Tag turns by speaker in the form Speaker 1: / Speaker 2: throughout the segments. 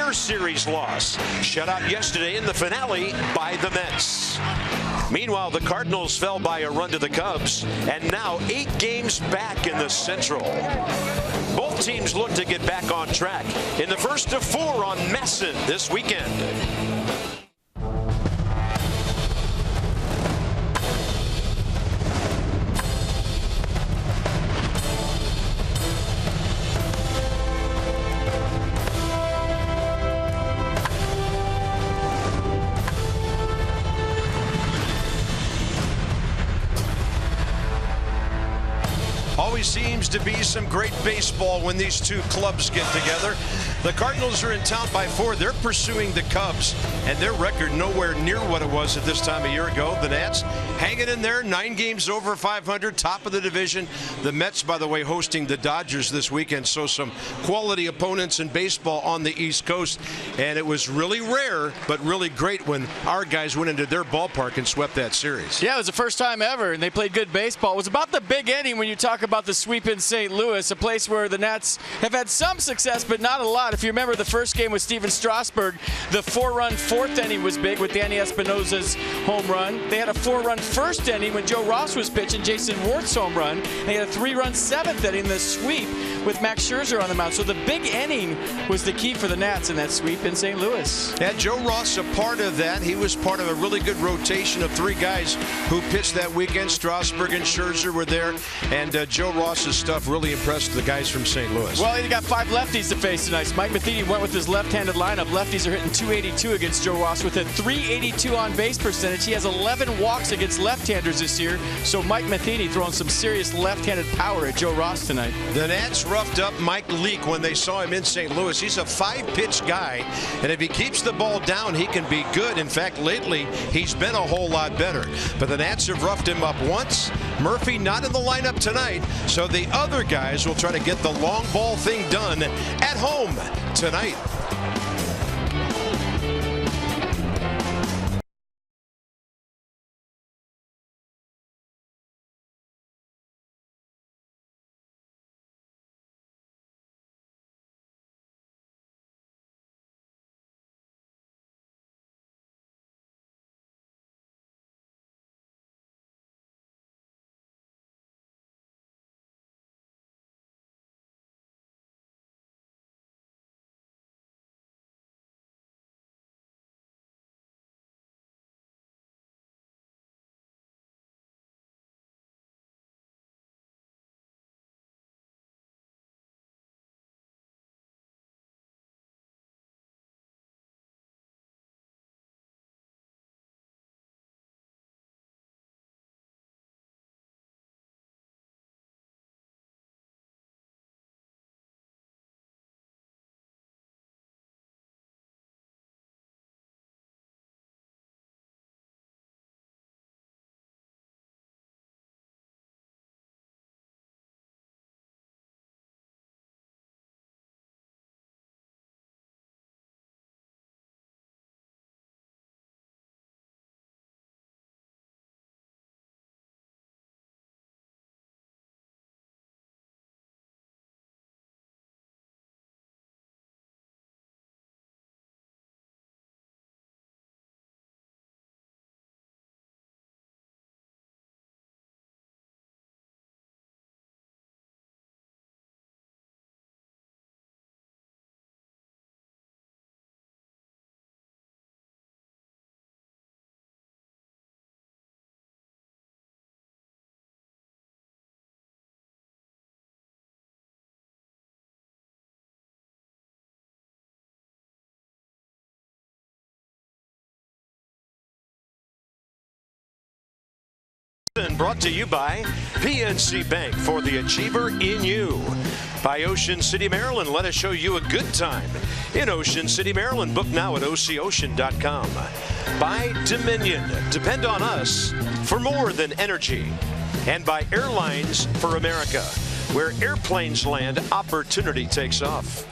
Speaker 1: their series loss. Shut out yesterday in the finale by the Mets. Meanwhile, the Cardinals fell by a run to the Cubs, and now 8 games back in the Central. Both teams look to get back on track in the first of 4 on Messon this weekend.
Speaker 2: Always seems to be some great baseball when these two clubs get together. The Cardinals are in town by 4. They're pursuing the Cubs, and their record nowhere near what it was at this time a year ago. The Nats hanging in there, 9 games over 500, top of the division. The Mets, by the way, hosting the Dodgers this weekend, so some quality opponents in baseball on the East Coast. And it was really rare, but really great when our guys went into their ballpark and swept that series.
Speaker 3: Yeah, it was the first time ever, and they played good baseball. It was about the big inning when you talk about the sweep in St. Louis, a place where the Nats have had some success, but not a lot. If you remember the first game with Steven Strasburg, the 4-run 4th inning was big with Danny Espinosa's home run. They had a 4-run 1st inning when Joe Ross was pitching, Jason Worth's home run. They had a 3-run 7th inning, the sweep with Max Scherzer on the mound. So the big inning was the key for the Nats in that sweep in St. Louis.
Speaker 2: Yeah, Joe Ross a part of that. He was part of a really good rotation of 3 guys who pitched that weekend. Strasburg and Scherzer were there, and Joe Ross's stuff really impressed the guys from St. Louis.
Speaker 3: Well, he got 5 lefties to face tonight. Mike Matheny went with his left-handed lineup. Lefties are hitting .282 against Joe Ross with a .382 on-base percentage. He has 11 walks against left-handers this year, so Mike Matheny throwing some serious left-handed power at Joe Ross tonight.
Speaker 2: The Nats roughed up Mike Leake when they saw him in St. Louis. He's a 5-pitch guy, and if he keeps the ball down, he can be good. In fact, lately, he's been a whole lot better. But the Nats have roughed him up once. Murphy not in the lineup tonight, so the other guys will try to get the long ball thing done at home tonight.
Speaker 1: Brought to you by PNC Bank, for the achiever in you. By Ocean City, Maryland. Let us show you a good time in Ocean City, Maryland. Book now at OCOcean.com. By Dominion. Depend on us for more than energy. And by Airlines for America, where airplanes land, opportunity takes off.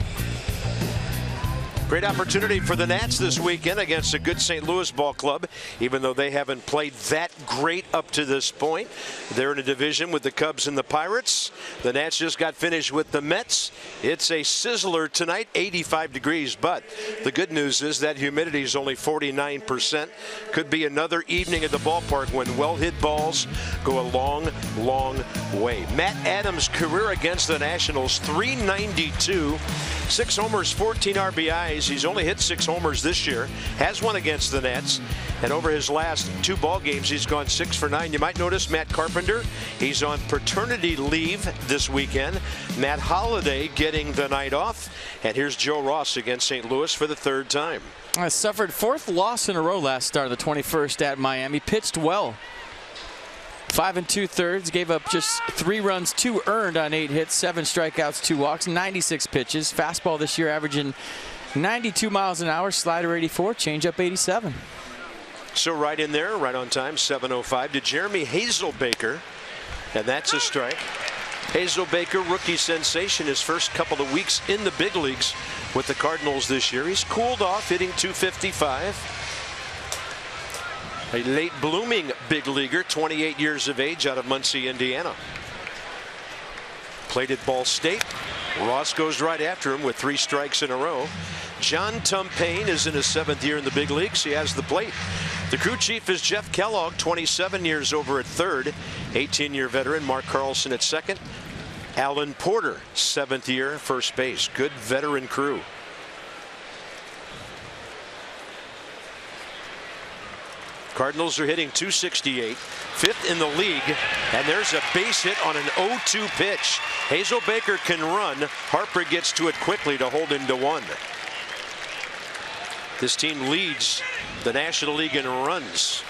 Speaker 1: Great opportunity for the Nats this weekend against a good St. Louis ball club, even though they haven't played that great up to this point. They're in a division with the Cubs and the Pirates. The Nats just got finished with the Mets. It's a sizzler tonight, 85 degrees, but the good news is that humidity is only 49%. Could be another evening at the ballpark when well-hit balls go a long, long way. Matt Adams' career against the Nationals, .392, 6 homers, 14 RBIs. He's only hit 6 homers this year, has one against the Nats, and over his last 2 ball games, he's gone 6 for 9. You might notice Matt Carpenter, he's on paternity leave this weekend. Matt Holliday getting the night off, and here's Joe Ross against St. Louis for the 3rd time.
Speaker 3: Suffered 4th loss in a row last start of the 21st at Miami. Pitched well. 5 2/3, gave up just 3 runs, 2 earned on 8 hits, 7 strikeouts, 2 walks, 96 pitches. Fastball this year averaging 92 miles an hour, slider 84, changeup 87.
Speaker 1: So right in there, right on time, 7:05 to Jeremy Hazelbaker, and that's a strike. Hazelbaker, rookie sensation, his first couple of weeks in the big leagues with the Cardinals this year. He's cooled off, hitting .255. A late blooming big leaguer, 28 years of age, out of Muncie, Indiana. Played at Ball State. Ross goes right after him with 3 strikes in a row. John Tumpane is in his 7th year in the big leagues. He has the plate. The crew chief is Jeff Kellogg, 27 years over at 3rd. 18-year veteran Mark Carlson at 2nd. Alan Porter, 7th year, first base. Good veteran crew. Cardinals are hitting .268, 5th in the league, and there's a base hit on an 0-2 pitch. Hazelbaker can run. Harper gets to it quickly to hold him to 1. This team leads the National League in runs.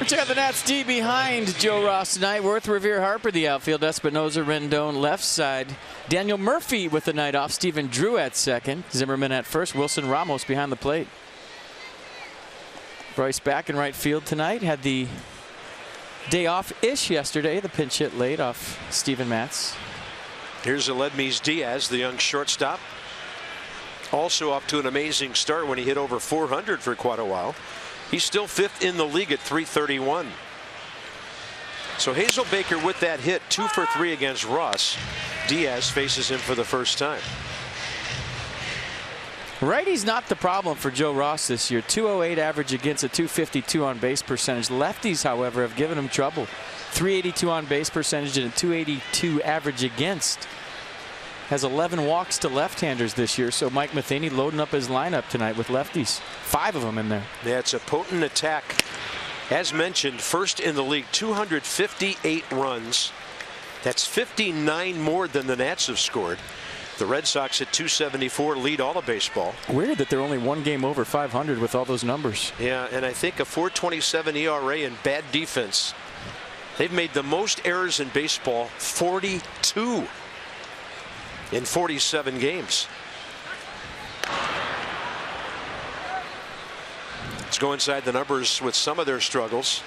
Speaker 3: Check out the Nats D behind Joe Ross tonight. Worth, Revere, Harper, the outfield. Espinoza, Rendon, left side. Daniel Murphy with the night off. Stephen Drew at 2nd. Zimmerman at 1st. Wilson Ramos behind the plate. Bryce back in right field tonight. Had the day off-ish yesterday. The pinch hit late off Steven Matz.
Speaker 1: Here's Aledmys Diaz, the young shortstop. Also off to an amazing start when he hit over 400 for quite a while. He's still 5th in the league at .331. So Hazelbaker with that hit, 2 for 3 against Ross. Diaz faces him for the first time.
Speaker 3: Righty's not the problem for Joe Ross this year. .208 average against a .252 on base percentage. Lefties, however, have given him trouble. .382 on base percentage and a .282 average against. Has 11 walks to left-handers this year, so Mike Matheny loading up his lineup tonight with lefties. 5 of them in there.
Speaker 1: Yeah, it's a potent attack. As mentioned, 1st in the league, 258 runs. That's 59 more than the Nats have scored. The Red Sox at .274 lead all of baseball.
Speaker 3: Weird that they're only 1 game over 500 with all those numbers.
Speaker 1: Yeah, and I think a .427 ERA and bad defense. They've made the most errors in baseball, 42 in 47 games. Let's go inside the numbers with some of their struggles.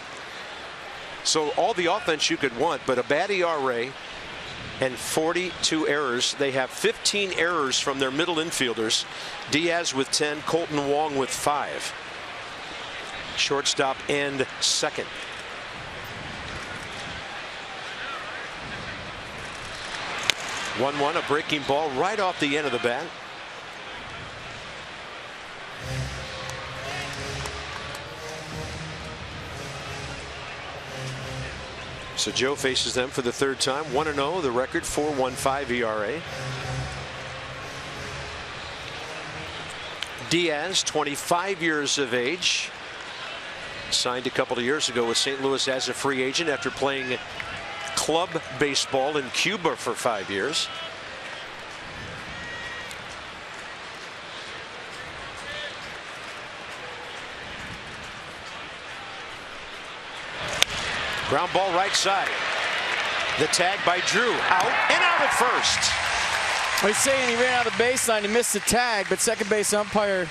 Speaker 1: So all the offense you could want, but a bad ERA and 42 errors. They have 15 errors from their middle infielders. Diaz with 10, Colton Wong with 5. Shortstop and 2nd. (1-1), a breaking ball right off the end of the bat. So Joe faces them for the 3rd time. 1-0 the record, 4.15 ERA. Diaz, 25 years of age, signed a couple of years ago with St. Louis as a free agent after playing club baseball in Cuba for 5 years. Ground ball right side. The tag by Drew, out and out at first.
Speaker 3: He's saying he ran out of the baseline, he missed the tag, but second base umpire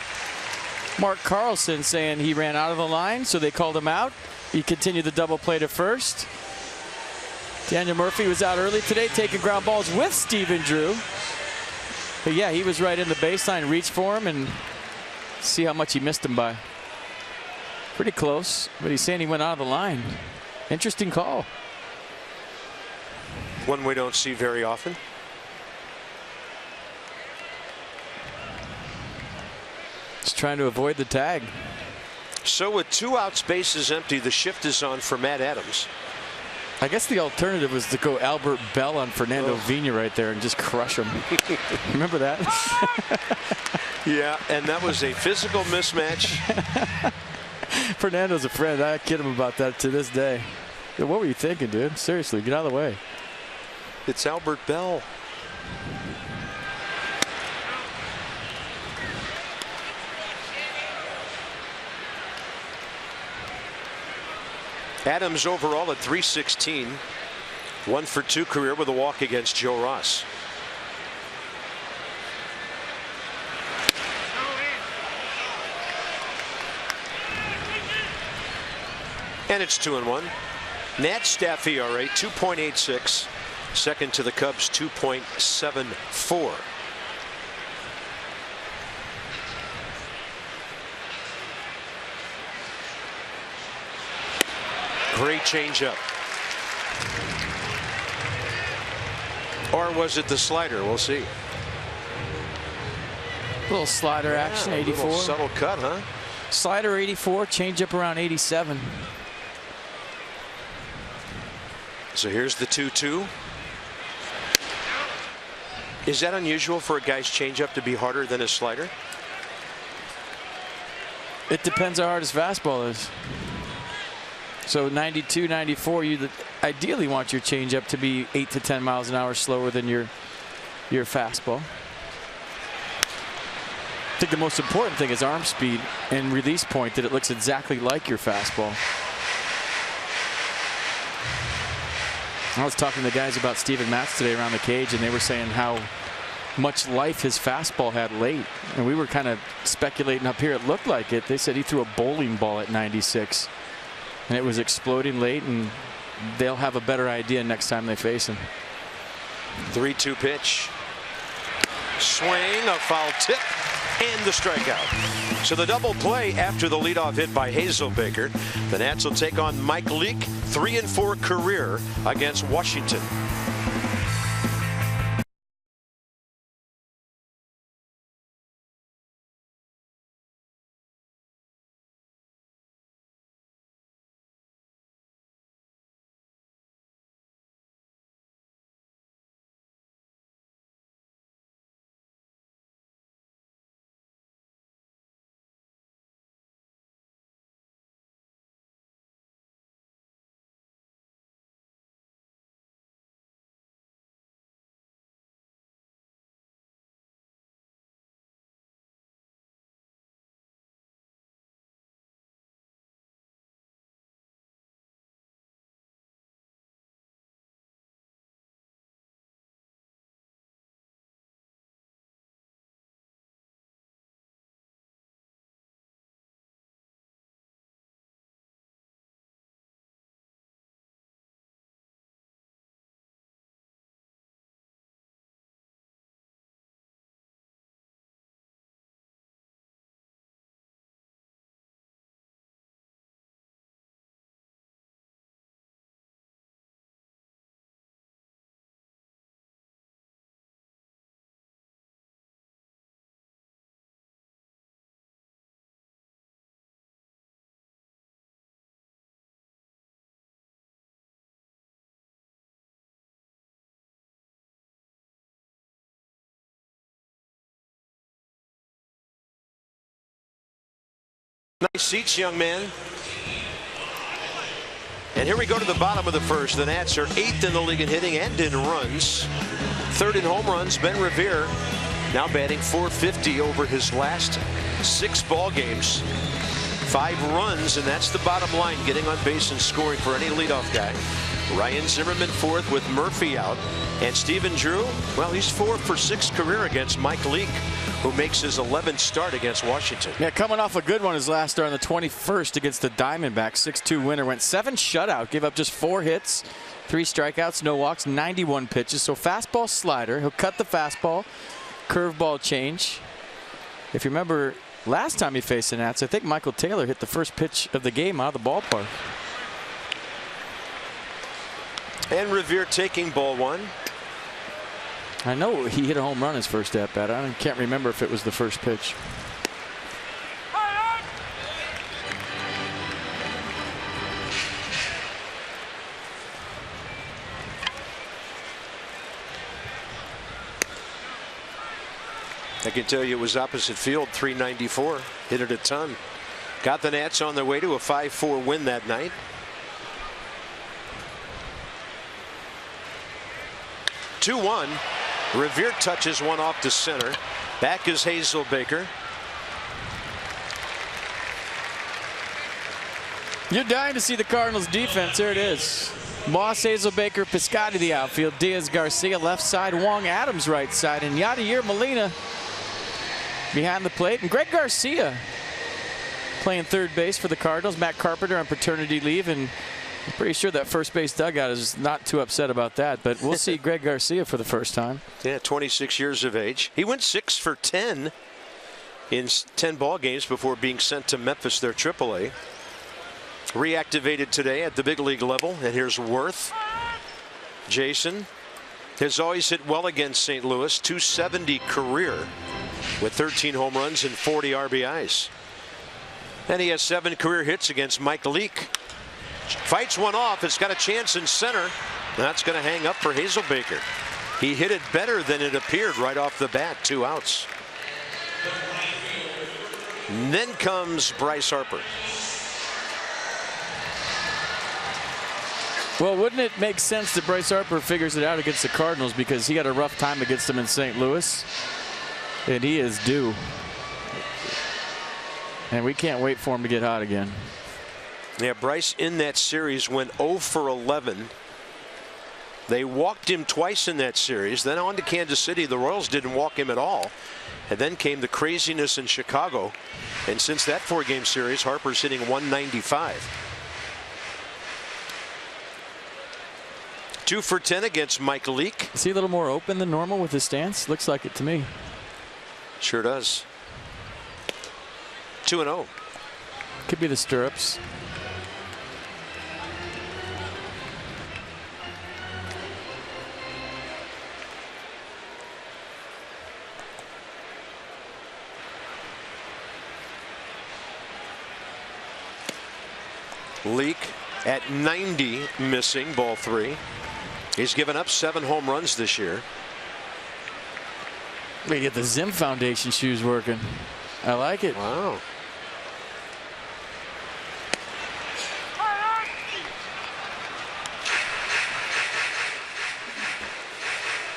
Speaker 3: Mark Carlson saying he ran out of the line, so they called him out. He continued the double play to first. Daniel Murphy was out early today taking ground balls with Stephen Drew. But yeah, he was right in the baseline, reached for him, and see how much he missed him by. Pretty close, but he's saying he went out of the line. Interesting call.
Speaker 1: One we don't see very often.
Speaker 3: Just trying to avoid the tag.
Speaker 1: So with 2 outs, bases empty, the shift is on for Matt Adams.
Speaker 3: I guess the alternative was to go Albert Bell on Fernando Vina right there and just crush him. Remember that?
Speaker 1: Yeah, and that was a physical mismatch.
Speaker 3: Fernando's a friend. I kid him about that to this day. What were you thinking, dude? Seriously, get out of the way.
Speaker 1: It's Albert Bell. Adams overall at .316. 1 for 2 career with a walk against Joe Ross. And it's 2-1. Nat staff ERA 2.86. Second to the Cubs 2.74. Great changeup. Or was it the slider? We'll see.
Speaker 3: Little slider action, 84.
Speaker 1: Little subtle cut, huh?
Speaker 3: Slider 84, changeup around 87.
Speaker 1: So here's the 2-2. Is that unusual for a guy's changeup to be harder than his slider?
Speaker 3: It depends how hard his fastball is. So 92, 94, you ideally want your changeup to be 8 to 10 miles an hour slower than your fastball. I think the most important thing is arm speed and release point, that it looks exactly like your fastball. I was talking to the guys about Steven Matz today around the cage, and they were saying how much life his fastball had late. And we were kind of speculating up here. It looked like it. They said he threw a bowling ball at 96. And it was exploding late, and they'll have a better idea next time they face him.
Speaker 1: 3-2 pitch. Swing, a foul tip, and the strikeout. So the double play after the leadoff hit by Hazelbaker. The Nats will take on Mike Leake, 3-4 career against Washington. Nice seats, young man. And here we go to the bottom of the first. The Nats are 8th in the league in hitting and in runs. 3rd in home runs. Ben Revere now batting .450 over his last 6 ball games. 5 runs, and that's the bottom line. Getting on base and scoring for any leadoff guy. Ryan Zimmerman 4th with Murphy out. And Stephen Drew, well, he's 4 for 6 career against Mike Leake, who makes his 11th start against Washington.
Speaker 3: Yeah, coming off a good one his last start on the 21st against the Diamondbacks. 6-2 winner. Went 7 shutout. Gave up just 4 hits, 3 strikeouts, no walks, 91 pitches. So fastball, slider. He'll cut the fastball, curveball change. If you remember last time he faced the Nats, I think Michael Taylor hit the first pitch of the game out of the ballpark.
Speaker 1: And Revere taking ball one.
Speaker 3: I know he hit a home run his first at bat. I can't remember if it was the first pitch.
Speaker 1: I can tell you it was opposite field, 394. Hit it a ton. Got the Nats on their way to a 5-4 win that night. 2-1. Revere touches one off to center. Back is Hazelbaker.
Speaker 3: You're dying to see the Cardinals defense. There it is. Moss, Hazelbaker, Piscotty the outfield. Diaz Garcia left side. Wong Adams right side. And Yadier Molina behind the plate. And Greg Garcia playing third base for the Cardinals. Matt Carpenter on paternity leave. And I'm pretty sure that first base dugout is not too upset about that. But we'll see Greg Garcia for the first time.
Speaker 1: Yeah, 26 years of age. He went 6 for 10 in 10 ball games before being sent to Memphis, their AAA. Reactivated today at the big league level. And here's Worth. Jason has always hit well against St. Louis. .270 career with 13 home runs and 40 RBIs. And he has 7 career hits against Mike Leake. Fights one off. It's got a chance in center. That's going to hang up for Hazelbaker. He hit it better than it appeared right off the bat. 2 outs. And then comes Bryce Harper.
Speaker 3: Well, wouldn't it make sense that Bryce Harper figures it out against the Cardinals because he had a rough time against them in St. Louis? And he is due. And we can't wait for him to get hot again.
Speaker 1: Yeah, Bryce in that series went 0 for 11. They walked him twice in that series. Then on to Kansas City. The Royals didn't walk him at all. And then came the craziness in Chicago. And since that 4-game series, Harper's hitting .195. 2 for 10 against Mike Leake.
Speaker 3: Is he a little more open than normal with his stance? Looks like it to me.
Speaker 1: Sure does. 2-0.
Speaker 3: Could be the stirrups.
Speaker 1: Leake at 90 missing, ball 3. He's given up 7 home runs this year.
Speaker 3: We get the Zim Foundation shoes working. I like it.
Speaker 1: Wow.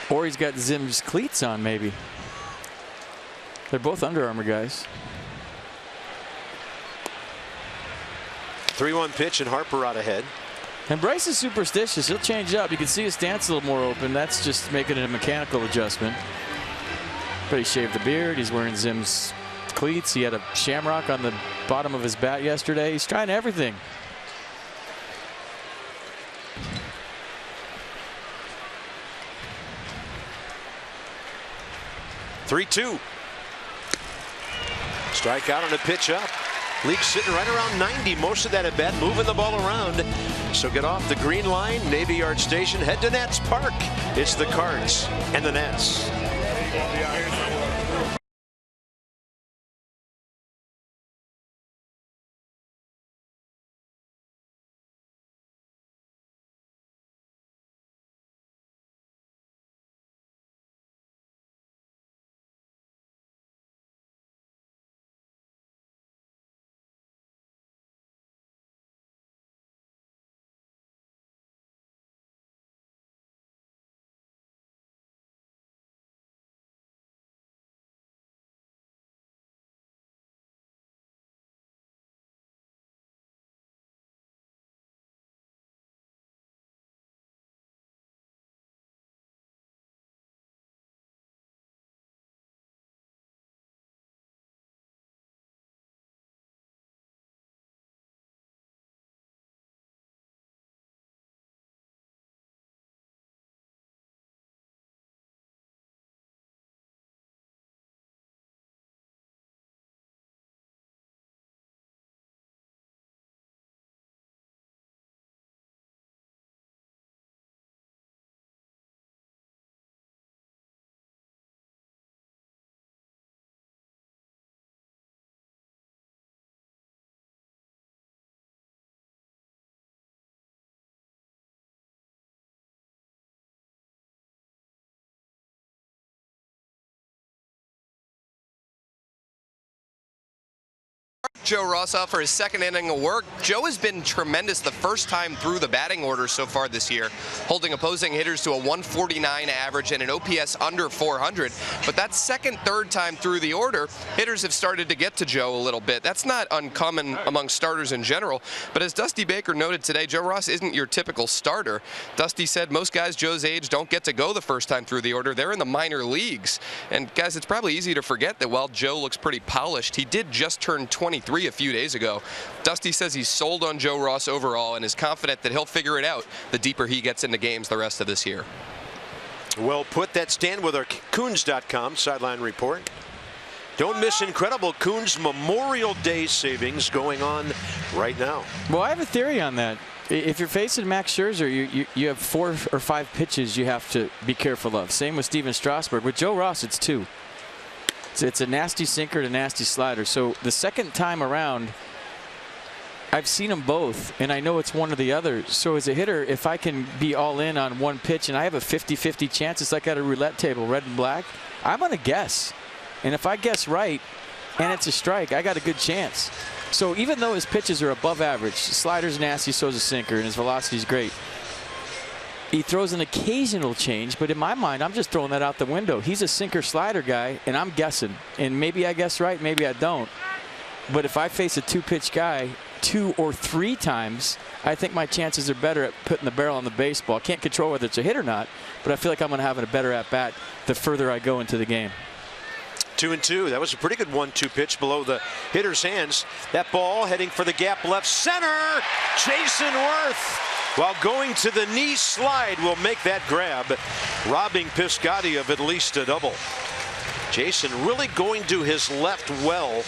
Speaker 3: Or he's got Zim's cleats on, maybe. They're both Under Armour guys.
Speaker 1: 3-1 pitch and Harper out ahead.
Speaker 3: And Bryce is superstitious. He'll change up. You can see his stance a little more open. That's just making it a mechanical adjustment. But he shaved the beard. He's wearing Zim's cleats. He had a shamrock on the bottom of his bat yesterday. He's trying everything.
Speaker 1: (3-2). Strikeout on a pitch up. Leake sitting right around 90. Most of that at bat, moving the ball around. So get off the green line, Navy Yard Station, head to Nats Park. It's the Cards and the Nats.
Speaker 4: Joe Ross out for his second inning of work. Joe has been tremendous the first time through the batting order so far this year, holding opposing hitters to a 149 average and an OPS under 400. But that second, third time through the order, hitters have started to get to Joe a little bit. That's not uncommon among starters in general. But as Dusty Baker noted today, Joe Ross isn't your typical starter. Dusty said most guys Joe's age don't get to go the first time through the order. They're in the minor leagues. And guys, it's probably easy to forget that while Joe looks pretty polished, he did just turn 23 a few days ago. Dusty says he's sold on Joe Ross overall and is confident that he'll figure it out the deeper he gets into games the rest of this year.
Speaker 1: Well put. That's Dan with our Coons.com sideline report. Don't miss incredible Coons Memorial Day savings going on right now.
Speaker 3: Well, I have a theory on that. If you're facing Max Scherzer, you have 4 or 5 pitches you have to be careful of. Same with Steven Strasburg. With Joe Ross, it's 2. It's a nasty sinker and a nasty slider. So the second time around, I've seen them both, and I know it's one or the other. So as a hitter, if I can be all in on one pitch and I have a 50-50 chance, it's like at a roulette table, red and black, I'm going to guess. And if I guess right and it's a strike, I got a good chance. So even though his pitches are above average, slider's nasty, so is a sinker, and his velocity's great. He throws an occasional change, but in my mind, I'm just throwing that out the window. He's a sinker-slider guy, and I'm guessing. And maybe I guess right, maybe I don't. But if I face a 2-pitch guy 2 or 3 times, I think my chances are better at putting the barrel on the baseball. Can't control whether it's a hit or not, but I feel like I'm going to have a better at-bat the further I go into the game.
Speaker 1: 2-2. That was a pretty good 1-2 pitch below the hitter's hands. That ball heading for the gap left center. Jason Worth, while going to the knee slide, will make that grab, robbing Piscotty of at least a double. Jason really going to his left well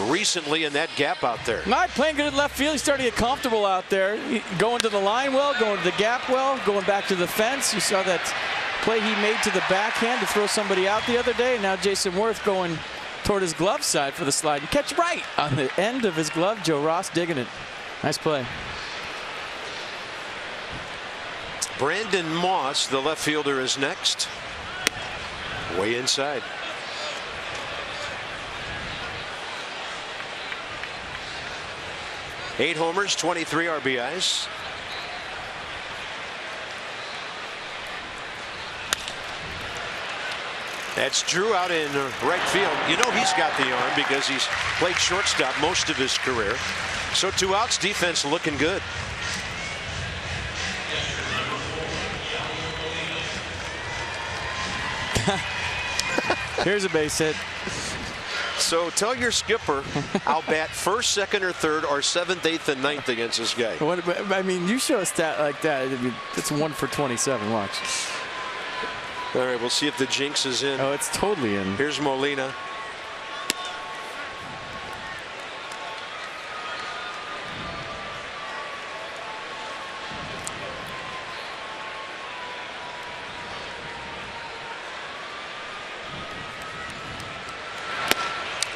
Speaker 1: recently in that gap out there.
Speaker 3: Not playing good in left field. He's starting to get comfortable out there. Going to the line well, going to the gap well, going back to the fence. You saw that play he made to the backhand to throw somebody out the other day. And now Jason Worth going toward his glove side for the slide and catch right on the end of his glove. Joe Ross digging it. Nice play.
Speaker 1: Brandon Moss, the left fielder, is next. Way inside. Eight homers, 23 RBIs. That's Drew out in right field. You know he's got the arm because he's played shortstop most of his career. So 2 outs, defense looking good.
Speaker 3: Here's a base hit.
Speaker 1: So tell your skipper I'll bat first, second, or third, or 7th, 8th, and 9th against this guy.
Speaker 3: I mean, you show a stat like that, I mean, it's 1 for 27. Watch.
Speaker 1: All right, we'll see if the jinx is in.
Speaker 3: Oh, it's totally in.
Speaker 1: Here's Molina.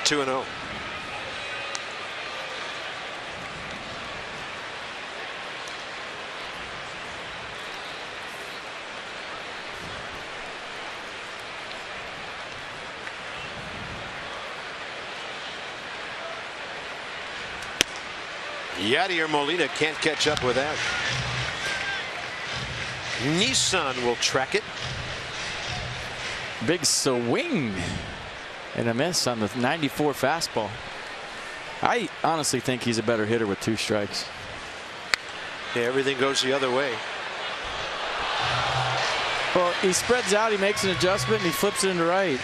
Speaker 1: Two 2-0. Yadier Molina can't catch up with that. Nissan will track it.
Speaker 3: Big swing and a miss on the 94 fastball. I honestly think he's a better hitter with 2 strikes.
Speaker 1: Yeah, everything goes the other way.
Speaker 3: Well, he spreads out, he makes an adjustment, and he flips it into right.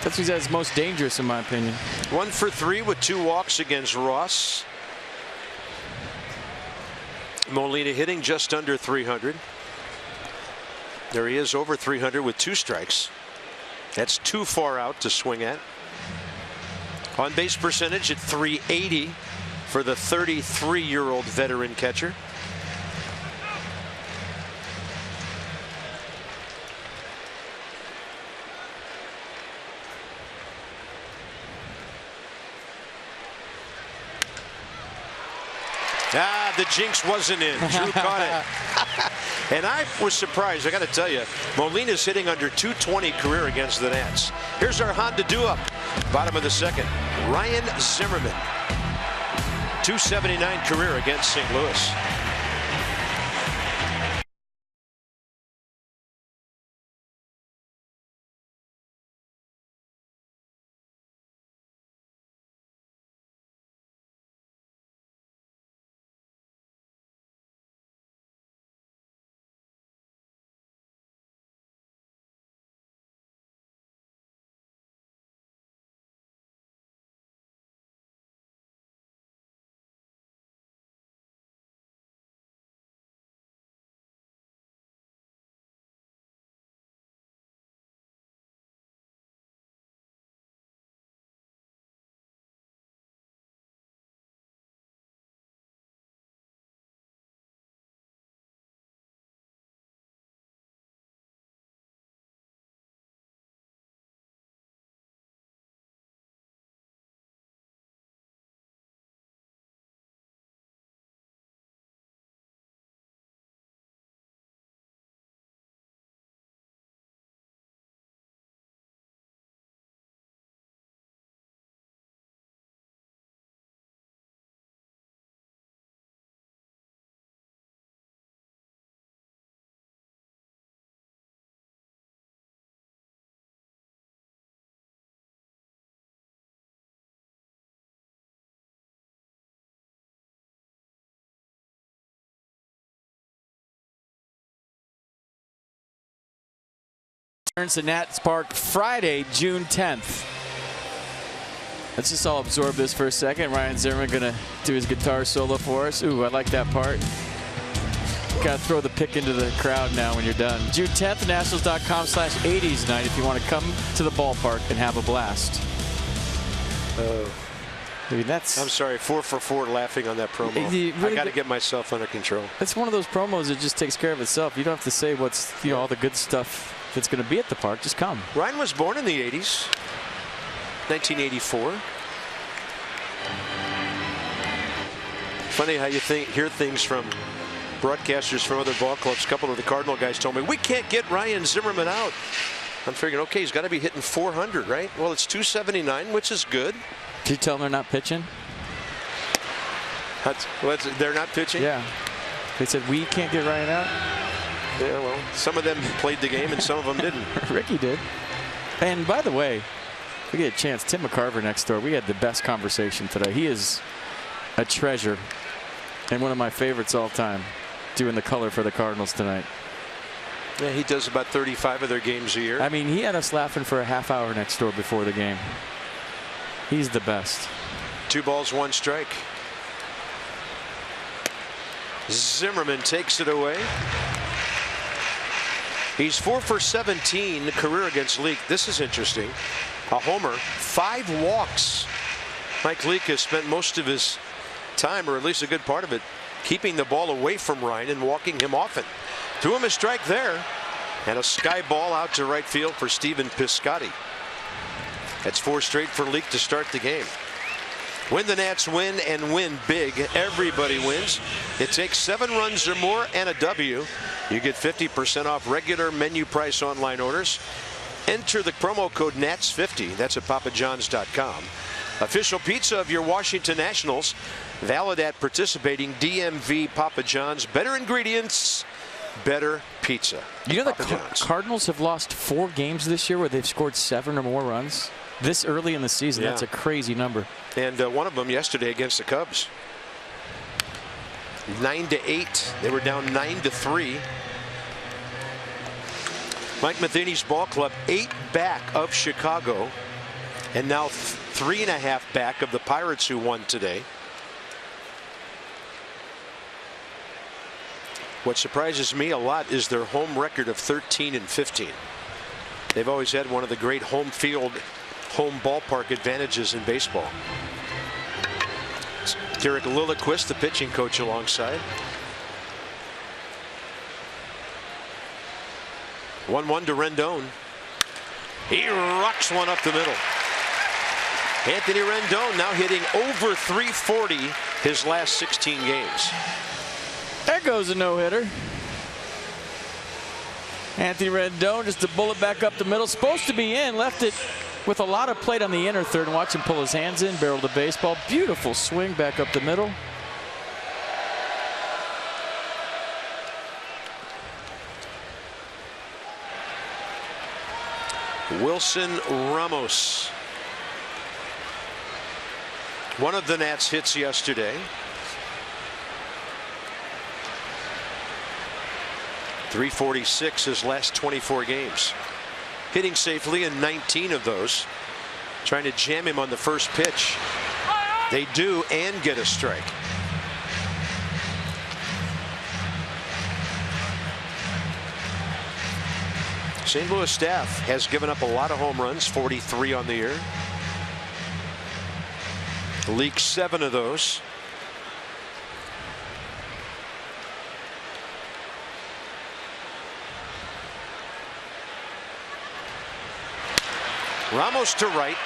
Speaker 3: That's when he's most dangerous, in my opinion.
Speaker 1: 1 for 3 with 2 walks against Ross. Molina hitting just under 300. There he is, over 300 with 2 strikes. That's too far out to swing at. On base percentage at .380 for the 33-year-old veteran catcher. The jinx wasn't in. Drew caught it. And I was surprised. I got to tell you, Molina's hitting under .220 career against the Nats. Here's our Honda do-up. Bottom of the 2nd. Ryan Zimmerman. 279 career against St. Louis.
Speaker 3: Turns to Nats Park Friday, June 10th. Let's just all absorb this for a second. Ryan Zimmerman gonna do his guitar solo for us. Ooh, I like that part. Gotta throw the pick into the crowd now when you're done. June 10th, Nationals.com/80s night if you want to come to the ballpark and have a blast. I mean, that's.
Speaker 1: I'm sorry, 4 for 4 laughing on that promo. Really, I got to get myself under control.
Speaker 3: It's one of those promos that just takes care of itself. You don't have to say what's all the good stuff that's going to be at the park. Just come.
Speaker 1: Ryan was born in the 80s, 1984. Funny how you hear things from broadcasters from other ball clubs. A couple of the Cardinal guys told me, we can't get Ryan Zimmerman out. I'm figuring, okay, he's got to be hitting 400, right? Well, it's 279, which is good.
Speaker 3: Did you tell them they're not pitching?
Speaker 1: They're not pitching?
Speaker 3: Yeah. They said, we can't get Ryan out?
Speaker 1: Yeah, well, some of them played the game and some of them didn't.
Speaker 3: Ricky did. And by the way, if we get a chance, Tim McCarver next door, we had the best conversation today. He is a treasure and one of my favorites all time, doing the color for the Cardinals tonight.
Speaker 1: Yeah, he does about 35 of their games a year.
Speaker 3: I mean, he had us laughing for a half hour next door before the game. He's the best.
Speaker 1: 2 balls, 1 strike. Zimmerman takes it away. He's 4 for 17 career against Leake. This is interesting. A homer, 5 walks. Mike Leake has spent most of his time, or at least a good part of it, keeping the ball away from Ryan and walking him often. Threw him a strike there, and a sky ball out to right field for Stephen Piscotty. That's 4 straight for Leake to start the game. When the Nats win and win big, everybody wins. It takes 7 runs or more and a W. You get 50% off regular menu price online orders. Enter the promo code NATS50. That's at papajohns.com. Official pizza of your Washington Nationals. Valid at participating DMV Papa John's. Better ingredients, better pizza.
Speaker 3: You know the Cardinals have lost 4 games this year where they've scored 7 or more runs this early in the season. Yeah. That's a crazy number.
Speaker 1: And one of them yesterday against the Cubs. 9-8. They were down 9-3. Mike Matheny's ball club 8 back of Chicago, and now 3.5 back of the Pirates, who won today. What surprises me a lot is their home record of 13-15. They've always had one of the great home field, home ballpark advantages in baseball. It's Derek Lilliquist, the pitching coach, alongside. 1-1 to Rendon. He rocks one up the middle. Anthony Rendon now hitting over 340 his last 16 games.
Speaker 3: There goes a no-hitter. Anthony Rendon, just a bullet back up the middle. Supposed to be in, left it with a lot of plate on the inner third, and watch him pull his hands in, barrel the baseball. Beautiful swing back up the middle.
Speaker 1: Wilson Ramos. One of the Nats hits yesterday. .346 his last 24 games. Hitting safely in 19 of those. Trying to jam him on the first pitch. They do, and get a strike. St. Louis staff has given up a lot of home runs, 43 on the year. Leaked 7 of those. Ramos to right.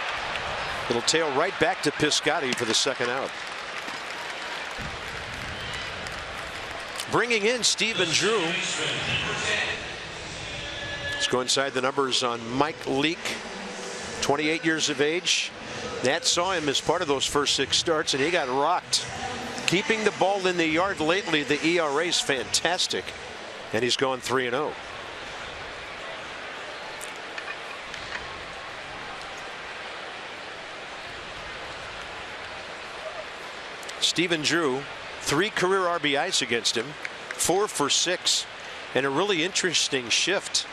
Speaker 1: It'll tail right back to Piscotty for the second out. Bringing in Stephen Drew. Let's go inside the numbers on Mike Leake. 28 years of age. Nats saw him as part of those first 6 starts, and he got rocked. Keeping the ball in the yard lately, the ERA is fantastic, and he's going 3-0. Stephen Drew, 3 career RBIs against him, 4 for 6, and a really interesting shift.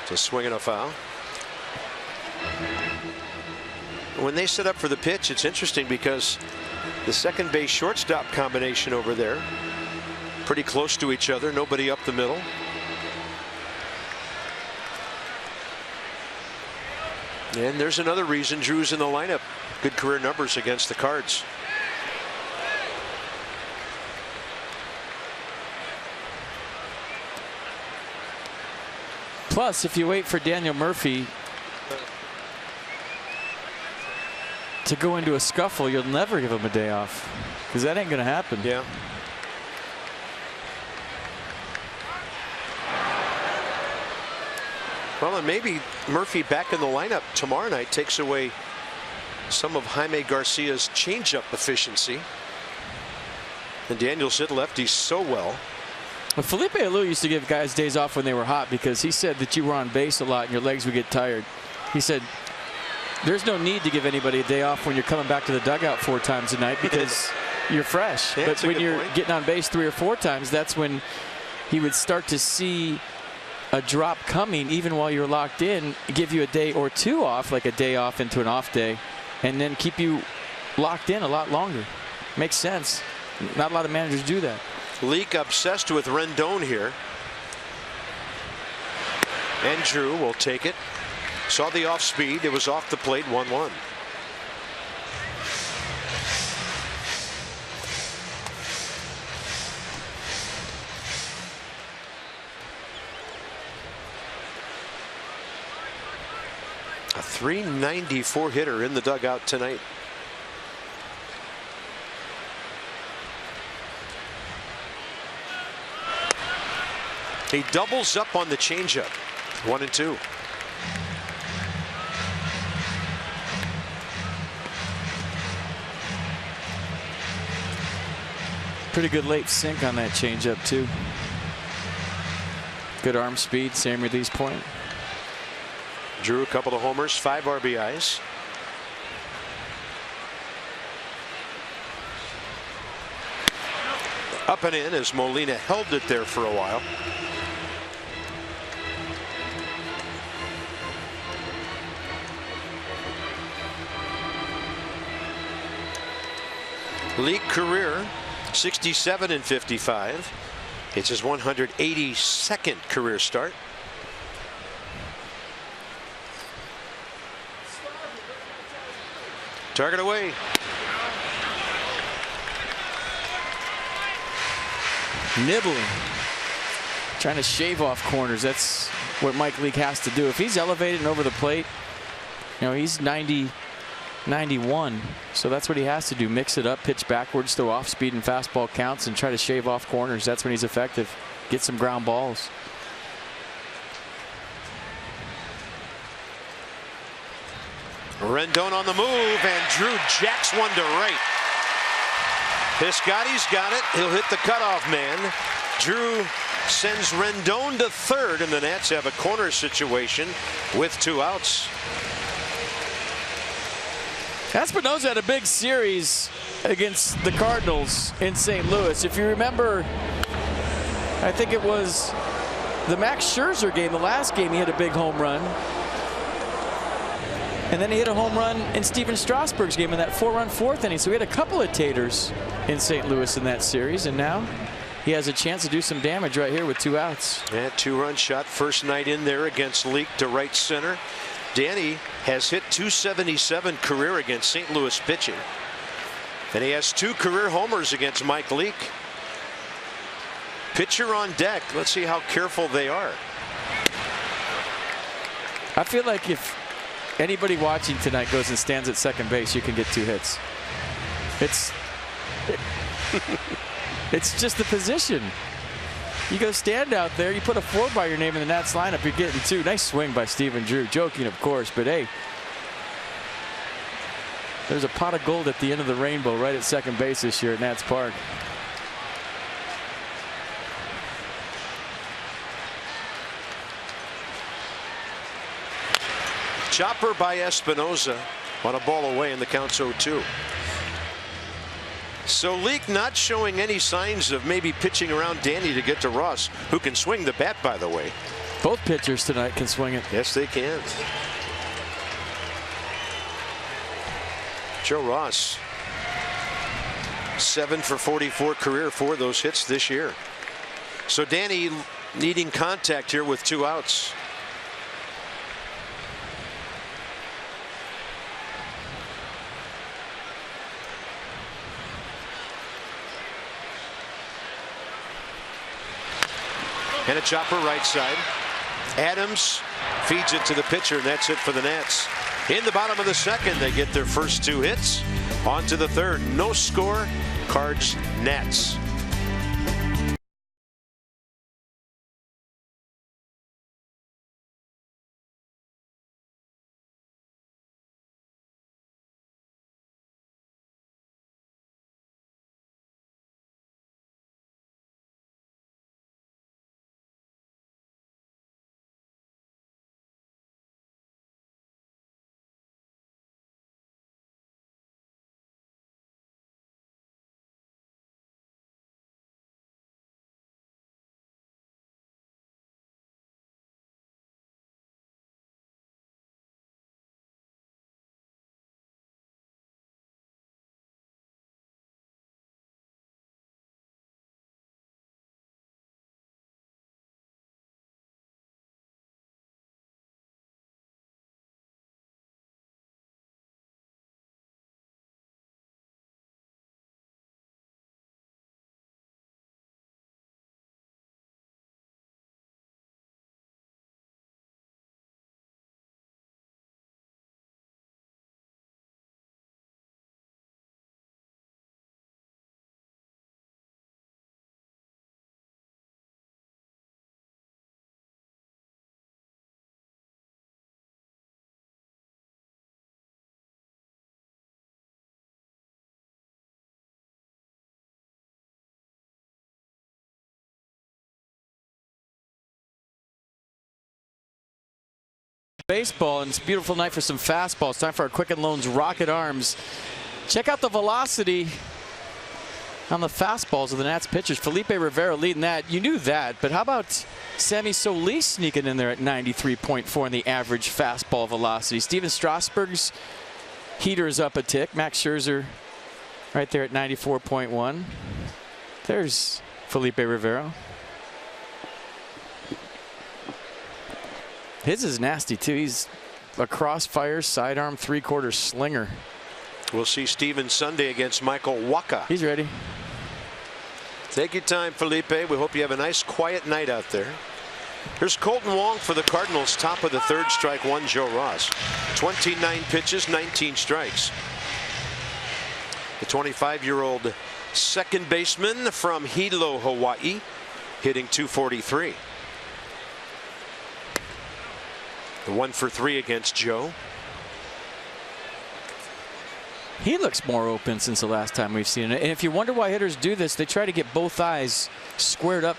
Speaker 1: It's a swing and a foul. When they set up for the pitch, it's interesting because the second base shortstop combination over there, pretty close to each other, nobody up the middle. And there's another reason Drew's in the lineup. Good career numbers against the Cards.
Speaker 3: Plus, if you wait for Daniel Murphy to go into a scuffle, you'll never give him a day off, because that ain't going to happen.
Speaker 1: Yeah. Well, and maybe Murphy back in the lineup tomorrow night takes away some of Jaime Garcia's changeup efficiency. And Daniel's hit lefties so well.
Speaker 3: Well, Felipe Alou used to give guys days off when they were hot, because he said that you were on base a lot and your legs would get tired. He said there's no need to give anybody a day off when you're coming back to the dugout 4 times a night, because you're fresh.
Speaker 1: Yeah,
Speaker 3: but when you're
Speaker 1: point.
Speaker 3: getting on base 3 or 4 times, that's when he would start to see a drop coming, even while you're locked in, give you a day or 2 off, like a day off into an off day, and then keep you locked in a lot longer. Makes sense. Not a lot of managers do that.
Speaker 1: Leake obsessed with Rendon here. And Drew will take it. Saw the off speed. It was off the plate, 1-1. A .394 hitter in the dugout tonight. He doubles up on the changeup. 1-2.
Speaker 3: Pretty good late sink on that changeup too. Good arm speed, same release point.
Speaker 1: Drew a couple of homers, 5 RBIs. Up and in as Molina held it there for a while. League career 67 and 55. It's his 182nd career start. Target away.
Speaker 3: Nibbling. Trying to shave off corners. That's what Mike Leake has to do. If he's elevated and over the plate, you know, he's 90, 91. So that's what he has to do. Mix it up, pitch backwards, throw off speed and fastball counts, and try to shave off corners. That's when he's effective. get some ground balls.
Speaker 1: Rendon on the move, and Drew jacks one to right. Piscotty's got it. He'll hit the cutoff man. Drew sends Rendon to third, and the Nats have a corner situation with 2 outs.
Speaker 3: Espinosa had a big series against the Cardinals in St. Louis. If you remember, I think it was the Max Scherzer game, the last game, he had a big home run. And then he hit a home run in Steven Strasburg's game in that 4-run 4th inning. So he had a couple of taters in St. Louis in that series, and now he has a chance to do some damage right here with 2 outs.
Speaker 1: That 2-run shot, first night in there against Leake to right center. Danny has hit .277 career against St. Louis pitching, and he has 2 career homers against Mike Leake. Pitcher on deck. Let's see how careful they are.
Speaker 3: I feel like if anybody watching tonight goes and stands at second base, you can get 2 hits. It's just the position. You go stand out there, you put a 4 by your name in the Nats lineup, you're getting 2. Nice swing by Stephen Drew. Joking, of course, but hey, there's a pot of gold at the end of the rainbow right at second base this year at Nats Park.
Speaker 1: Chopper by Espinosa on a ball away, and the count's 0-2. So Leake not showing any signs of maybe pitching around Danny to get to Ross, who can swing the bat, by the way.
Speaker 3: Both pitchers tonight can swing it.
Speaker 1: Yes, they can. Joe Ross, 7 for 44 career, 4 of those hits this year. So Danny needing contact here with 2 outs. And a chopper right side. Adams feeds it to the pitcher, and that's it for the Nats. In the bottom of the second, they get their first 2 hits. On to the third. No score. Cards, Nats.
Speaker 3: Baseball, and it's a beautiful night for some fastballs. Time for our Quicken Loans Rocket Arms. Check out the velocity on the fastballs of the Nats pitchers. Felipe Rivera leading that. You knew that, but how about Sammy Solis sneaking in there at 93.4 in the average fastball velocity? Steven Strasburg's heater is up a tick. Max Scherzer right there at 94.1. There's Felipe Rivera. His is nasty too. He's a crossfire sidearm 3/4 slinger.
Speaker 1: We'll see Steven Sunday against Michael Wacha.
Speaker 3: He's ready.
Speaker 1: Take your time, Felipe. We hope you have a nice quiet night out there. Here's Colton Wong for the Cardinals, top of the third, strike one, Joe Ross. 29 pitches, 19 strikes. The 25-year-old second baseman from Hilo, Hawaii, hitting .243. The 1 for 3 against Joe.
Speaker 3: He looks more open since the last time we've seen it. And if you wonder why hitters do this, they try to get both eyes squared up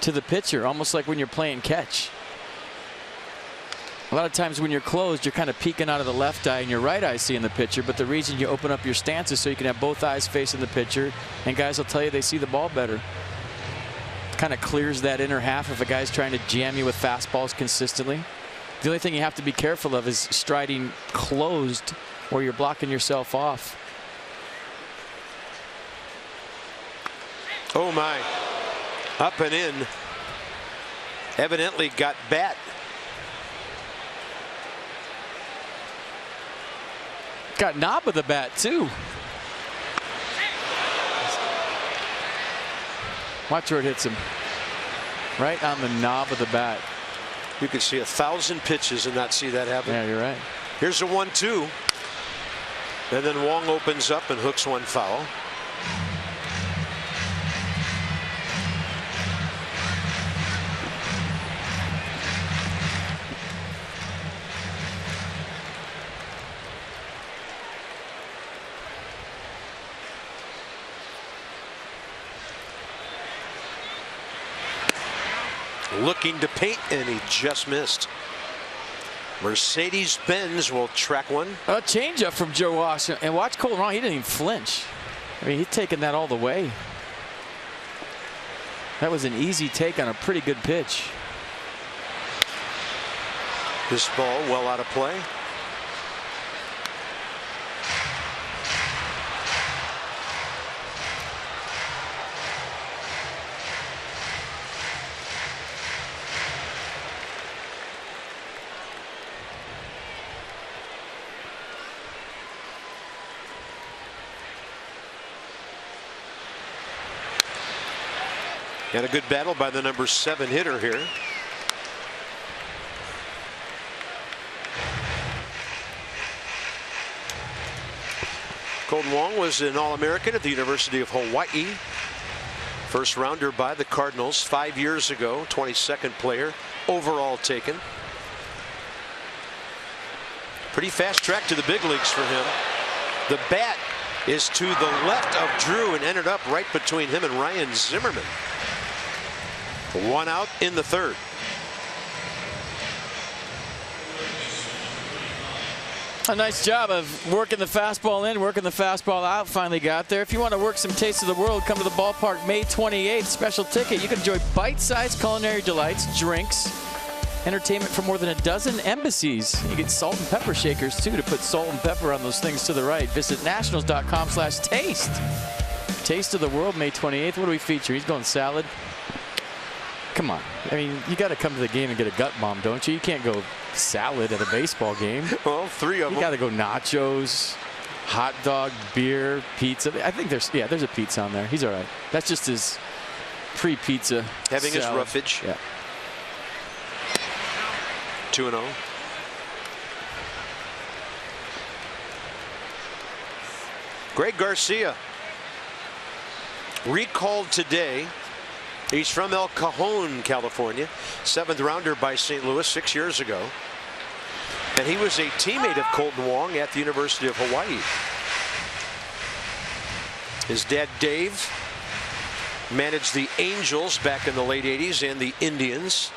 Speaker 3: to the pitcher, almost like when you're playing catch. A lot of times when you're closed, you're kind of peeking out of the left eye and your right eye seeing the pitcher. But the reason you open up your stance is so you can have both eyes facing the pitcher. And guys will tell you they see the ball better. Kind of clears that inner half if a guy's trying to jam you with fastballs consistently. The only thing you have to be careful of is striding closed, or you're blocking yourself off.
Speaker 1: Oh my. Up and in. Evidently got bat.
Speaker 3: Got knob of the bat too. Watch where it hits him. Right on the knob of the bat.
Speaker 1: You could see 1,000 pitches and not see that happen.
Speaker 3: Yeah, you're right.
Speaker 1: Here's a 1-2. And then Wong opens up and hooks one foul. Looking to paint, and he just missed. Mercedes-Benz will track one.
Speaker 3: A changeup from Joe Wash, and watch Cole Wrong. He didn't even flinch. I mean, he's taking that all the way. That was an easy take on a pretty good pitch.
Speaker 1: This ball well out of play. And a good battle by the number 7 hitter here. Colton Wong was an All-American at the University of Hawaii. First rounder by the Cardinals 5 years ago. 22nd player overall taken. Pretty fast track to the big leagues for him. The bat is to the left of Drew and ended up right between him and Ryan Zimmerman. One out in the third.
Speaker 3: A nice job of working the fastball in, working the fastball out. Finally got there. If you want to work some Taste of the World, come to the ballpark May 28th. Special ticket. You can enjoy bite-sized culinary delights, drinks, entertainment from more than a dozen embassies. You get salt and pepper shakers, too, to put salt and pepper on those things to the right. Visit nationals.com/taste. Taste of the World, May 28th. What do we feature? He's going salad. Come on. I mean, you got to come to the game and get a gut bomb, don't you? You can't go salad at a baseball game.
Speaker 1: Well, 3 of them.
Speaker 3: You got to go nachos, hot dog, beer, pizza. I think there's a pizza on there. He's all right. That's just his pre-pizza
Speaker 1: having
Speaker 3: salad.
Speaker 1: His roughage.
Speaker 3: Yeah.
Speaker 1: 2-0. Greg Garcia recalled today. He's from El Cajon, California. 7th rounder by St. Louis 6 years ago. And he was a teammate of Colton Wong at the University of Hawaii. His dad, Dave, managed the Angels back in the late 80s and the Indians.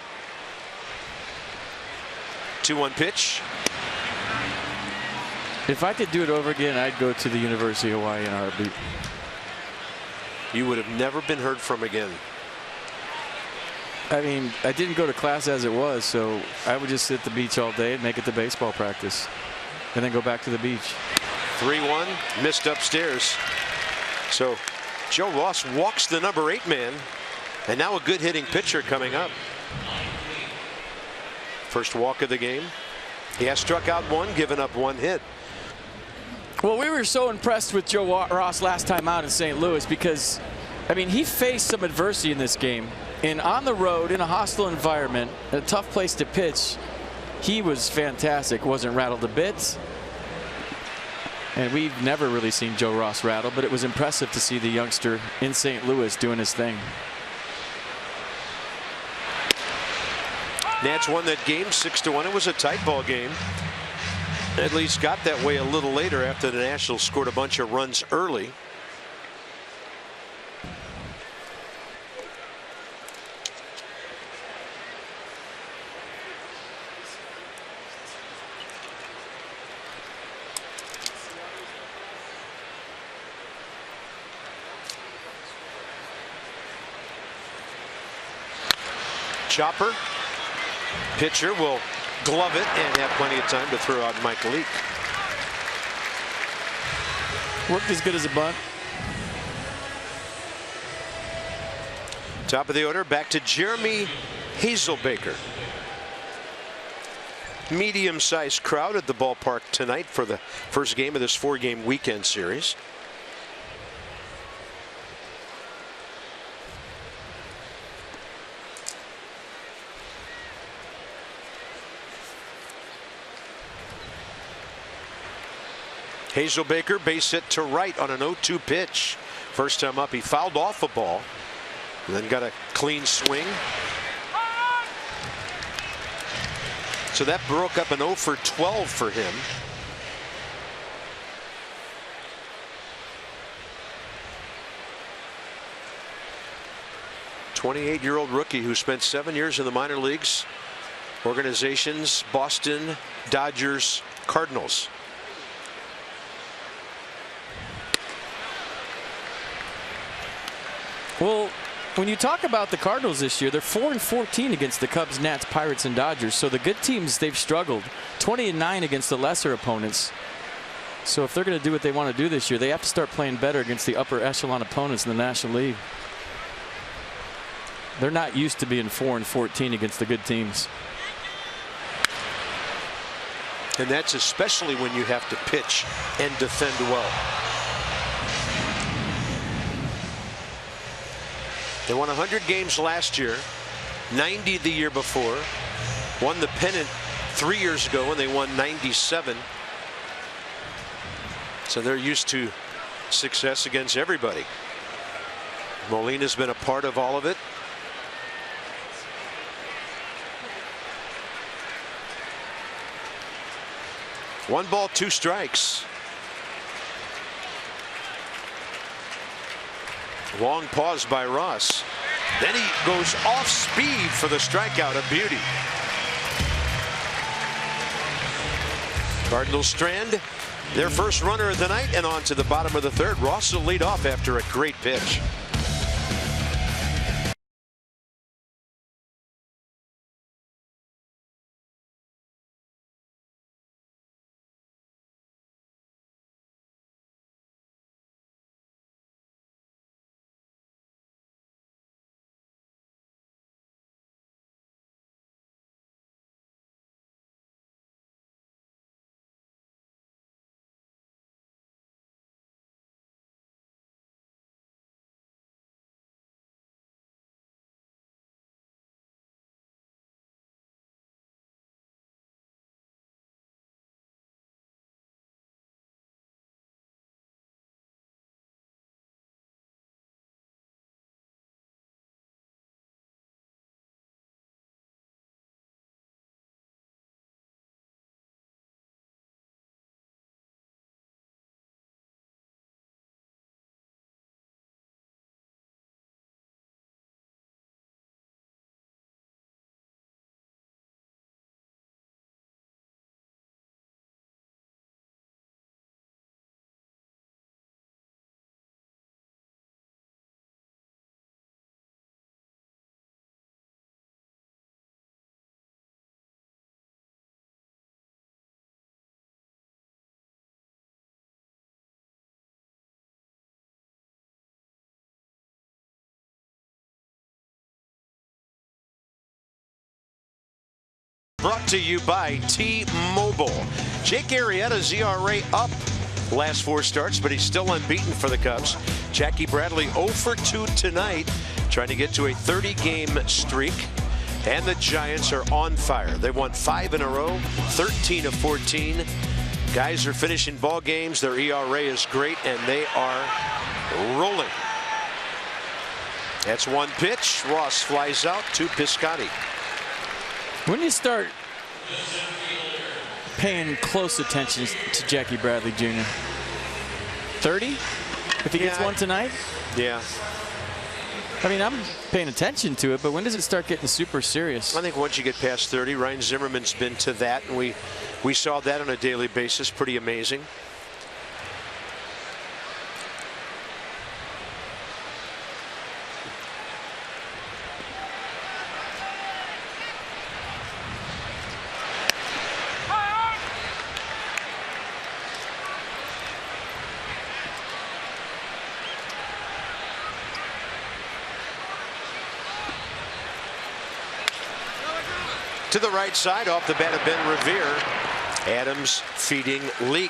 Speaker 1: 2-1 pitch.
Speaker 3: If I could do it over again, I'd go to the University of Hawaii in a heartbeat.
Speaker 1: You would have never been heard from again.
Speaker 3: I mean, I didn't go to class as it was, so I would just sit at the beach all day and make it to baseball practice, and then go back to the beach.
Speaker 1: 3-1, missed upstairs. So Joe Ross walks the number 8 man, and now a good hitting pitcher coming up. First walk of the game. He has struck out 1, given up 1 hit.
Speaker 3: Well, we were so impressed with Joe Ross last time out in St. Louis because, I mean, he faced some adversity in this game. And on the road, in a hostile environment, a tough place to pitch, he was fantastic. Wasn't rattled a bit. And we've never really seen Joe Ross rattle, but it was impressive to see the youngster in St. Louis doing his thing.
Speaker 1: Nats won that game 6-1. It was a tight ball game. At least got that way a little later after the Nationals scored a bunch of runs early. Chopper. Pitcher will glove it and have plenty of time to throw out Mike Leake.
Speaker 3: Worked as good as a bunt.
Speaker 1: Top of the order, back to Jeremy Hazelbaker. Medium-sized crowd at the ballpark tonight for the first game of this 4-game weekend series. Hazelbaker base hit to right on an 0-2 pitch. First time up, he fouled off a ball and then got a clean swing. So that broke up an 0 for 12 for him. '28-year-old rookie who spent 7 years in the minor leagues. Organizations: Boston, Dodgers, Cardinals.
Speaker 3: Well, when you talk about the Cardinals this year, they're 4-14 against the Cubs, Nats, Pirates, and Dodgers. So the good teams, they've struggled. 20-9 against the lesser opponents. So if they're going to do what they want to do this year, they have to start playing better against the upper echelon opponents in the National League. They're not used to being 4-14 against the good teams.
Speaker 1: And that's especially when you have to pitch and defend well. They won 100 games last year, 90 the year before, won the pennant 3 years ago, and they won 97. So they're used to success against everybody. Molina's been a part of all of it. One ball, 2 strikes. Long pause by Ross. Then he goes off speed for the strikeout. A beauty. Cardinals strand their first runner of the night and on to the bottom of the third. Ross will lead off after a great pitch. Brought to you by T-Mobile. Jake Arrieta's ERA up last 4 starts, but he's still unbeaten for the Cubs. Jackie Bradley 0 for 2 tonight, trying to get to a 30-game streak. And the Giants are on fire. They won 5 in a row, 13 of 14. Guys are finishing ball games. Their ERA is great, and they are rolling. That's 1 pitch. Ross flies out to Piscotty.
Speaker 3: When do you start paying close attention to Jackie Bradley Jr.? 30? If he gets one tonight?
Speaker 1: Yeah.
Speaker 3: I mean, I'm paying attention to it, but when does it start getting super serious?
Speaker 1: I think once you get past 30, Ryan Zimmerman's been to that, and we saw that on a daily basis. Pretty amazing. To the right side, off the bat of Ben Revere. Adams feeding Leak.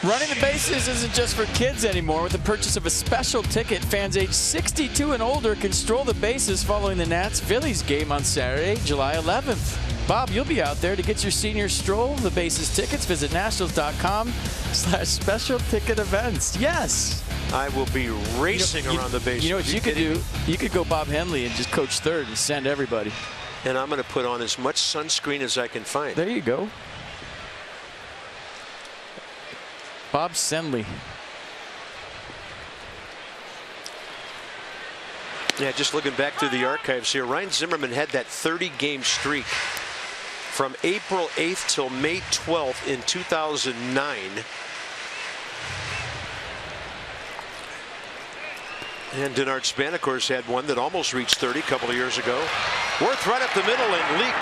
Speaker 3: Running the bases isn't just for kids anymore. With the purchase of a special ticket, fans age 62 and older can stroll the bases following the Nats-Phillies game on Saturday, July 11th. Bob, you'll be out there to get your senior stroll the bases tickets. Visit nationals.com/special ticket events. Yes.
Speaker 1: I will be racing around the bases.
Speaker 3: You know what you could do? You could go Bob Henley and just coach third and send everybody.
Speaker 1: And I'm going to put on as much sunscreen as I can find.
Speaker 3: There you go. Bob Senley.
Speaker 1: Yeah, just looking back through the archives here, Ryan Zimmerman had that 30-game streak from April 8th till May 12th in 2009. And Denard Span, of course, had one that almost reached 30 a couple of years ago. Worth right up the middle, and Leak,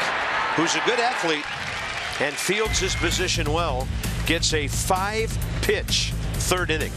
Speaker 1: who's a good athlete and fields his position well, gets a 5-pitch third inning.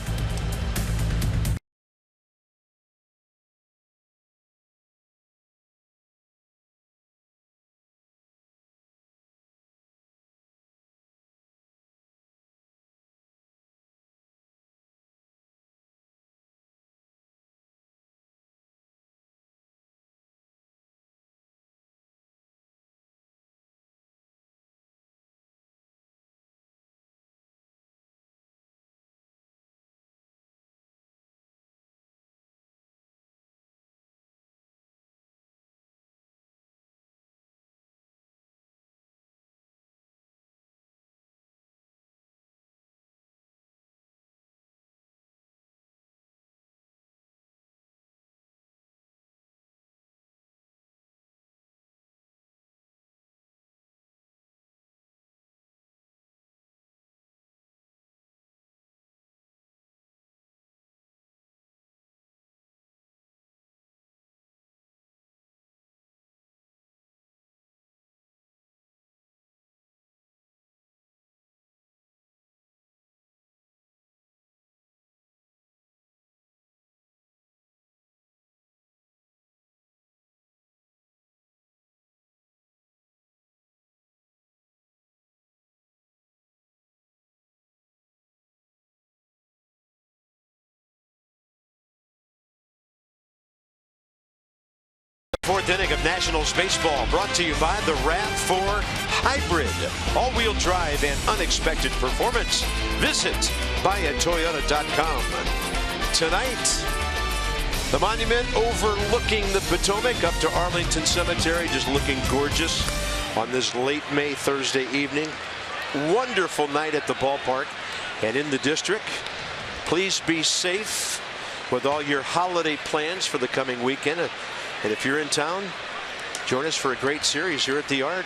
Speaker 1: Fourth inning of Nationals baseball, brought to you by the RAV4 Hybrid. All-wheel drive and unexpected performance. Visit buyatoyota.com. Tonight, the monument overlooking the Potomac up to Arlington Cemetery, just looking gorgeous on this late May Thursday evening. Wonderful night at the ballpark and in the district. Please be safe with all your holiday plans for the coming weekend. And if you're in town, join us for a great series here at the Yard.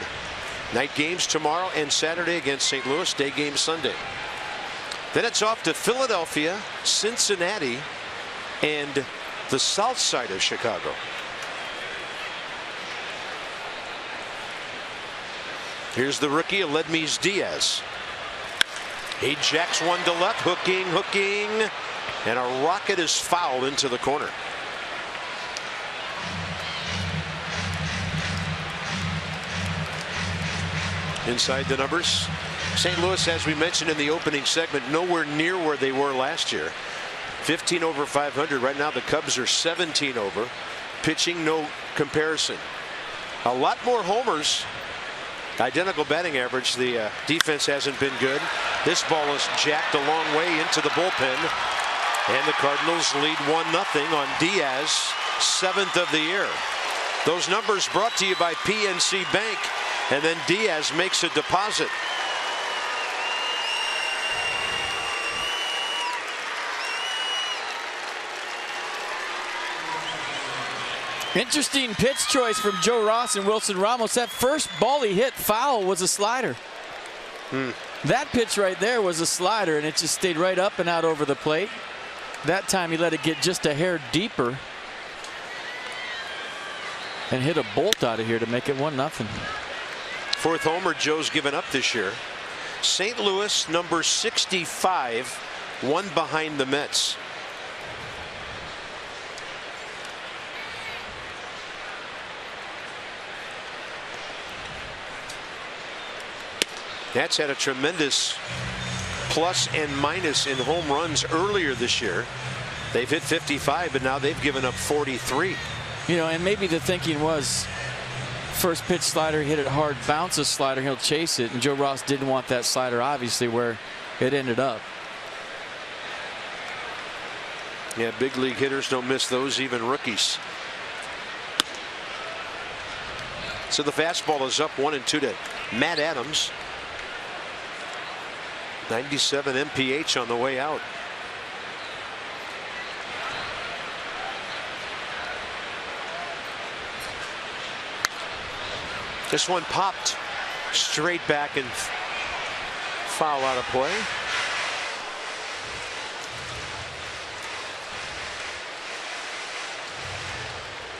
Speaker 1: Night games tomorrow and Saturday against St. Louis, day game Sunday. Then it's off to Philadelphia, Cincinnati, and the south side of Chicago. Here's the rookie, Aledmys Diaz. He jacks one to left, hooking, and a rocket is fouled into the corner. Inside the numbers, St. Louis, as we mentioned in the opening segment, nowhere near where they were last year. 15 over 500. Right now the Cubs are 17 over. Pitching, no comparison. A lot more homers. Identical batting average. The defense hasn't been good. This ball is jacked a long way into the bullpen. And the Cardinals lead 1-0 on Diaz, 7th of the year. Those numbers brought to you by PNC Bank. And then Diaz makes a deposit.
Speaker 3: Interesting pitch choice from Joe Ross and Wilson Ramos. That first ball he hit foul was a slider. That pitch right there was a slider, and it just stayed right up and out over the plate. That time he let it get just a hair deeper and hit a bolt out of here to make it 1-0.
Speaker 1: Fourth homer Joe's given up this year. St. Louis, number 65, one behind the Mets. Nats had a tremendous plus and minus in home runs earlier this year. They've hit 55, but now they've given up 43.
Speaker 3: You know, and maybe the thinking was first pitch slider, hit it hard, bounce a slider, he'll chase it. And Joe Ross didn't want that slider, obviously, where it ended up.
Speaker 1: Yeah, big league hitters don't miss those, even rookies. So the fastball is up 1-2 to Matt Adams. 97 mph on the way out. This one popped straight back and foul out of play.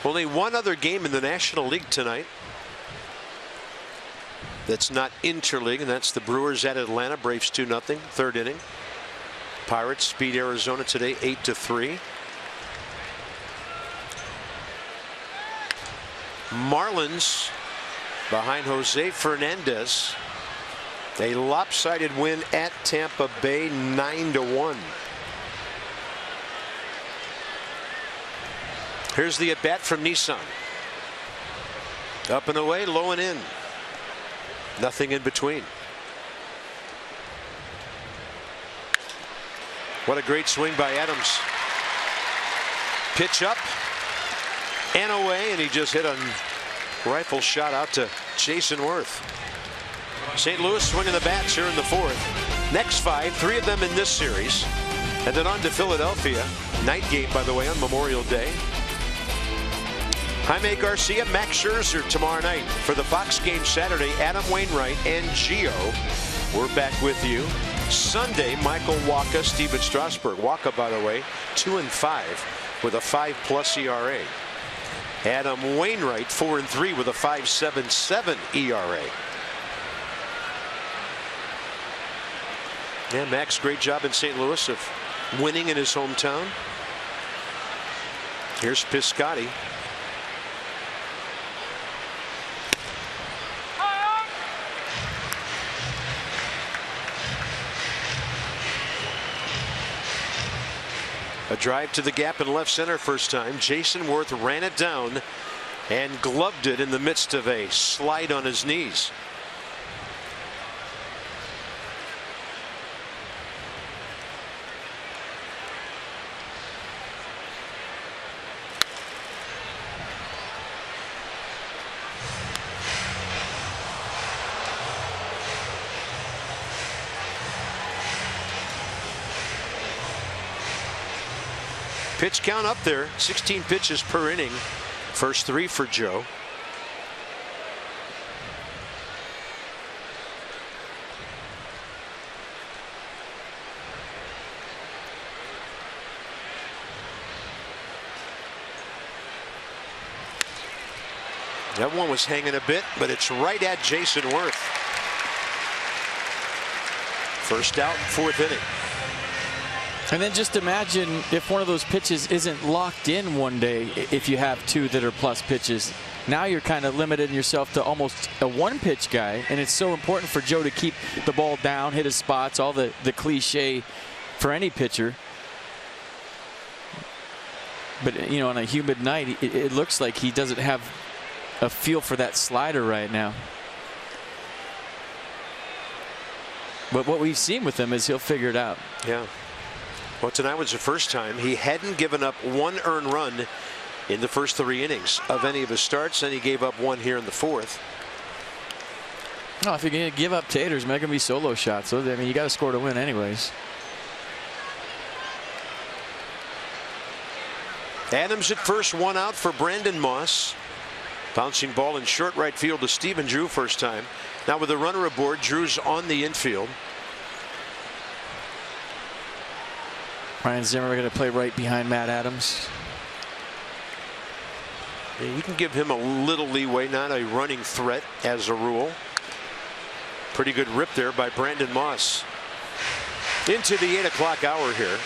Speaker 1: Only one other game in the National League tonight that's not interleague, and that's the Brewers at Atlanta. Braves 2-0, third inning. Pirates beat Arizona today 8-3. Marlins behind Jose Fernandez. A lopsided win at Tampa Bay, 9-1. Here's the at bat from Nissan. Up and away, low and in. Nothing in between. What a great swing by Adams. Pitch up and away, and he just hit a rifle shot out to Jason Worth. St. Louis swinging the bats here in the fourth. Next five, three of them in this series, and then on to Philadelphia. Night game, by the way, on Memorial Day. Jaime Garcia, Max Scherzer tomorrow night. For the Fox game Saturday, Adam Wainwright and Gio. We're back with you. Sunday, Michael Wacha, Steven Strasburg. Wacha, by the way, 2-5 with a 5+ ERA. Adam Wainwright, 4-3 with a 5.77 ERA. Yeah, Max, great job in St. Louis of winning in his hometown. Here's Piscotty. A drive to the gap in left center first time. Jason Worth ran it down and gloved it in the midst of a slide on his knees. Pitch count up there, 16 pitches per inning. First three for Joe. That one was hanging a bit, but it's right at Jason Worth. First out, fourth inning.
Speaker 3: And then just imagine if one of those pitches isn't locked in one day, if you have two that are plus pitches. Now you're kind of limiting yourself to almost a one-pitch guy, and it's so important for Joe to keep the ball down, hit his spots, all the cliche for any pitcher. But, you know, on a humid night, it looks like he doesn't have a feel for that slider right now. But what we've seen with him is he'll figure it out.
Speaker 1: Yeah. Well, tonight was the first time he hadn't given up one earned run in the first 3 innings of any of his starts. Then he gave up 1 here in the 4th.
Speaker 3: No, if you're going to give up taters, make them be solo shots. So, I mean, you got to score to win anyways.
Speaker 1: Adams at first, 1 out for Brandon Moss. Bouncing ball in short right field to Stephen Drew first time. Now with the runner aboard, Drew's on the infield.
Speaker 3: Ryan Zimmer going to play right behind Matt Adams.
Speaker 1: Yeah, you can give him a little leeway, not a running threat as a rule. Pretty good rip there by Brandon Moss. Into the 8 o'clock hour here.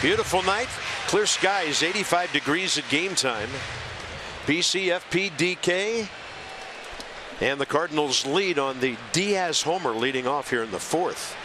Speaker 1: Beautiful night. Clear skies, 85 degrees at game time. BCFP DK. And the Cardinals lead on the Diaz homer leading off here in the 4th.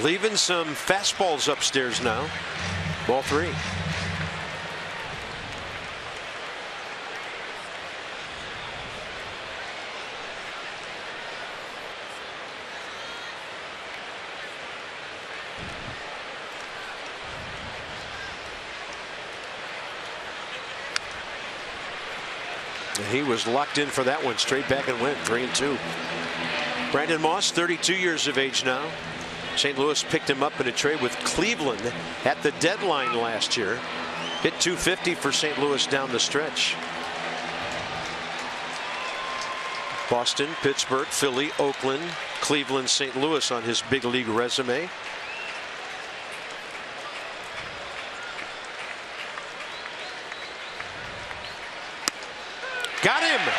Speaker 1: Leaving some fastballs upstairs now. Ball 3. He was locked in for that one. Straight back and went 3-2. Brandon Moss, 32 years of age now. St. Louis picked him up in a trade with Cleveland at the deadline last year. Hit .250 for St. Louis down the stretch. Boston, Pittsburgh, Philly, Oakland, Cleveland, St. Louis on his big league resume. Got him.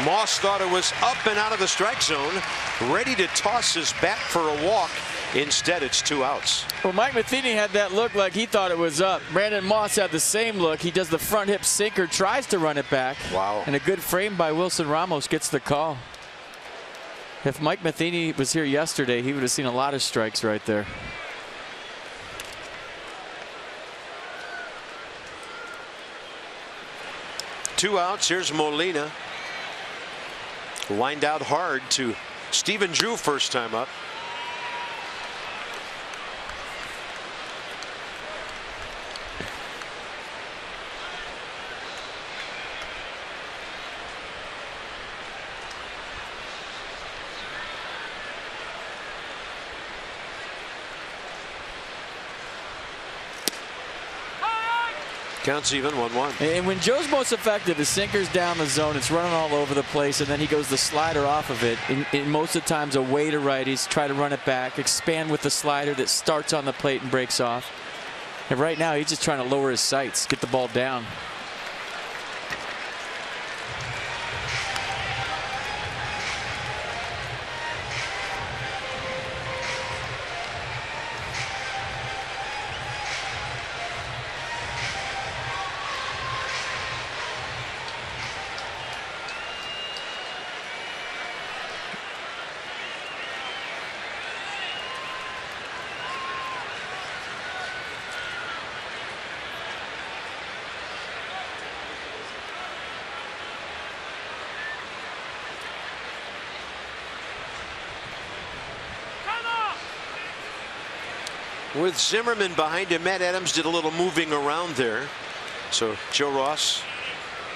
Speaker 1: Moss thought it was up and out of the strike zone, ready to toss his bat for a walk. Instead, it's 2 outs.
Speaker 3: Well, Mike Matheny had that look like he thought it was up. Brandon Moss had the same look. He does the front hip sinker, tries to run it back.
Speaker 1: Wow.
Speaker 3: And a good frame by Wilson Ramos gets the call. If Mike Matheny was here yesterday, he would have seen a lot of strikes right there.
Speaker 1: Two outs. Here's Molina. Lined out hard to Stephen Drew first time up. Counts even, 1-1.
Speaker 3: And when Joe's most effective, his sinker's down the zone. It's running all over the place, and then he goes the slider off of it. And most of the times, away to righties, try to run it back, expand with the slider that starts on the plate and breaks off. And right now, he's just trying to lower his sights, get the ball down.
Speaker 1: With Zimmerman behind him, Matt Adams did a little moving around there. So Joe Ross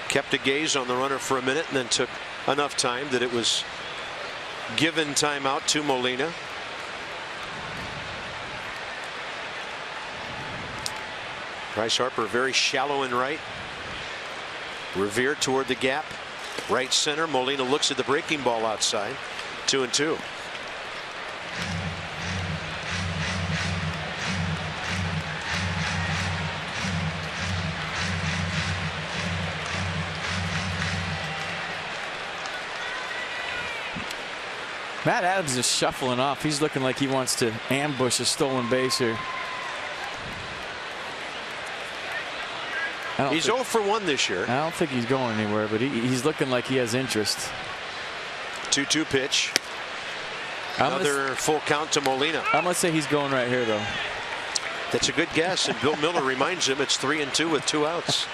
Speaker 1: kept a gaze on the runner for a minute and then took enough time that it was given timeout to Molina. Bryce Harper very shallow in right. Revere toward the gap. Right center. Molina looks at the breaking ball outside. 2-2.
Speaker 3: Matt Adams is shuffling off. He's looking like he wants to ambush a stolen base here.
Speaker 1: He's 0 for 1 this year.
Speaker 3: I don't think he's going anywhere, but he's looking like he has interest.
Speaker 1: 2-2 pitch. Another full count to Molina.
Speaker 3: I'm going to say he's going right here, though.
Speaker 1: That's a good guess, and Bill Miller reminds him it's 3-2 with 2 outs.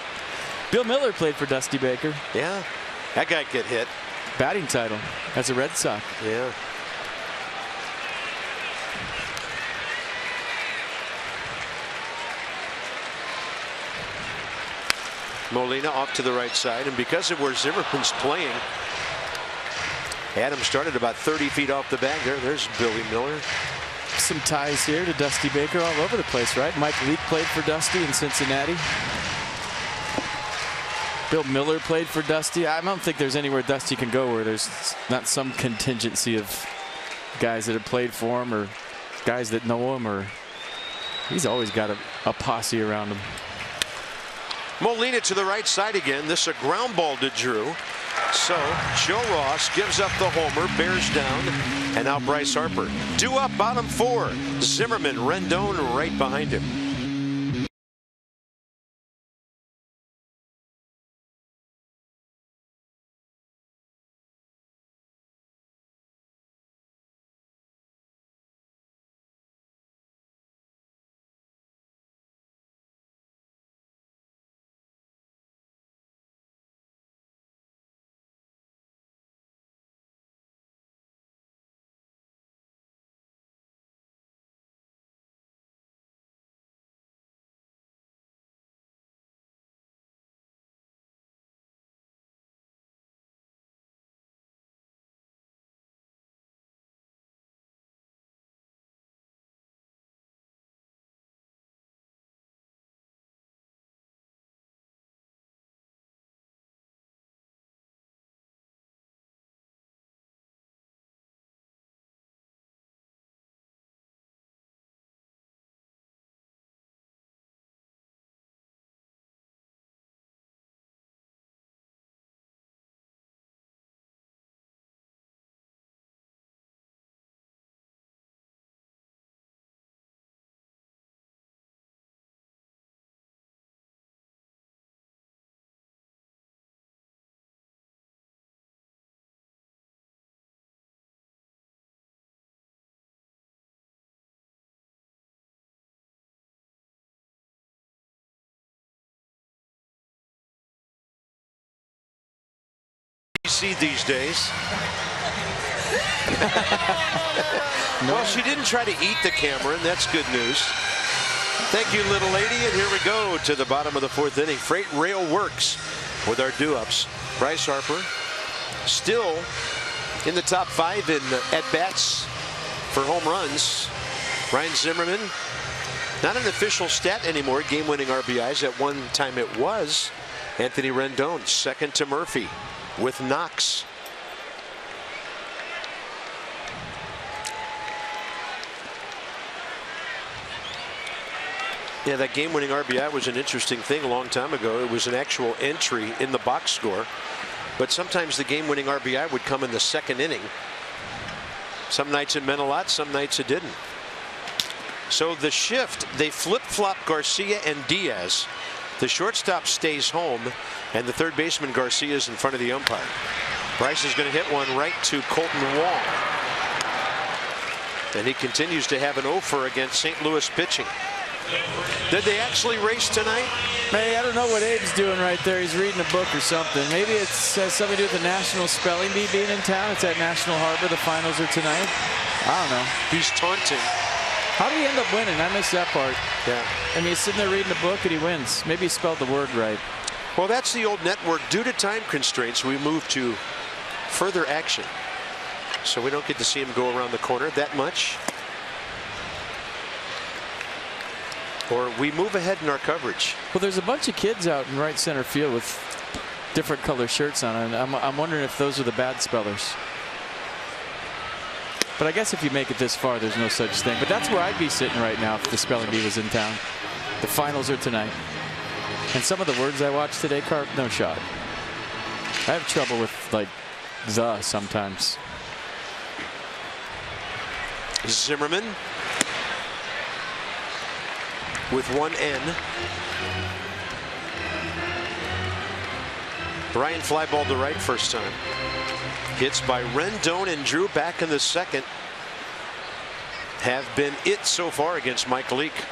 Speaker 3: Bill Miller played for Dusty Baker.
Speaker 1: Yeah, that guy get hit.
Speaker 3: Batting title as a Red Sox.
Speaker 1: Yeah. Molina off to the right side, and because of where Zimmerman's playing, Adams started about 30 feet off the bag there. There's Billy Miller.
Speaker 3: Some ties here to Dusty Baker all over the place, right? Mike Leake played for Dusty in Cincinnati. Bill Miller played for Dusty. I don't think there's anywhere Dusty can go where there's not some contingency of guys that have played for him or guys that know him, or he's always got a posse around him.
Speaker 1: Molina to the right side again. This is a ground ball to Drew. So Joe Ross gives up the homer, bears down, and now Bryce Harper. 2 up, bottom 4. Zimmerman, Rendon right behind him. See these days. Well, she didn't try to eat the camera, and that's good news. Thank you, little lady, and here we go to the bottom of the 4th inning. Freight rail works with our do-ups. Bryce Harper still in the top 5 in at-bats for home runs. Ryan Zimmerman, not an official stat anymore, game-winning RBIs. At one time it was. Anthony Rendon, second to Murphy with Knox. Yeah, that game-winning RBI was an interesting thing a long time ago. It was an actual entry in the box score. But sometimes the game-winning RBI would come in the 2nd inning. Some nights it meant a lot, some nights it didn't. So the shift, they flip-flop Garcia and Diaz. The shortstop stays home, and the third baseman Garcia is in front of the umpire. Bryce is going to hit one right to Colton Wong. And he continues to have an 0-for against St. Louis pitching. Did they actually race tonight?
Speaker 3: Hey, I don't know what Abe's doing right there. He's reading a book or something. Maybe it has something to do with the National Spelling Bee being in town. It's at National Harbor. The finals are tonight. I don't know.
Speaker 1: He's taunting.
Speaker 3: How did he end up winning? I missed that part.
Speaker 1: Yeah.
Speaker 3: I mean, he's sitting there reading a book and he wins. Maybe he spelled the word right.
Speaker 1: Well, that's the old network. Due to time constraints, we move to further action. So we don't get to see him go around the corner that much. Or we move ahead in our coverage.
Speaker 3: Well, there's a bunch of kids out in right center field with different color shirts on, and I'm wondering if those are the bad spellers. But I guess if you make it this far, there's no such thing. But that's where I'd be sitting right now if the spelling bee was in town. The finals are tonight. And some of the words I watched today, Carp, no shot. I have trouble with, like, the sometimes.
Speaker 1: Zimmerman with one N. Ryan fly ball to right first time. Hits by Rendon and Drew back in the second have been it so far against Mike Leake.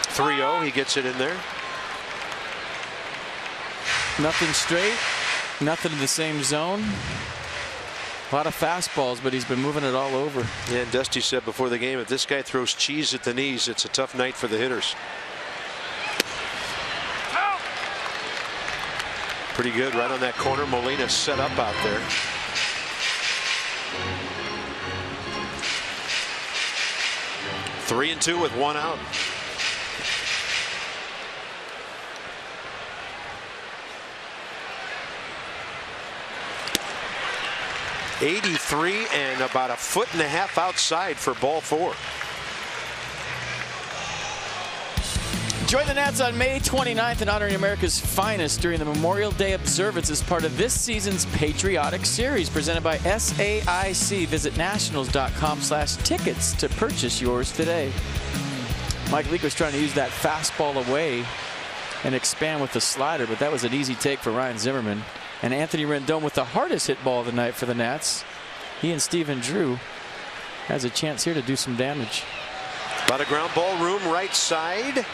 Speaker 1: 3-0, he gets it in there.
Speaker 3: Nothing straight, nothing in the same zone. A lot of fastballs, but he's been moving it all over.
Speaker 1: Yeah, and Dusty said before the game, if this guy throws cheese at the knees, it's a tough night for the hitters. Pretty good right on that corner. Molina set up out there. Three and two with one out. .83 and about a foot and a half outside for ball four.
Speaker 3: Join the Nats on May 29th in honoring America's finest during the Memorial Day observance as part of this season's Patriotic Series presented by SAIC. Visit nationals.com/tickets to purchase yours today. Mike Leake was trying to use that fastball away and expand with the slider, but that was an easy take for Ryan Zimmerman. And Anthony Rendon with the hardest hit ball of the night for the Nats. He and Stephen Drew has a chance here to do some damage.
Speaker 1: About a ground ball room right side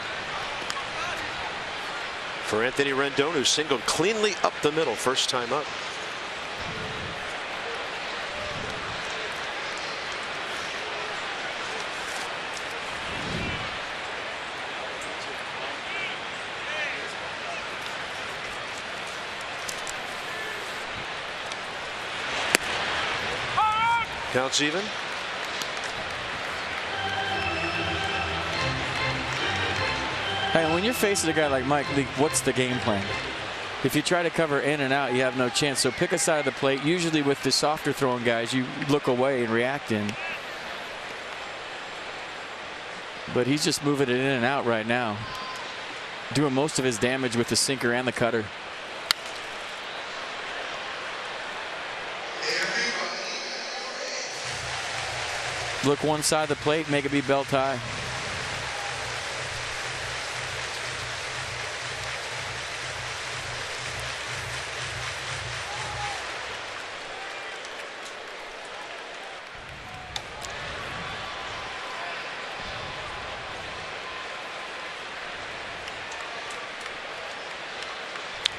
Speaker 1: for Anthony Rendon, who singled cleanly up the middle first time up. Counts even.
Speaker 3: Hey, when you're facing a guy like Mike Leake, what's the game plan? If you try to cover in and out, you have no chance. So pick a side of the plate. Usually with the softer throwing guys, you look away and react in. But he's just moving it in and out right now, doing most of his damage with the sinker and the cutter. Look one side of the plate, make it be belt high.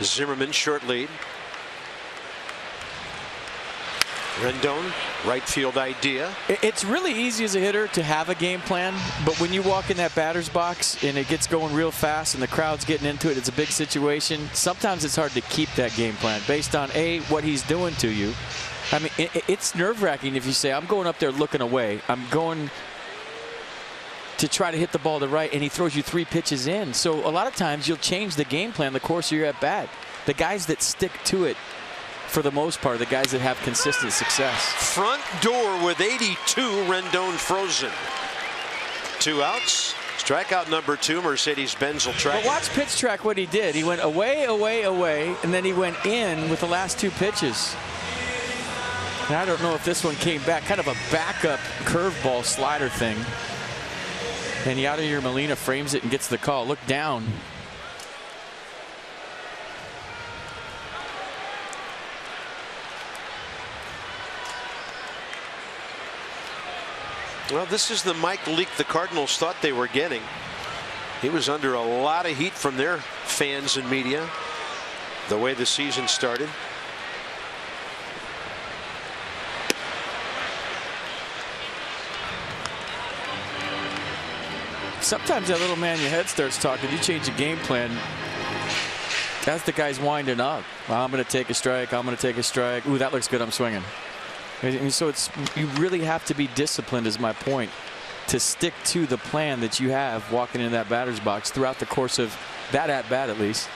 Speaker 1: Zimmerman short lead. Rendon, right field idea.
Speaker 3: It's really easy as a hitter to have a game plan, but when you walk in that batter's box and it gets going real fast and the crowd's getting into it, it's a big situation. Sometimes it's hard to keep that game plan based on what he's doing to you. I mean, it's nerve-wracking if you say, I'm going up there looking away. I'm going to try to hit the ball to right, and he throws you 3 pitches in. So a lot of times you'll change the game plan the course of your at bat. The guys that stick to it, for the most part, the guys that have consistent success.
Speaker 1: Front door with 82, Rendon frozen. 2 outs. Strikeout number 2, Mercedes-Benz will track.
Speaker 3: But watch pitch track what he did. He went away, away, away, and then he went in with the last 2 pitches. And I don't know if this one came back, kind of a backup curveball slider thing. And Yadier Molina frames it and gets the call. Look down.
Speaker 1: Well, this is the Mike Leake the Cardinals thought they were getting. He was under a lot of heat from their fans and media the way the season started.
Speaker 3: Sometimes that little man in your head starts talking. You change the game plan as the guy's winding up. Well, I'm going to take a strike. I'm going to take a strike. Ooh, that looks good. I'm swinging. And so you really have to be disciplined, is my point, to stick to the plan that you have walking in that batter's box throughout the course of that at bat, at least.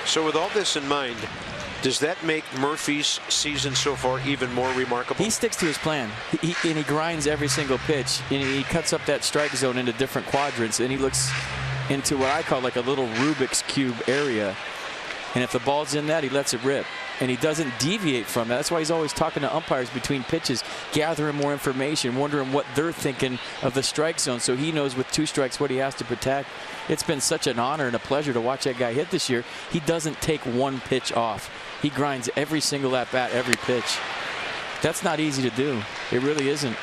Speaker 1: So with all this in mind, does that make Murphy's season so far even more remarkable?
Speaker 3: He sticks to his plan. And he grinds every single pitch. And he cuts up that strike zone into different quadrants. And he looks into what I call like a little Rubik's Cube area. And if the ball's in that, he lets it rip. and he doesn't deviate from that. That's why he's always talking to umpires between pitches, gathering more information, wondering what they're thinking of the strike zone, so he knows with 2 strikes what he has to protect. It's been such an honor and a pleasure to watch that guy hit this year. He doesn't take one pitch off. He grinds every single at bat, every pitch. That's not easy to do. It really isn't.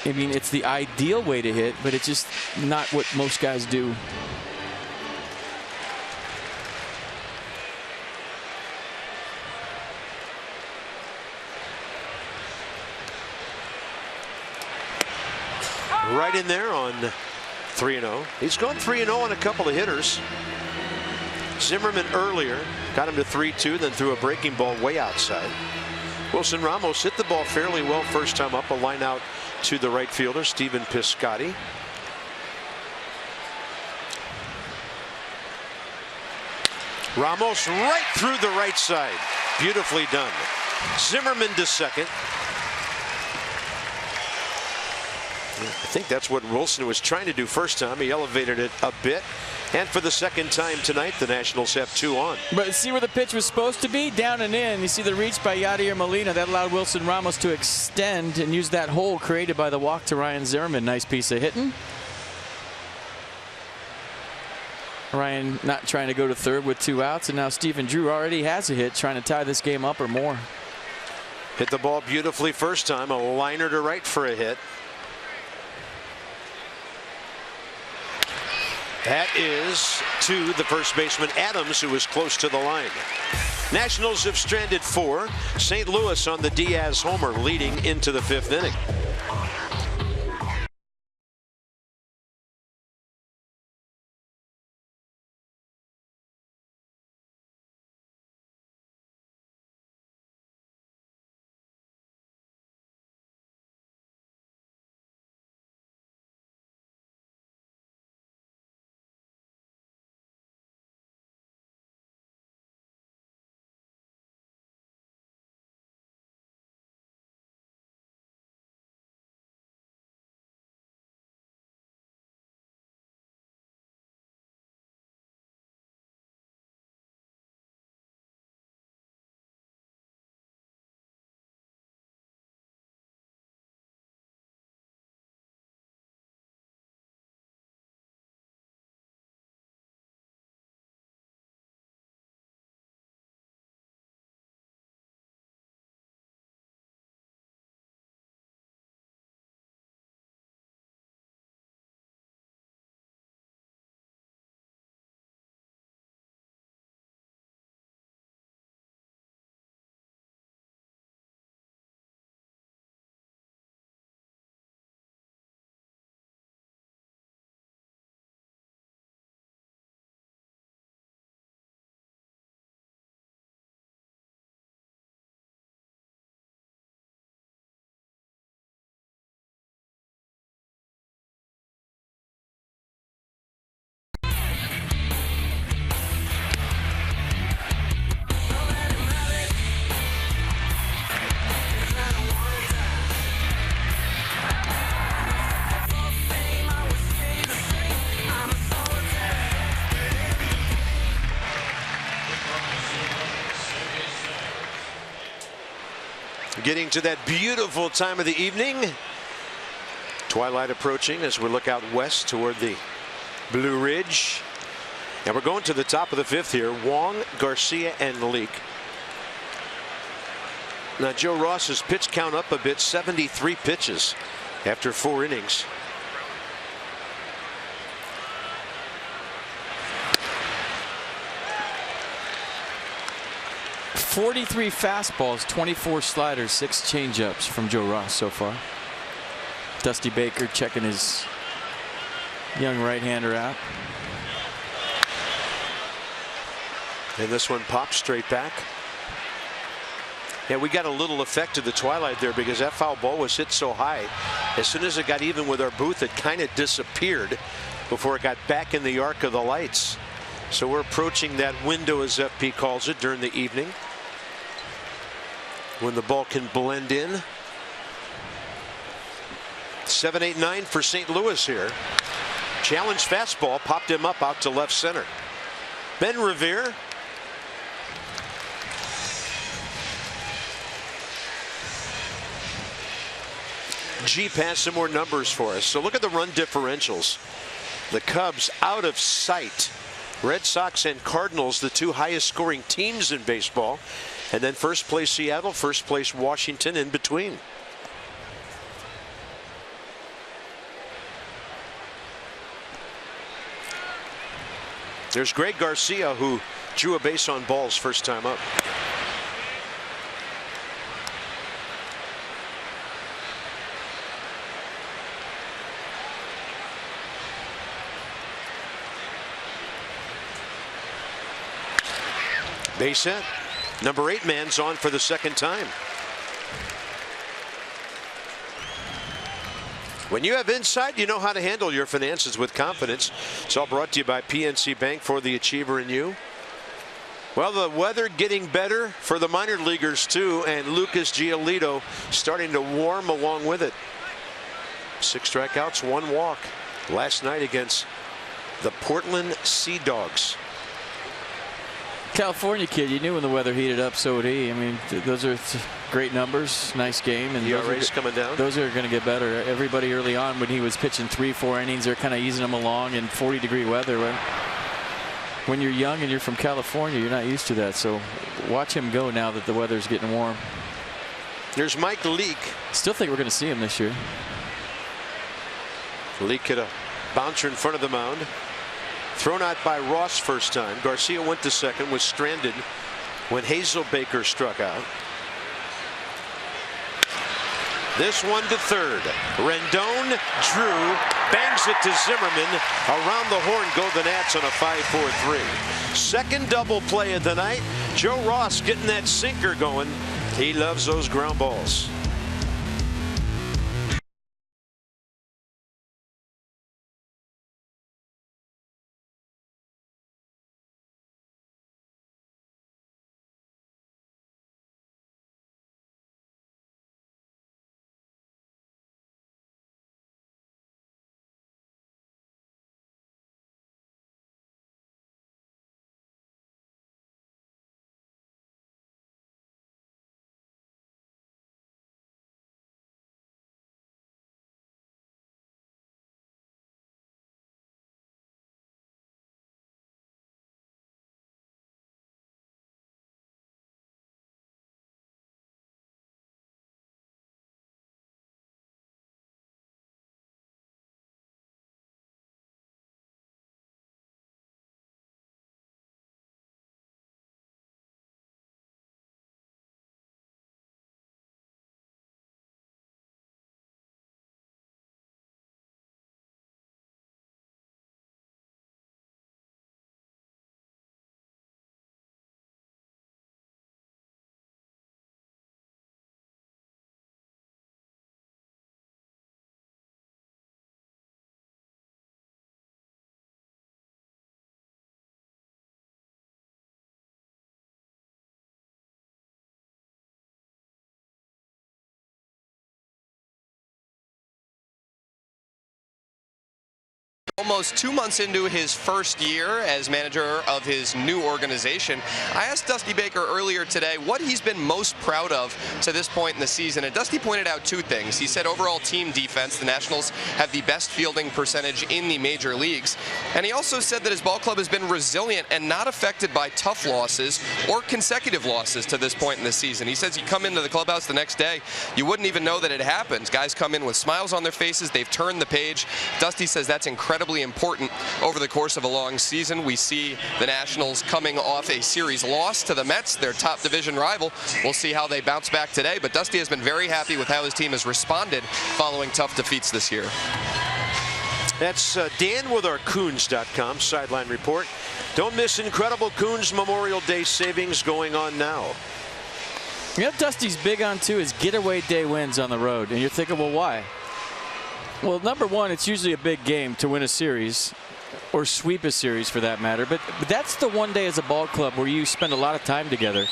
Speaker 3: I mean, it's the ideal way to hit, but it's just not what most guys do.
Speaker 1: Right in there on 3-0. He's gone 3-0 on a couple of hitters. Zimmerman earlier got him to 3-2, then threw a breaking ball way outside. Wilson Ramos hit the ball fairly well first time up, a line out to the right fielder, Stephen Piscotty. Ramos right through the right side. Beautifully done. Zimmerman to second. I think that's what Wilson was trying to do first time. He elevated it a bit. And for the second time tonight, the Nationals have 2 on.
Speaker 3: But see where the pitch was supposed to be? Down and in. You see the reach by Yadier Molina. That allowed Wilson Ramos to extend and use that hole created by the walk to Ryan Zimmerman. Nice piece of hitting. Ryan not trying to go to third with 2 outs. And now Stephen Drew already has a hit, trying to tie this game up or more.
Speaker 1: Hit the ball beautifully first time. A liner to right for a hit. That is to the first baseman Adams, who is close to the line. Nationals have stranded 4. St. Louis on the Diaz homer leading into the 5th inning. Getting to that beautiful time of the evening. Twilight approaching as we look out west toward the Blue Ridge. And we're going to the top of the 5th here. Wong, Garcia, and Leake. Now Joe Ross's pitch count up a bit, 73 pitches after 4 innings.
Speaker 3: .43 fastballs, 24 sliders, 6 changeups from Joe Ross so far. Dusty Baker checking his young right-hander out.
Speaker 1: And this one pops straight back. Yeah, we got a little effect of the twilight there because that foul ball was hit so high. As soon as it got even with our booth, it kind of disappeared before it got back in the arc of the lights. So we're approaching that window, as FP calls it, during the evening, when the ball can blend in. 7-8-9 for St. Louis here. Challenge fastball popped him up out to left center. Ben Revere. Jeep has some more numbers for us. So look at the run differentials. The Cubs out of sight. Red Sox and Cardinals, the two highest scoring teams in baseball. And then first place Seattle, first place Washington in between. There's Greg Garcia, who drew a base on balls first time up. Base hit. Number 8 man's on for the second time. When you have insight, you know how to handle your finances with confidence. It's all brought to you by PNC Bank for the Achiever in you. Well, the weather getting better for the minor leaguers too, and Lucas Giolito starting to warm along with it. 6 strikeouts, 1 walk last night against the Portland Sea Dogs.
Speaker 3: California kid, you knew when the weather heated up, so would he. I mean, those are great numbers, nice game, and
Speaker 1: ERA's coming down.
Speaker 3: Those are going to get better. Everybody early on when he was pitching 3-4 innings, they're kind of easing him along in 40-degree weather. Right? When you're young and you're from California, you're not used to that. So watch him go now that the weather's getting warm.
Speaker 1: There's Mike Leake.
Speaker 3: Still think we're going to see him this year.
Speaker 1: Leake hit a bouncer in front of the mound. Thrown out by Ross first time. Garcia went to second, was stranded when Hazelbaker struck out. This one to third. Rendon, Drew, bangs it to Zimmerman. Around the horn go the Nats on a 5-4-3. Second double play of the night. Joe Ross getting that sinker going. He loves those ground balls.
Speaker 4: Almost 2 months into his first year as manager of his new organization, I asked Dusty Baker earlier today what he's been most proud of to this point in the season, and Dusty pointed out 2 things. He said overall team defense, the Nationals have the best fielding percentage in the major leagues, and he also said that his ball club has been resilient and not affected by tough losses or consecutive losses to this point in the season. He says you come into the clubhouse the next day, you wouldn't even know that it happens. Guys come in with smiles on their faces, they've turned the page. Dusty says that's incredibly important over the course of a long season. We see the Nationals coming off a series loss to the Mets, their top division rival. We'll see how they bounce back today, but Dusty has been very happy with how his team has responded following tough defeats this year.
Speaker 1: That's Dan with our Coons.com sideline report. Don't miss incredible Coons Memorial Day savings going on now.
Speaker 3: You know, Dusty's big on too is getaway day wins on the road, and you're thinking, well, why? Well, number one, it's usually a big game to win a series or sweep a series for that matter. But that's the one day as a ball club where you spend a lot of time together.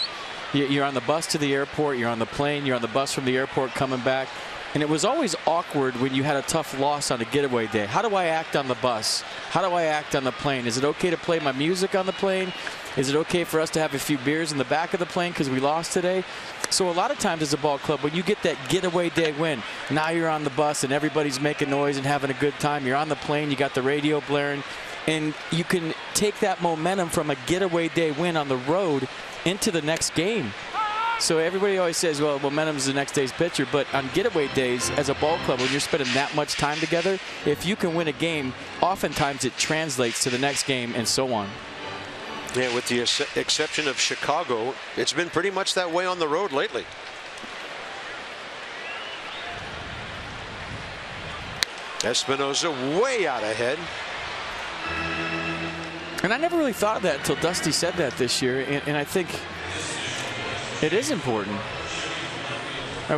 Speaker 3: You're on the bus to the airport. You're on the plane. You're on the bus from the airport coming back. And it was always awkward when you had a tough loss on a getaway day. How do I act on the bus? How do I act on the plane? Is it okay to play my music on the plane? Is it okay for us to have a few beers in the back of the plane because we lost today? So a lot of times as a ball club, when you get that getaway day win, now you're on the bus and everybody's making noise and having a good time. You're on the plane, you got the radio blaring, and you can take that momentum from a getaway day win on the road into the next game. So everybody always says, well, momentum is the next day's pitcher. But on getaway days, as a ball club, when you're spending that much time together, if you can win a game, oftentimes it translates to the next game and so on.
Speaker 1: Yeah, with the exception of Chicago, it's been pretty much that way on the road lately. Espinosa way out ahead.
Speaker 3: And I never really thought of that until Dusty said that this year. And I think it is important.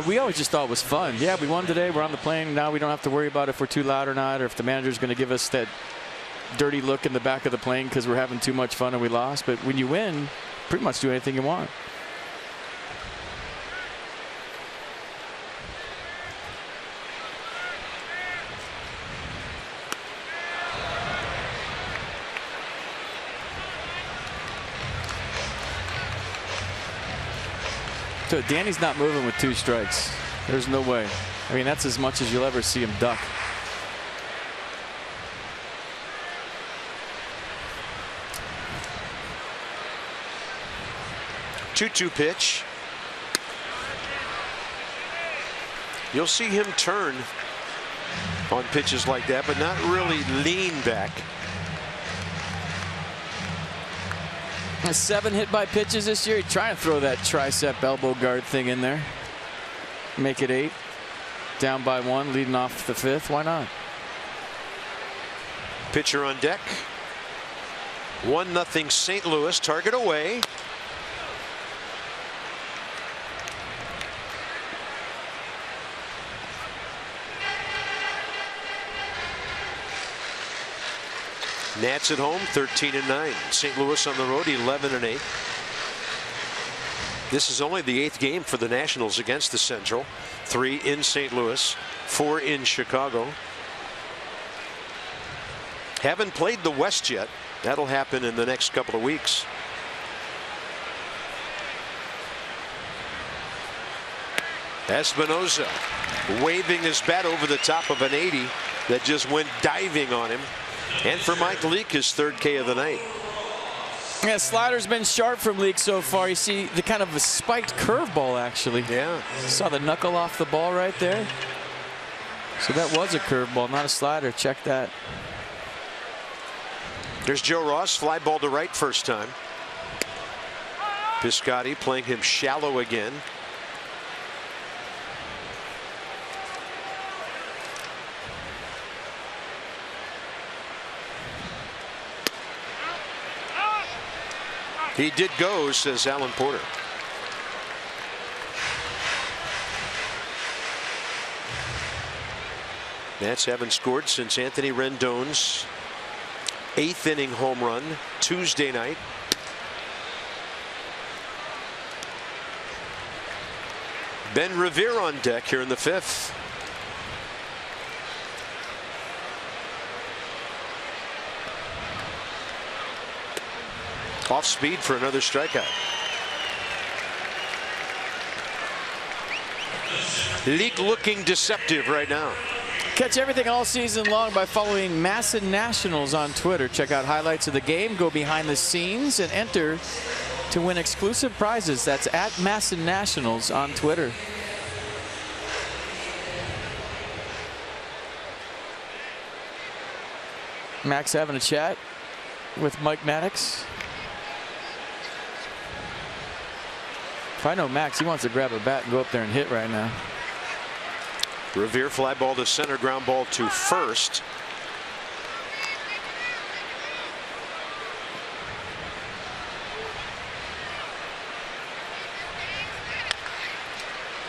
Speaker 3: We always just thought it was fun. Yeah, we won today. We're on the plane. Now we don't have to worry about if we're too loud or not, or if the manager's going to give us that dirty look in the back of the plane because we're having too much fun and we lost. But when you win, pretty much do anything you want. So Danny's not moving with 2 strikes. There's no way. I mean, that's as much as you'll ever see him duck.
Speaker 1: Two-two pitch. You'll see him turn on pitches like that, but not really lean back.
Speaker 3: 7 hit by pitches this year. He's trying to throw that tricep elbow guard thing in there. Make it 8. Down by 1, leading off the 5th. Why not?
Speaker 1: Pitcher on deck. 1-0 St. Louis. Target away. Nats at home 13-9. St. Louis on the road 11-8. This is only the 8th game for the Nationals against the Central. 3 in St. Louis, 4 in Chicago. Haven't played the West yet. That'll happen in the next couple of weeks. Espinosa waving his bat over the top of an 80 that just went diving on him. And for Mike Leake, his 3rd K of the night.
Speaker 3: Yeah, slider's been sharp from Leake so far. You see the kind of a spiked curveball, actually.
Speaker 1: Yeah.
Speaker 3: Saw the knuckle off the ball right there. So that was a curveball, not a slider. Check that.
Speaker 1: There's Joe Ross, fly ball to right first time. Piscotty playing him shallow again. He did go, says Alan Porter. Nats haven't scored since Anthony Rendon's 8th inning home run Tuesday night. Ben Revere on deck here in the 5th. Off speed for another strikeout. Leake looking deceptive right now.
Speaker 3: Catch everything all season long by following Masson Nationals on Twitter. Check out highlights of the game, go behind the scenes, and enter to win exclusive prizes. That's at Masson Nationals on Twitter. Max having a chat with Mike Maddox. If I know Max, he wants to grab a bat and go up there and hit right now.
Speaker 1: Revere fly ball to center, ground ball to first.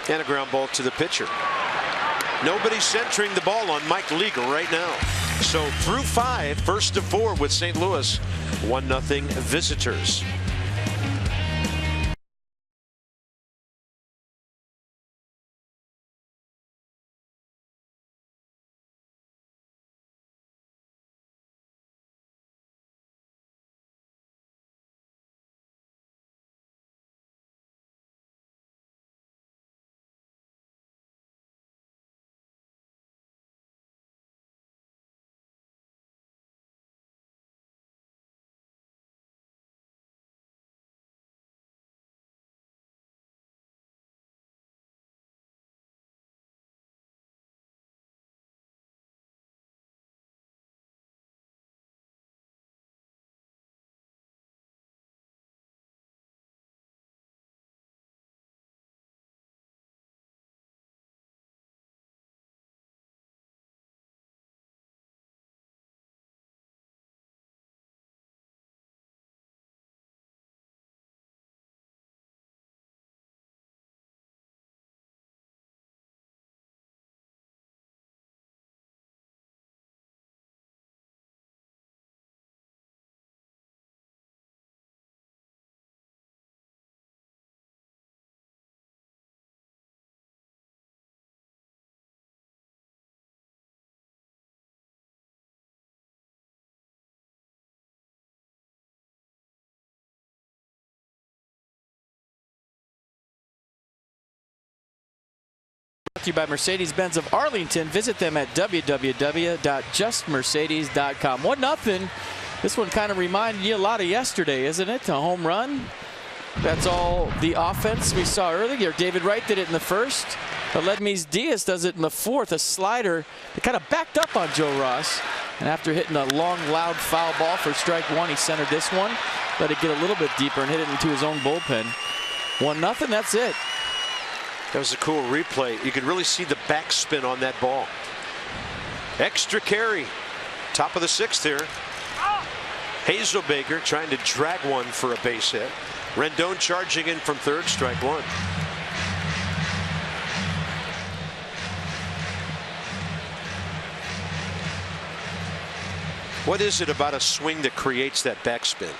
Speaker 1: And a ground ball to the pitcher. Nobody centering the ball on Mike Leake right now. So through 5, first to 4 with St. Louis, 1-0 visitors.
Speaker 3: to you by Mercedes-Benz of Arlington. Visit them at www.justmercedes.com. 1-0. This one kind of reminded you a lot of yesterday, isn't it? A home run. That's all the offense we saw earlier. David Wright did it in the first. Aledmys Diaz does it in the fourth. A slider that kind of backed up on Joe Ross. And after hitting a long, loud foul ball for strike one, he centered this one. Let it get a little bit deeper and hit it into his own bullpen. 1-0, that's it.
Speaker 1: That was a cool replay. You could really see the backspin on that ball. Extra carry. Top of the sixth here. Hazelbaker trying to drag one for a base hit. Rendon charging in from third, strike one. What is it about a swing that creates that backspin?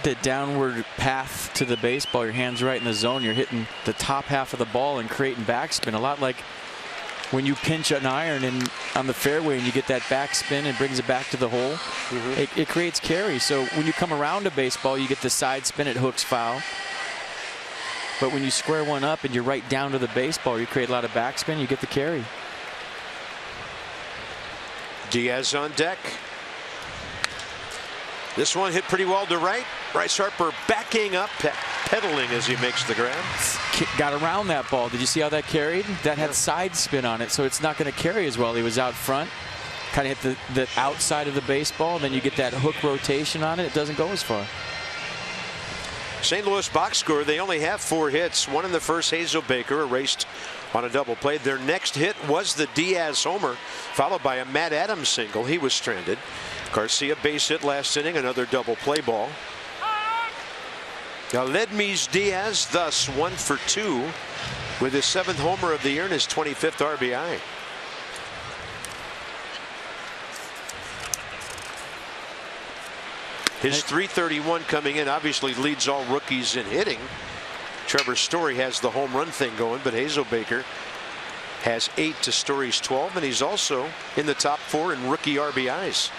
Speaker 3: The downward path to the baseball. Your hand's right in the zone. You're hitting the top half of the ball and creating backspin. A lot like when you pinch an iron on the fairway and you get that backspin and brings it back to the hole. It creates carry. So when you come around a baseball, you get the side spin. It hooks foul. But when you square one up and you're right down to the baseball, you create a lot of backspin. You get the carry.
Speaker 1: Diaz on deck. This one hit pretty well to right. Bryce Harper backing up, pedaling as he makes the grab.
Speaker 3: Got around that ball. Did you see how that carried? That had side spin on it, so it's not going to carry as well. He was out front, kind of hit the outside of the baseball, and then you get that hook rotation on it. It doesn't go as far.
Speaker 1: St. Louis box score, they only have 4 hits. One in the first, Hazelbaker erased on a double play. Their next hit was the Diaz homer, followed by a Matt Adams single. He was stranded. Garcia base hit last inning, another double play ball. Aledmys Diaz thus 1 for 2 with his 7th homer of the year and his 25th RBI. His .331 coming in obviously leads all rookies in hitting. Trevor Story has the home run thing going, but Hazelbaker has 8 to Story's 12, and he's also in the top 4 in rookie RBIs.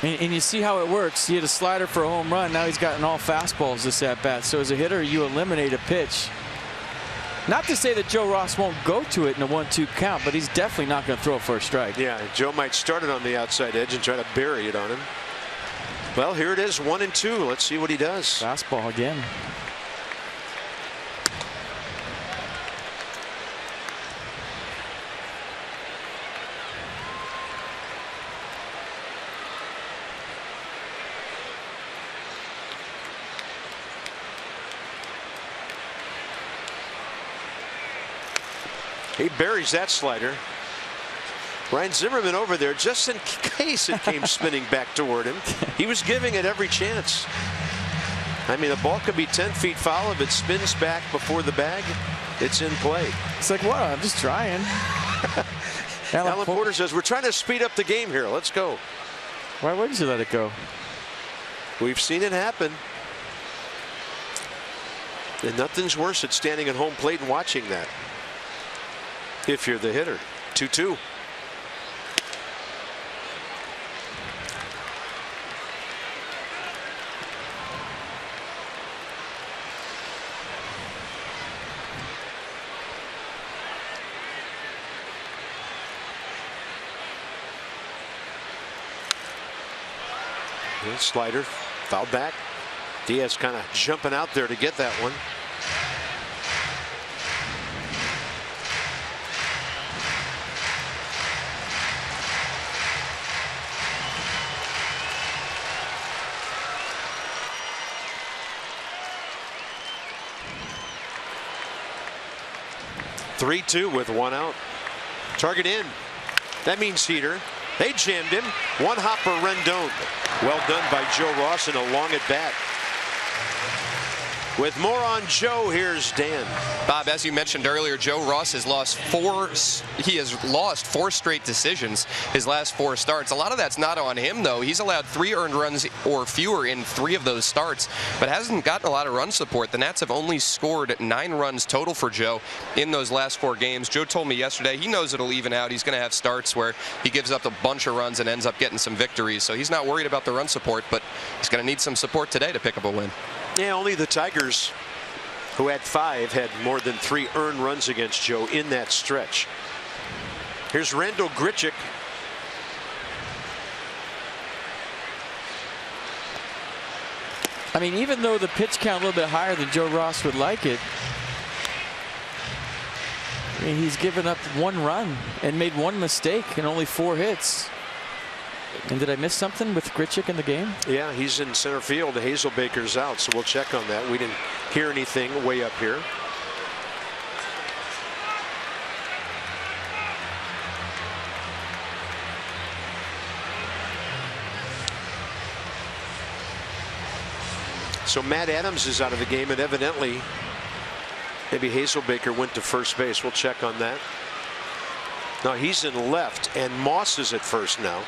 Speaker 3: And you see how it works. He had a slider for a home run. Now he's gotten all fastballs this at bat. So as a hitter, you eliminate a pitch. Not to say that Joe Ross won't go to it in a 1-2 count, but he's definitely not going to throw it for a strike.
Speaker 1: Yeah, Joe might start it on the outside edge and try to bury it on him. Well, here it is, 1-2. Let's see what he does.
Speaker 3: Fastball again.
Speaker 1: He buries that slider. Ryan Zimmerman over there just in case it came spinning back toward him. He was giving it every chance. I mean, the ball could be 10 feet foul. If it spins back before the bag, it's in play.
Speaker 3: It's like, what? I'm just trying.
Speaker 1: Alan Porter says, we're trying to speed up the game here. Let's go.
Speaker 3: Why wouldn't you let it go?
Speaker 1: We've seen it happen. And nothing's worse than standing at home plate and watching that. If you're the hitter. 2-2. Slider foul back. Diaz kind of jumping out there to get that one. (3-2) with 1 out. Target in. That means heater. They jammed him. One hopper Rendon. Well done by Joe Ross and a long at bat. With more on Joe, here's Dan.
Speaker 4: Bob, as you mentioned earlier, Joe Ross has lost 4 straight decisions his last 4 starts. A lot of that's not on him, though. He's allowed 3 earned runs or fewer in 3 of those starts, but hasn't gotten a lot of run support. The Nats have only scored 9 runs total for Joe in those last 4 games. Joe told me yesterday he knows it'll even out. He's going to have starts where he gives up a bunch of runs and ends up getting some victories. So he's not worried about the run support, but he's going to need some support today to pick up a win.
Speaker 1: Yeah, only the Tigers who had 5, had more than 3 earned runs against Joe in that stretch. Here's Randall Grichuk.
Speaker 3: I mean, even though the pitch count a little bit higher than Joe Ross would like it, I mean, he's given up 1 run and made 1 mistake and only 4 hits. And did I miss something with Grichuk in the game?
Speaker 1: Yeah, he's in center field. Hazelbaker's out, so we'll check on that. We didn't hear anything way up here. So Matt Adams is out of the game, and evidently maybe Hazelbaker went to first base. We'll check on that. No, he's in left, and Moss is at first now.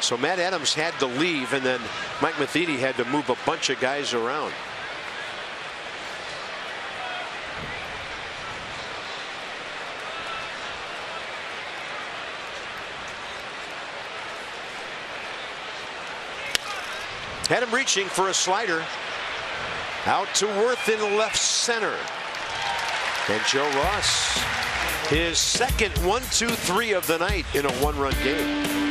Speaker 1: So Matt Adams had to leave, and then Mike Matheny had to move a bunch of guys around. Had him reaching for a slider. Out to Worth in left center. And Joe Ross, his second 1-2-3 of the night in a 1-run game.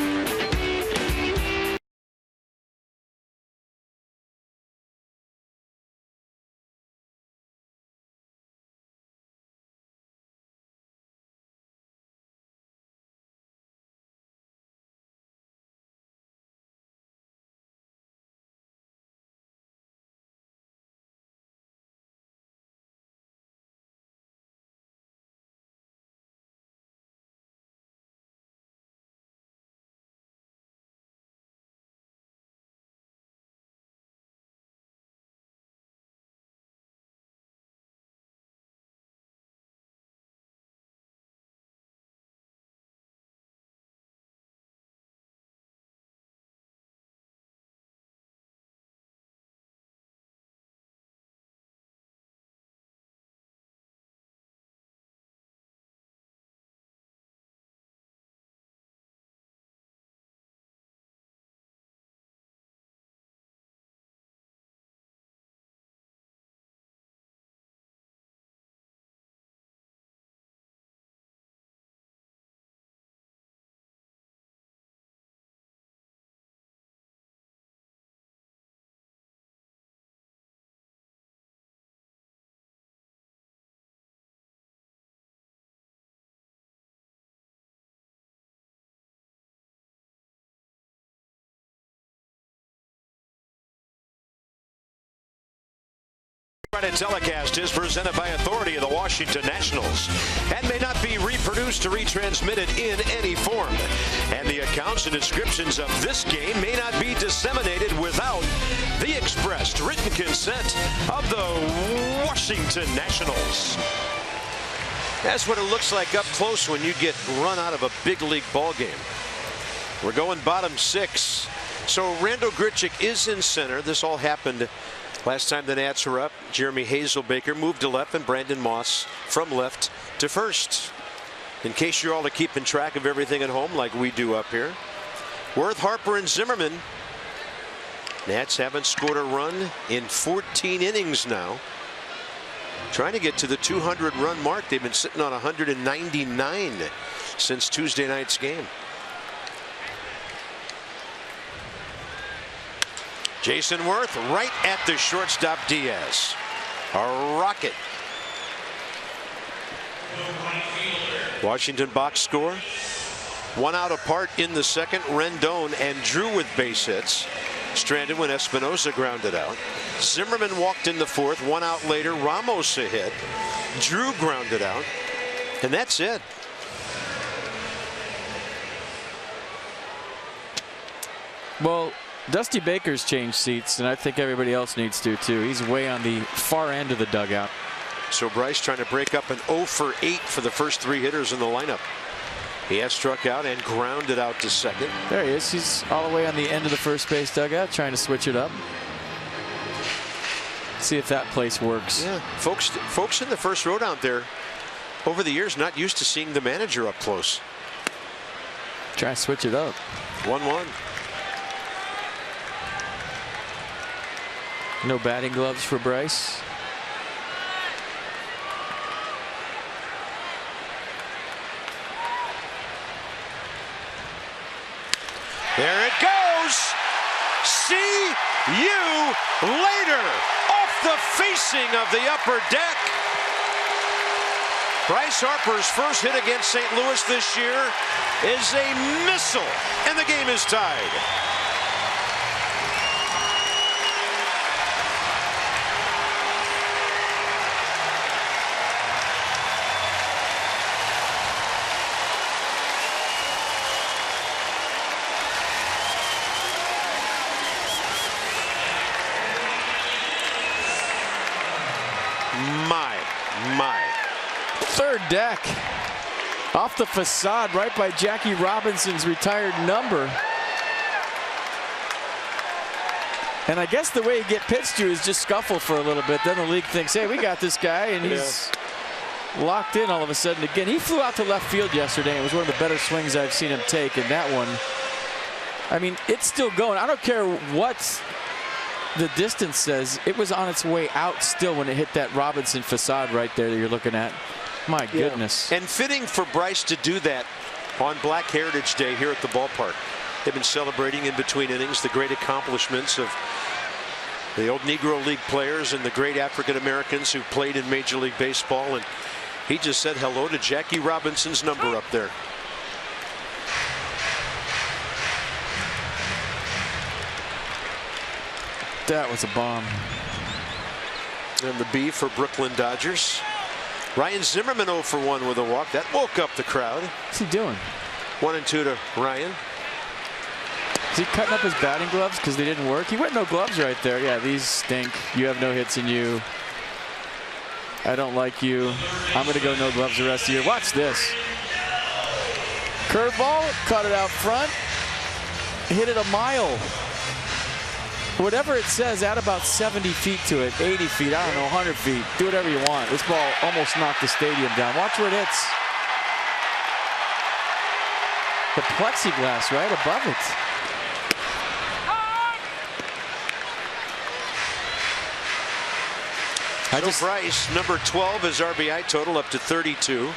Speaker 1: Telecast is presented by authority of the Washington Nationals and may not be reproduced or retransmitted in any form. And the accounts and descriptions of this game may not be disseminated without the expressed written consent of the Washington Nationals. That's what it looks like up close when you get run out of a big league ball game. We're going bottom 6. So Randall Grichuk is in center. This all happened last time the Nats were up. Jeremy Hazelbaker moved to left, and Brandon Moss from left to first. In case you're all keeping track of everything at home like we do up here. Worth, Harper, and Zimmerman. Nats haven't scored a run in 14 innings now. Trying to get to the 200-run mark. They've been sitting on 199 since Tuesday night's game. Jason Worth right at the shortstop Diaz. A rocket. Washington box score. 1 out apart in the second. Rendon and Drew with base hits. Stranded when Espinosa grounded out. Zimmerman walked in the 4th. 1 out later. Ramos a hit. Drew grounded out. And that's it.
Speaker 3: Well, Dusty Baker's changed seats, and I think everybody else needs to too. He's way on the far end of the dugout.
Speaker 1: So Bryce trying to break up an 0 for 8 for the first 3 hitters in the lineup. He has struck out and grounded out to second.
Speaker 3: There he is. He's all the way on the end of the first base dugout, trying to switch it up. See if that place works.
Speaker 1: Yeah, folks in the first row down there, over the years, not used to seeing the manager up close.
Speaker 3: Try to switch it up.
Speaker 1: 1-1.
Speaker 3: No batting gloves for Bryce.
Speaker 1: There it goes. See you later. Off the facing of the upper deck. Bryce Harper's first hit against St. Louis this year is a missile, and the game is tied. My.
Speaker 3: Third deck. Off the facade right by Jackie Robinson's retired number. And I guess the way you get pitched to is just scuffle for a little bit. Then the league thinks, hey, we got this guy, and he's locked in all of a sudden. Again, he flew out to left field yesterday. It was one of the better swings I've seen him take. And that one, I mean, it's still going. I don't care what the distance says. It was on its way out still when it hit that Robinson facade right there that you're looking at. My goodness.
Speaker 1: And fitting for Bryce to do that on Black Heritage Day here at the ballpark. They've been celebrating in between innings the great accomplishments of the old Negro League players and the great African Americans who played in Major League Baseball. And he just said hello to Jackie Robinson's number up there.
Speaker 3: That was a bomb.
Speaker 1: And the B for Brooklyn Dodgers. Ryan Zimmerman 0 for 1 with a walk. That woke up the crowd.
Speaker 3: What's he doing?
Speaker 1: 1-2 to Ryan.
Speaker 3: Is he cutting up his batting gloves because they didn't work? He went no gloves right there. Yeah, these stink. You have no hits in you. I don't like you. I'm going to go no gloves the rest of the year. Watch this. Curveball, caught it out front. Hit it a mile. Whatever it says, add about 70 feet to it, 80 feet, I don't know, 100 feet. Do whatever you want. This ball almost knocked the stadium down. Watch where it hits. The plexiglass right above it.
Speaker 1: Bryce, number 12, his RBI total up to 32.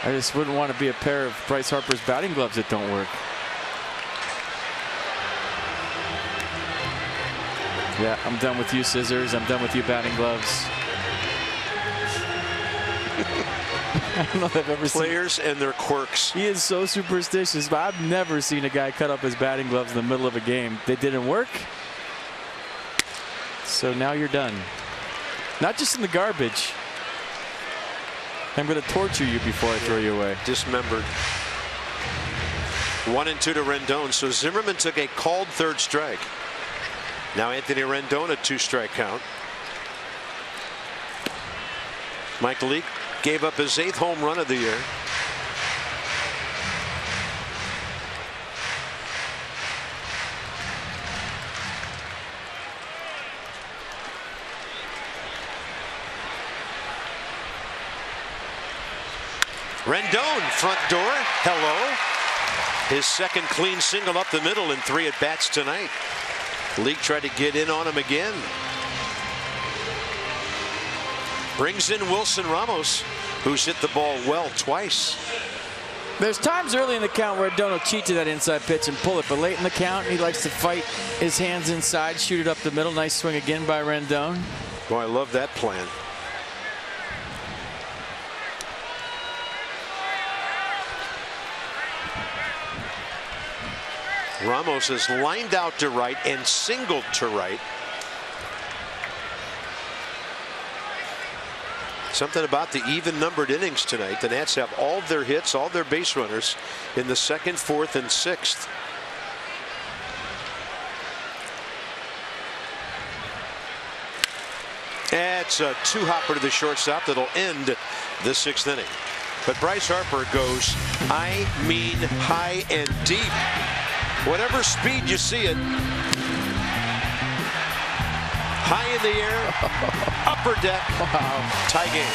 Speaker 3: I just wouldn't want to be a pair of Bryce Harper's batting gloves that don't work. Yeah, I'm done with you, scissors. I'm done with you, batting gloves. I don't know if I've ever seen
Speaker 1: players and their quirks.
Speaker 3: He is so superstitious, but I've never seen a guy cut up his batting gloves in the middle of a game. They didn't work. So now you're done. Not just in the garbage. I'm going to torture you before I throw you away.
Speaker 1: Dismembered. 1-2 to Rendon. So Zimmerman took a called third strike. Now Anthony Rendon, a 2-strike count. Mike Leake gave up his 8th home run of the year. Rendon, front door, hello. His second clean single up the middle in 3 at-bats tonight. Leake tried to get in on him again. Brings in Wilson Ramos, who's hit the ball well twice.
Speaker 3: There's times early in the count where Rendon will cheat to that inside pitch and pull it, but late in the count, he likes to fight his hands inside, shoot it up the middle. Nice swing again by Rendon.
Speaker 1: Boy, I love that plan. Ramos is lined out to right and singled to right. Something about the even numbered innings tonight. The Nats have all their hits, all their base runners in the 2nd, 4th, and 6th. It's a 2-hopper to the shortstop that'll end the 6th inning. But Bryce Harper goes, I mean, high and deep. Whatever speed you see it. High in the air, upper deck, tie game.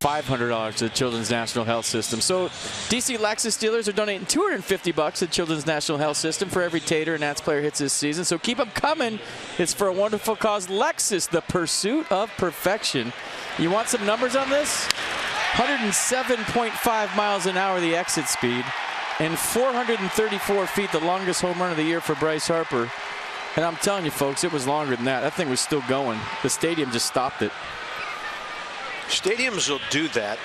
Speaker 3: $500 to the Children's National Health System. So DC Lexus dealers are donating $250 to the Children's National Health System for every Tater and Nats player hits this season. So keep them coming. It's for a wonderful cause. Lexus, the pursuit of perfection. You want some numbers on this? 107.5 miles an hour the exit speed, and 434 feet, the longest home run of the year for Bryce Harper. And I'm telling you, folks, it was longer than that. That thing was still going. The stadium just stopped it.
Speaker 1: Stadiums will do that,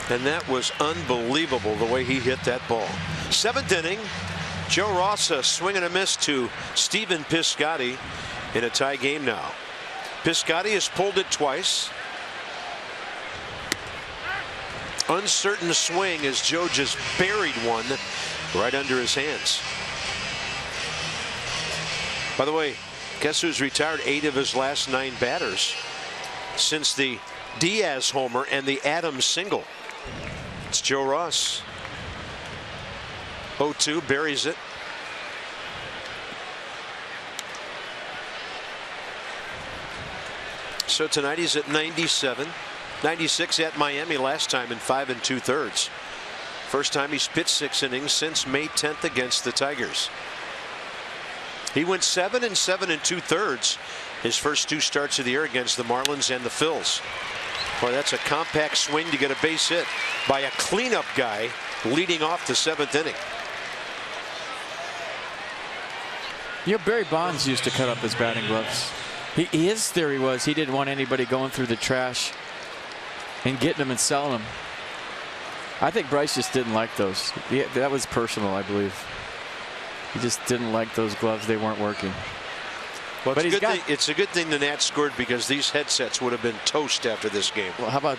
Speaker 1: and that was unbelievable the way he hit that ball. 7th inning, Joe Ross a swing and a miss to Stephen Piscotty in a tie game now. Piscotty has pulled it twice. Uncertain swing as Joe just buried one right under his hands. By the way, guess who's retired 8 of his last 9 batters since the Diaz homer and the Adams single? It's Joe Ross. 0-2, buries it. So tonight he's at 97. 96 at Miami last time in 5 2/3. First time he's pitched 6 innings since May 10th against the Tigers. He went 7 7 2/3 his first 2 starts of the year against the Marlins and the Phillies. Boy, that's a compact swing to get a base hit by a cleanup guy leading off the 7th inning.
Speaker 3: You know, Barry Bonds used to cut up his batting gloves. His theory was he didn't want anybody going through the trash and getting them and selling them. I think Bryce just didn't like those. Yeah, that was personal, I believe. He just didn't like those gloves. They weren't working.
Speaker 1: Well, it's a good thing the Nats scored, because these headsets would have been toast after this game.
Speaker 3: Well, how about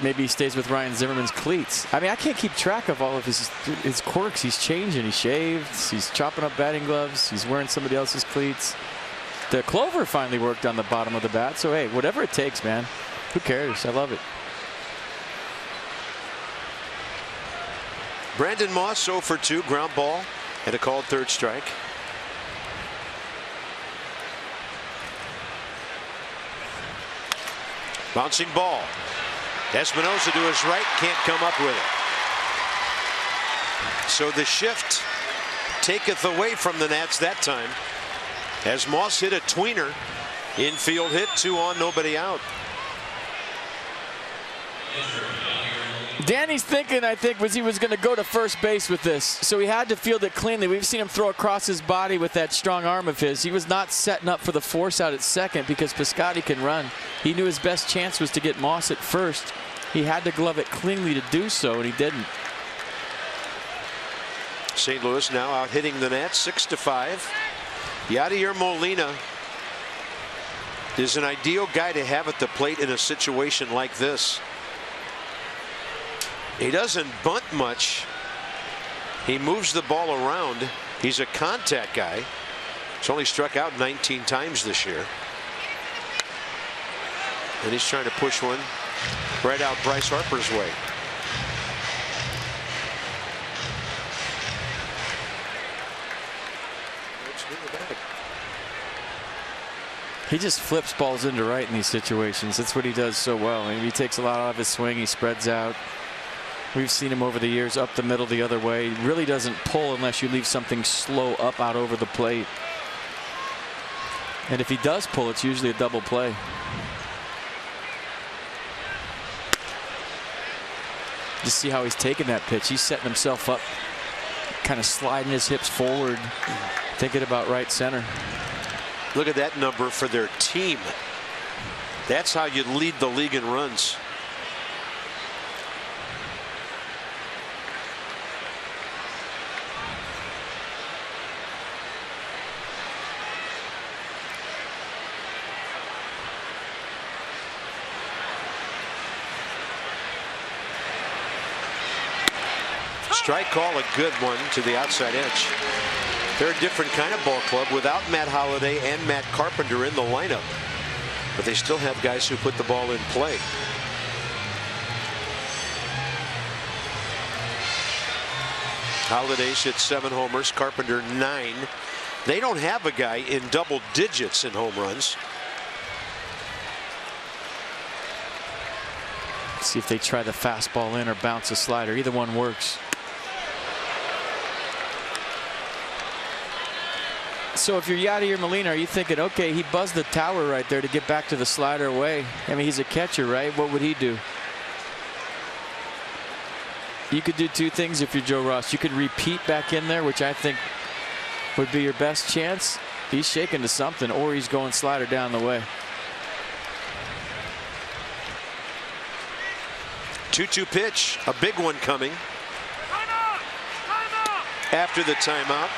Speaker 3: maybe he stays with Ryan Zimmerman's cleats? I mean, I can't keep track of all of his quirks. He's changing. He shaves. He's chopping up batting gloves. He's wearing somebody else's cleats. The clover finally worked on the bottom of the bat. So, hey, whatever it takes, man. Who cares? I love it.
Speaker 1: Brandon Moss 0 for 2, ground ball and a called 3rd strike. Bouncing ball. Espinosa to his right, can't come up with it. So the shift taketh away from the Nats that time, as Moss hit a tweener. Infield hit, 2 on, nobody out.
Speaker 3: Danny's thinking, I think, was he was going to go to first base with this, so he had to field it cleanly. We've seen him throw across his body with that strong arm of his. He was not setting up for the force out at second, because Piscotty can run. He knew his best chance was to get Moss at first. He had to glove it cleanly to do so, and he didn't.
Speaker 1: St. Louis now out hitting the Nats 6-5. Yadier Molina is an ideal guy to have at the plate in a situation like this. He doesn't bunt much. He moves the ball around. He's a contact guy. He's only struck out 19 times this year. And he's trying to push one right out Bryce Harper's way.
Speaker 3: He just flips balls into right in these situations. That's what he does so well. I mean, he takes a lot out of his swing. He spreads out. We've seen him over the years up the middle the other way. He really doesn't pull unless you leave something slow up out over the plate. And if he does pull, it's usually a double play. Just see how he's taking that pitch. He's setting himself up, kind of sliding his hips forward, thinking about right center.
Speaker 1: Look at that number for their team. That's how you lead the league in runs. Strike call, a good one to the outside edge. They're a different kind of ball club without Matt Holliday and Matt Carpenter in the lineup, but they still have guys who put the ball in play. Holliday's hit 7 homers, Carpenter 9. They don't have a guy in double digits in home runs.
Speaker 3: See if they try the fastball in or bounce a slider. Either one works. So if you're Yadier Molina, are you thinking, okay, he buzzed the tower right there to get back to the slider away? I mean, he's a catcher, right? What would he do? You could do two things if you're Joe Ross. You could repeat back in there, which I think would be your best chance. He's shaking to something, or he's going slider down the way.
Speaker 1: 2-2 pitch, a big one coming. After the timeout.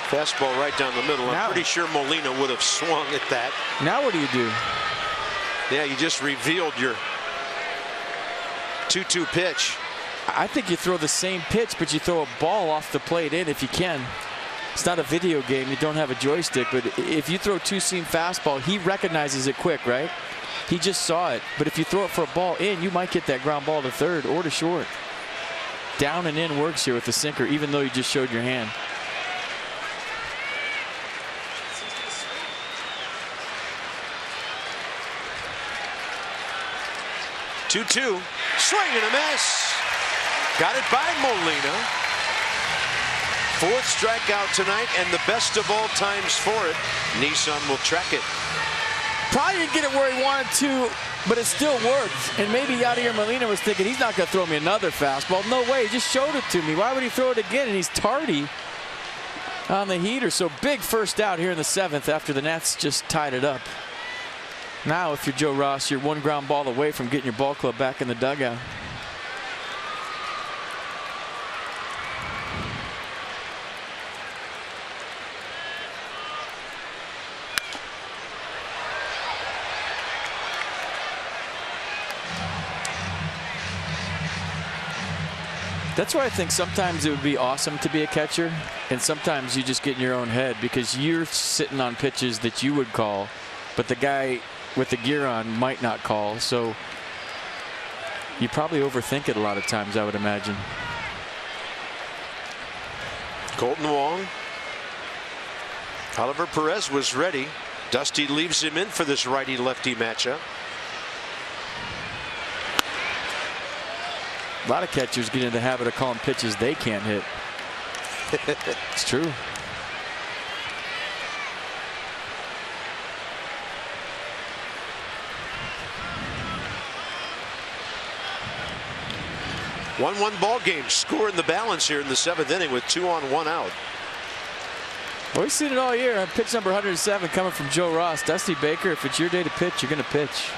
Speaker 1: Fastball right down the middle. I'm pretty sure Molina would have swung at that.
Speaker 3: Now what do you do?
Speaker 1: Yeah, you just revealed your 2-2 pitch.
Speaker 3: I think you throw the same pitch, but you throw a ball off the plate in if you can. It's not a video game. You don't have a joystick, but if you throw two-seam fastball, he recognizes it quick, right? He just saw it. But if you throw it for a ball in, you might get that ground ball to third or to short. Down and in works here with the sinker, even though you just showed your hand.
Speaker 1: 2-2. Swing and a miss. Got it by Molina. Fourth strikeout tonight, and the best of all times for it. Nissan will track it.
Speaker 3: Probably didn't get it where he wanted to, but it still worked. And maybe Yadier Molina was thinking, he's not going to throw me another fastball. No way, he just showed it to me. Why would he throw it again? And he's tardy on the heater. So big first out here in the 7th after the Nats just tied it up. Now, if you're Joe Ross, you're one ground ball away from getting your ball club back in the dugout. That's why I think sometimes it would be awesome to be a catcher, and sometimes you just get in your own head because you're sitting on pitches that you would call, but the guy with the gear on might not call. So you probably overthink it a lot of times, I would imagine.
Speaker 1: Colton Wong. Oliver Perez was ready. Dusty leaves him in for this righty-lefty matchup.
Speaker 3: A lot of catchers get into the habit of calling pitches they can't hit. It's true.
Speaker 1: One ball game. Score in the balance here in the 7th inning with 2 on 1 out.
Speaker 3: Well, we've seen it all year. Pitch number 107 coming from Joe Ross. Dusty Baker, if it's your day to pitch, you're going to pitch.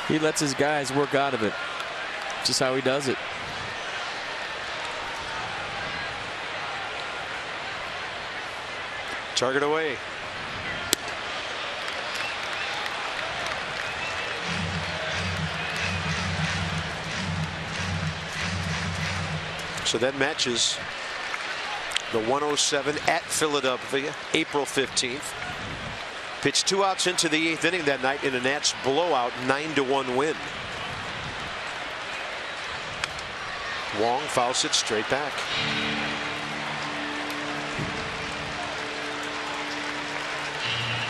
Speaker 3: He lets his guys work out of it. Just how he does it.
Speaker 1: Target away. So that matches the 107 at Philadelphia, April 15th. Pitched 2 outs into the 8th inning that night in a Nats blowout 9-1 win. Wong fouls it straight back.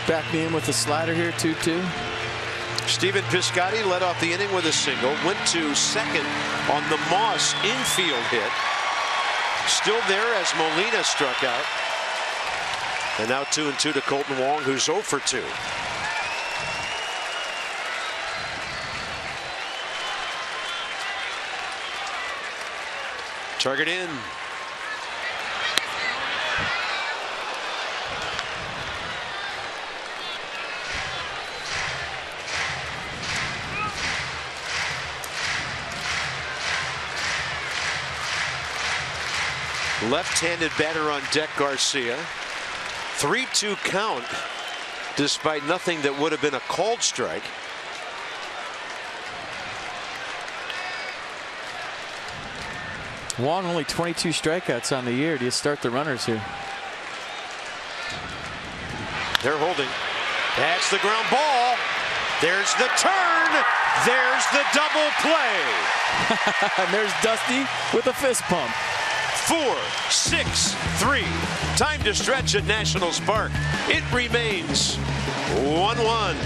Speaker 3: Back me in with the slider here, 2-2.
Speaker 1: Stephen Piscotty led off the inning with a single. Went to second on the Moss infield hit. Still there as Molina struck out. And now 2-2 to Colton Wong, who's 0 for 2. Target in. Left-handed batter on deck, Garcia. 3-2 count, despite nothing that would have been a called strike.
Speaker 3: Wong only 22 strikeouts on the year. Do you start the runners here?
Speaker 1: They're holding. That's the ground ball. There's the turn. There's the double play.
Speaker 3: And there's Dusty with a fist pump.
Speaker 1: 4-6-3. Time to stretch at Nationals Park. It remains 1-1.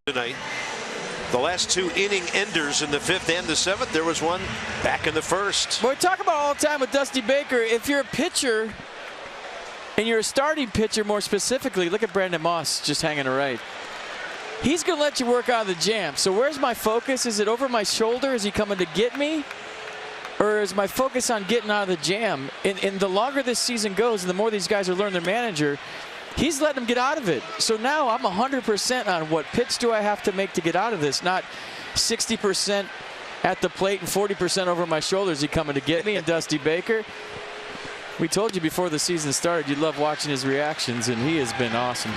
Speaker 1: tonight. The last 2 inning enders in the 5th and the 7th. There was one back in the 1st.
Speaker 3: Well, we talk about all the time with Dusty Baker. If you're a pitcher and you're a starting pitcher more specifically, look at Brandon Moss just hanging a right. He's going to let you work out of the jam. So where's my focus? Is it over my shoulder? Is he coming to get me? Or is my focus on getting out of the jam? And the longer this season goes and the more these guys are learning their manager, he's letting them get out of it. So now I'm 100% on what pitch do I have to make to get out of this, not 60% at the plate and 40% over my shoulder. Is he coming to get me? And Dusty Baker, we told you before the season started you'd love watching his reactions, and he has been awesome.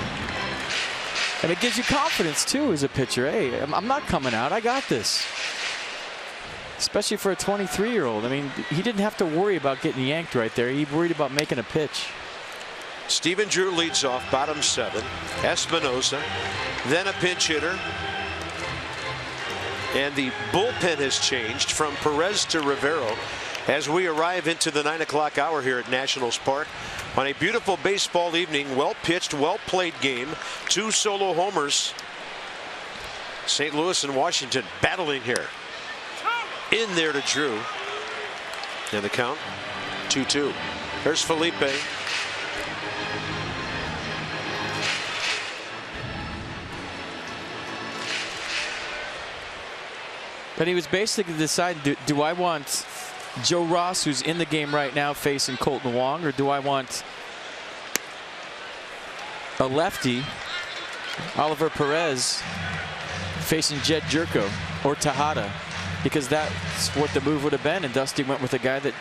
Speaker 3: And it gives you confidence, too, as a pitcher. Hey, I'm not coming out. I got this. Especially for a 23-year-old. I mean, he didn't have to worry about getting yanked right there. He worried about making a pitch.
Speaker 1: Stephen Drew leads off, bottom 7. Espinosa, then a pinch hitter. And the bullpen has changed from Perez to Rivero as we arrive into the 9 o'clock hour here at Nationals Park on a beautiful baseball evening. Well pitched, well played game. 2 solo homers. St. Louis and Washington battling here. In there to Drew. And the count 2-2. Here's Felipe.
Speaker 3: But he was basically deciding, do I want Joe Ross, who's in the game right now, facing Colton Wong, or do I want a lefty, Oliver Perez, facing Jed Jerko or Tejada? Because that's what the move would have been, and Dusty went with a guy that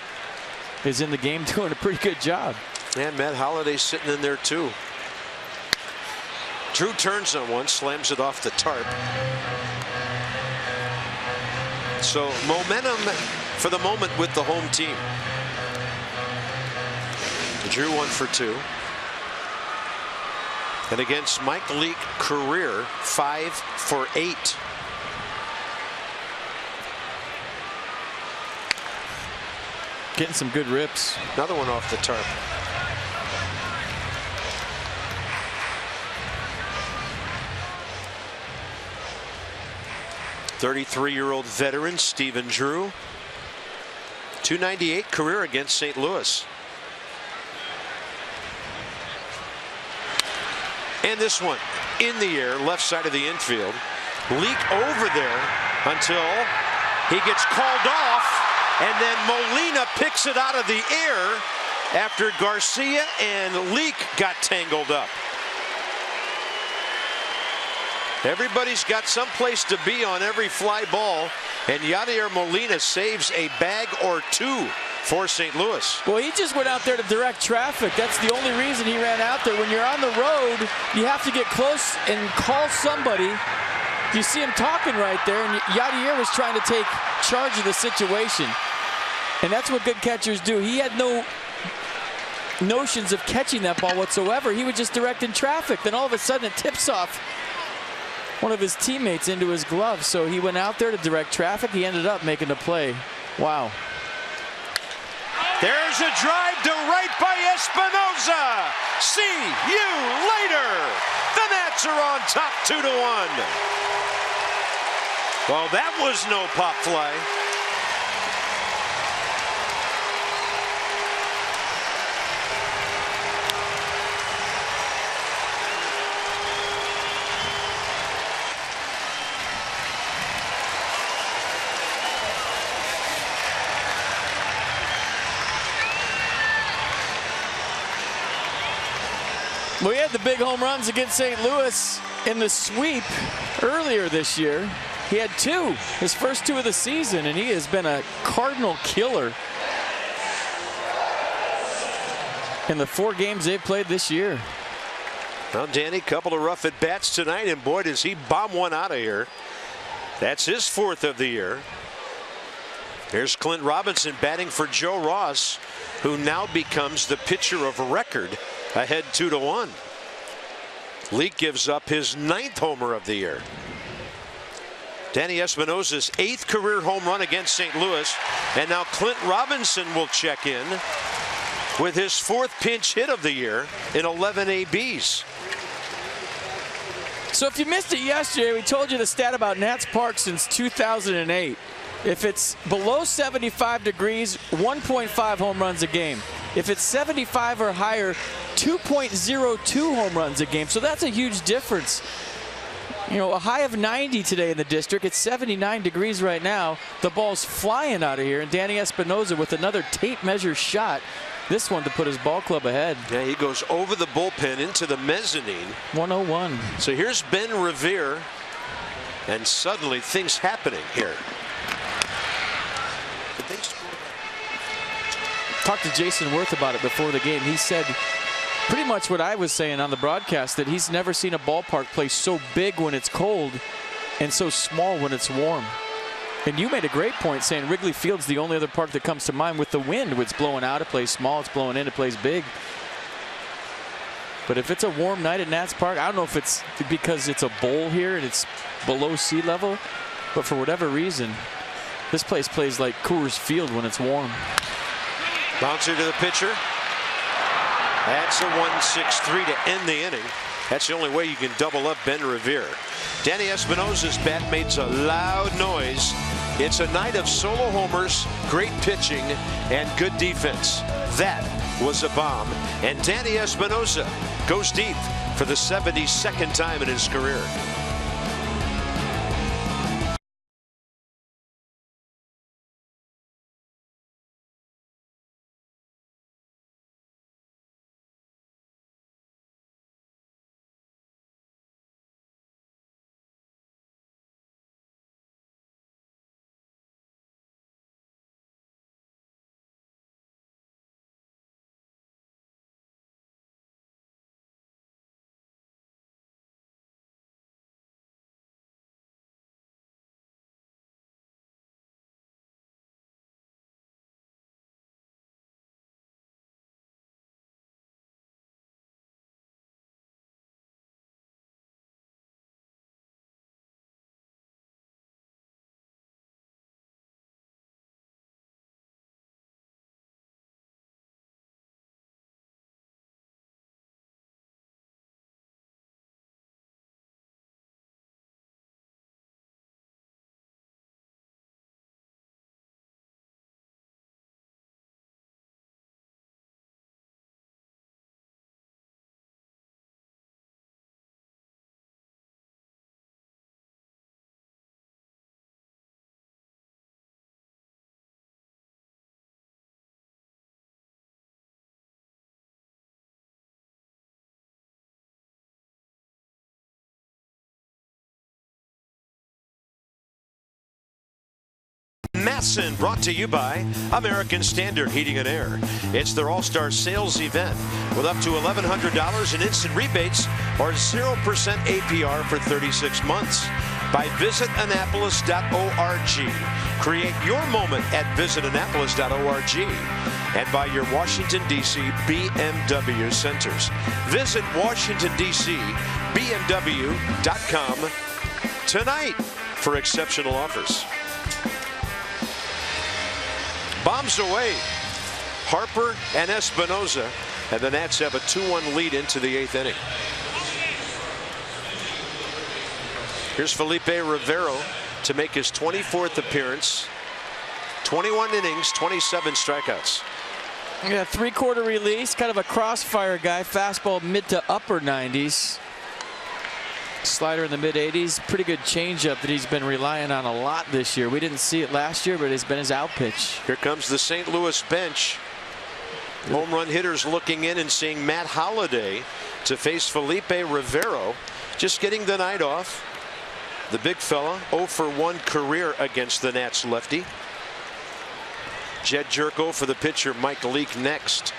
Speaker 3: is in the game doing a pretty good job.
Speaker 1: And Matt Holliday's sitting in there too. Drew turns on one, slams it off the tarp. So momentum for the moment with the home team. Drew 1 for 2. And against Mike Leake, career 5 for 8.
Speaker 3: Getting some good rips.
Speaker 1: Another one off the tarp. .33-year-old veteran Stephen Drew. .298 career against St. Louis. And this one in the air, left side of the infield. Leak over there until he gets called off. And then Molina picks it out of the air after Garcia and Leak got tangled up. Everybody's got some place to be on every fly ball, and Yadier Molina saves a bag or 2 for St. Louis.
Speaker 3: Well, he just went out there to direct traffic. That's the only reason he ran out there. When you're on the road, you have to get close and call somebody. You see him talking right there, and Yadier was trying to take charge of the situation. And that's what good catchers do. He had no notions of catching that ball whatsoever. He was just directing traffic. Then all of a sudden it tips off one of his teammates into his glove. So he went out there to direct traffic. He ended up making the play. Wow.
Speaker 1: There's a drive to right by Espinosa. See you later. The Nats are on top 2-1. Well, that was no pop fly.
Speaker 3: We had the big home runs against St. Louis in the sweep earlier this year. He had 2, his first 2 of the season, and he has been a Cardinal killer in the 4 games they've played this year.
Speaker 1: Well, Danny, couple of rough at-bats tonight, and boy, does he bomb one out of here. That's his 4th of the year. Here's Clint Robinson batting for Joe Ross, who now becomes the pitcher of record, ahead 2-1. Leake gives up his 9th homer of the year. Danny Espinosa's 8th career home run against St. Louis, and now Clint Robinson will check in with his 4th pinch hit of the year in 11 ABs.
Speaker 3: So if you missed it yesterday, we told you the stat about Nats Park since 2008. If it's below 75 degrees, 1.5 home runs a game. If it's 75 or higher, 2.02 home runs a game. So that's a huge difference. You know, a high of 90 today in the district. It's 79 degrees right now. The ball's flying out of here, and Danny Espinosa with another tape measure shot. This one to put his ball club ahead.
Speaker 1: Yeah, he goes over the bullpen into the mezzanine.
Speaker 3: 101.
Speaker 1: So here's Ben Revere, and suddenly things happening here.
Speaker 3: Talked to Jason Worth about it before the game. He said pretty much what I was saying on the broadcast, that he's never seen a ballpark play so big when it's cold and so small when it's warm. And you made a great point saying Wrigley Field's the only other park that comes to mind with the wind. When it's blowing out, it plays small. It's blowing in, it plays big. But if it's a warm night at Nats Park, I don't know if it's because it's a bowl here and it's below sea level, but for whatever reason, this place plays like Coors Field when it's warm.
Speaker 1: Bouncer to the pitcher. That's a 1-6-3 to end the inning. That's the only way you can double up Ben Revere. Danny Espinosa's bat makes a loud noise. It's a night of solo homers, great pitching, and good defense. That was a bomb. And Danny Espinosa goes deep for the 72nd time in his career. Masson, brought to you by American Standard Heating and Air. It's their All-Star Sales event with up to $1,100 in instant rebates or 0% APR for 36 months. By visitannapolis.org. Create your moment at visitannapolis.org. And by your Washington, D.C. BMW Centers. Visit Washington, D.C. BMW.com tonight for exceptional offers. Bombs away. Harper and Espinosa, and the Nats have a 2-1 lead into the 8th inning. Here's Felipe Rivero to make his 24th appearance. 21 innings, 27 strikeouts.
Speaker 3: Yeah, 3-quarter release, kind of a crossfire guy. Fastball mid to upper 90s. Slider in the mid-80s. Pretty good changeup that he's been relying on a lot this year. We didn't see it last year, but it's been his out pitch.
Speaker 1: Here comes the St. Louis bench. Home run hitters looking in and seeing Matt Holliday to face Felipe Rivero. Just getting the night off. The big fella, 0 for 1 career against the Nats lefty. Jed Jerko for the pitcher, Mike Leake next.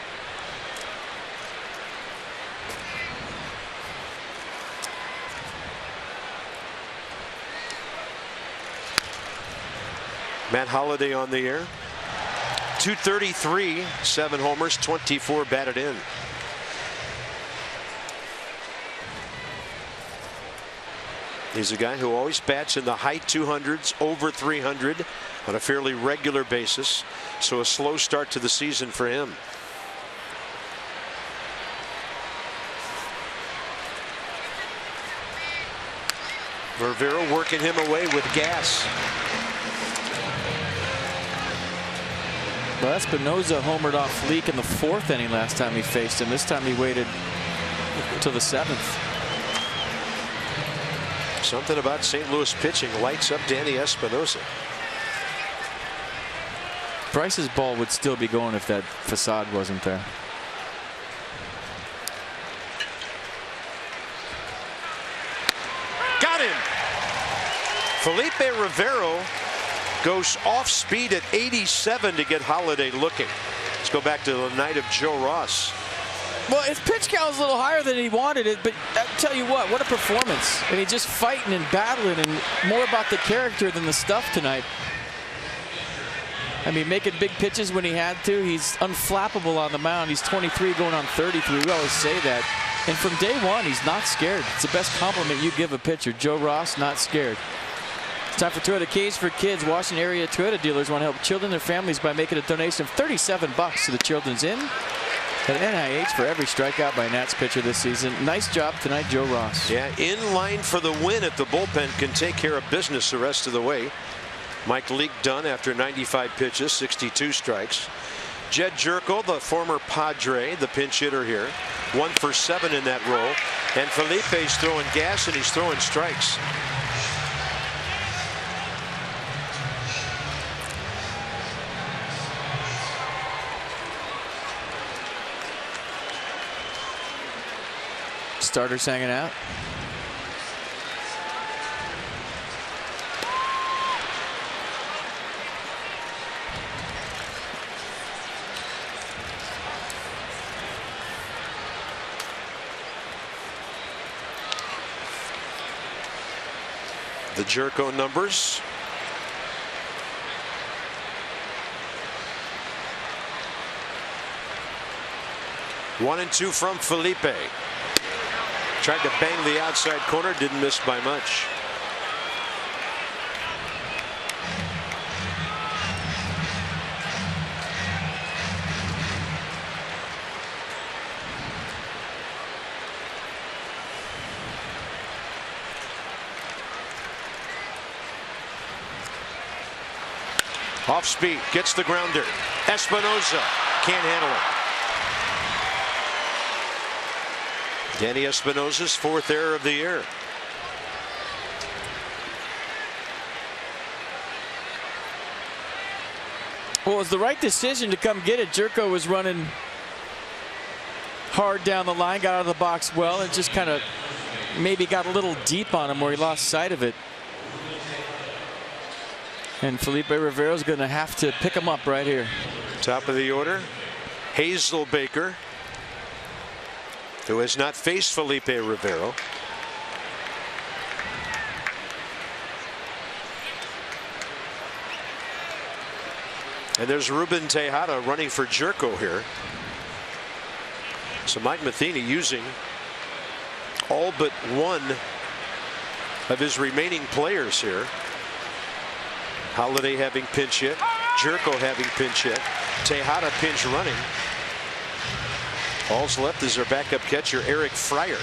Speaker 1: Matt Holliday on the air. 233, 7 homers, 24 batted in. He's a guy who always bats in the high 200s, over 300 on a fairly regular basis. So a slow start to the season for him. Rivera working him away with gas.
Speaker 3: Well, Espinosa homered off Leake in the 4th inning last time he faced him. This time he waited till the 7th.
Speaker 1: Something about St. Louis pitching lights up Danny Espinosa.
Speaker 3: Bryce's ball would still be going if that facade wasn't there.
Speaker 1: Got him. Felipe Rivero goes off speed at 87 to get Holiday looking. Let's go back to the night of Joe Ross.
Speaker 3: Well, his pitch count was a little higher than he wanted it, but I tell you what a performance. I mean, just fighting and battling, and more about the character than the stuff tonight. I mean, making big pitches when he had to. He's unflappable on the mound. He's 23 going on 33. We always say that. And from day one, he's not scared. It's the best compliment you give a pitcher. Joe Ross, not scared. It's time for Toyota Keys for Kids. Washington area Toyota dealers want to help children and their families by making a donation of $37 to the Children's Inn at NIH for every strikeout by a Nats pitcher this season. Nice job tonight, Joe Ross.
Speaker 1: Yeah, in line for the win if the bullpen can take care of business the rest of the way. Mike Leake done after 95 pitches, 62 strikes. Jed Jerko, the former Padre, the pinch hitter here, 1 for 7 in that role. And Felipe's throwing gas and he's throwing strikes.
Speaker 3: Starters hanging out.
Speaker 1: The Jerko numbers. One and two from Felipe. Tried to bang the outside corner, didn't miss by much. Off speed, gets the grounder. Espinosa can't handle it. Danny Espinosa's 4th error of the year.
Speaker 3: Well, it was the right decision to come get it. Jerko was running hard down the line, got out of the box well, and just kind of maybe got a little deep on him where he lost sight of it. And Felipe Rivera's going to have to pick him up right here.
Speaker 1: Top of the order, Hazelbaker, who has not faced Felipe Rivero. And there's Ruben Tejada running for Jerko here. So Mike Matheny using all but one of his remaining players here. Holiday having pinch hit, Jerko having pinch hit, Tejada pinch running. All's left is their backup catcher, Eric Fryer.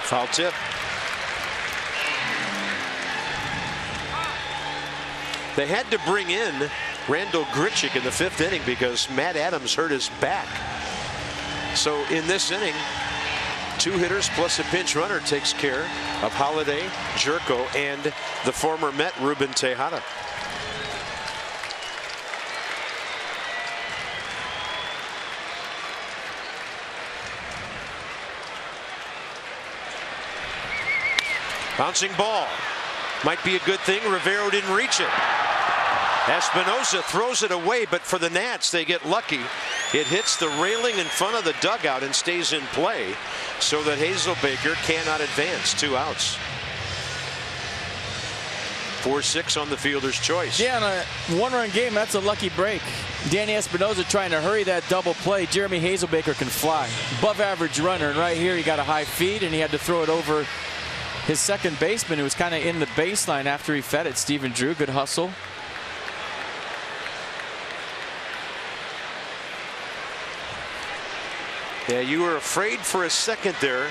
Speaker 1: Foul tip. They had to bring in Randall Grichuk in the 5th inning because Matt Adams hurt his back. So in this inning, 2 hitters plus a pinch runner takes care of Holiday, Jerko, and the former Met Ruben Tejada. Bouncing ball. Might be a good thing. Rivero didn't reach it. Espinosa throws it away, but for the Nats, they get lucky. It hits the railing in front of the dugout and stays in play so that Hazelbaker cannot advance. 2 outs. 4-6 on the fielder's choice.
Speaker 3: Yeah, on a one-run game, that's a lucky break. Danny Espinosa trying to hurry that double play. Jeremy Hazelbaker can fly. Above average runner, and right here he got a high feed and he had to throw it over his second baseman, who was kind of in the baseline after he fed it. Stephen Drew, good hustle.
Speaker 1: Yeah, you were afraid for a second there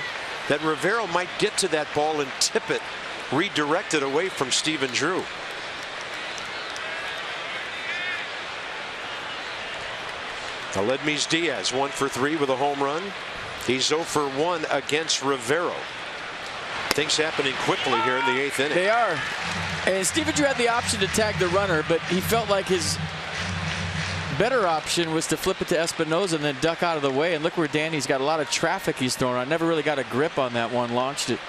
Speaker 1: that Rivero might get to that ball and tip it, redirect it away from Stephen Drew. Aledmys Diaz 1 for 3 with a home run. He's 0 for 1 against Rivero. Things happening quickly here in the 8th inning.
Speaker 3: They are. And Stephen Drew had the option to tag the runner, but he felt like his better option was to flip it to Espinosa and then duck out of the way. And look where Danny's got a lot of traffic he's throwing on. Never really got a grip on that one. Launched it.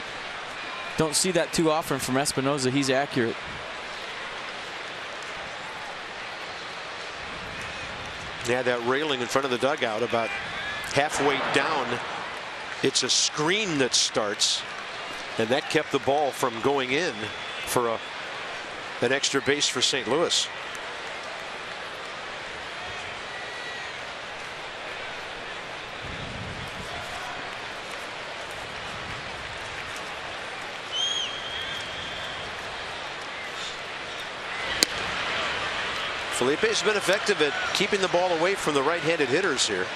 Speaker 3: Don't see that too often from Espinosa. He's accurate.
Speaker 1: Yeah, that railing in front of the dugout about halfway down. It's a screen that starts, and that kept the ball from going in for an extra base for St. Louis. Felipe's been effective at keeping the ball away from the right-handed hitters here.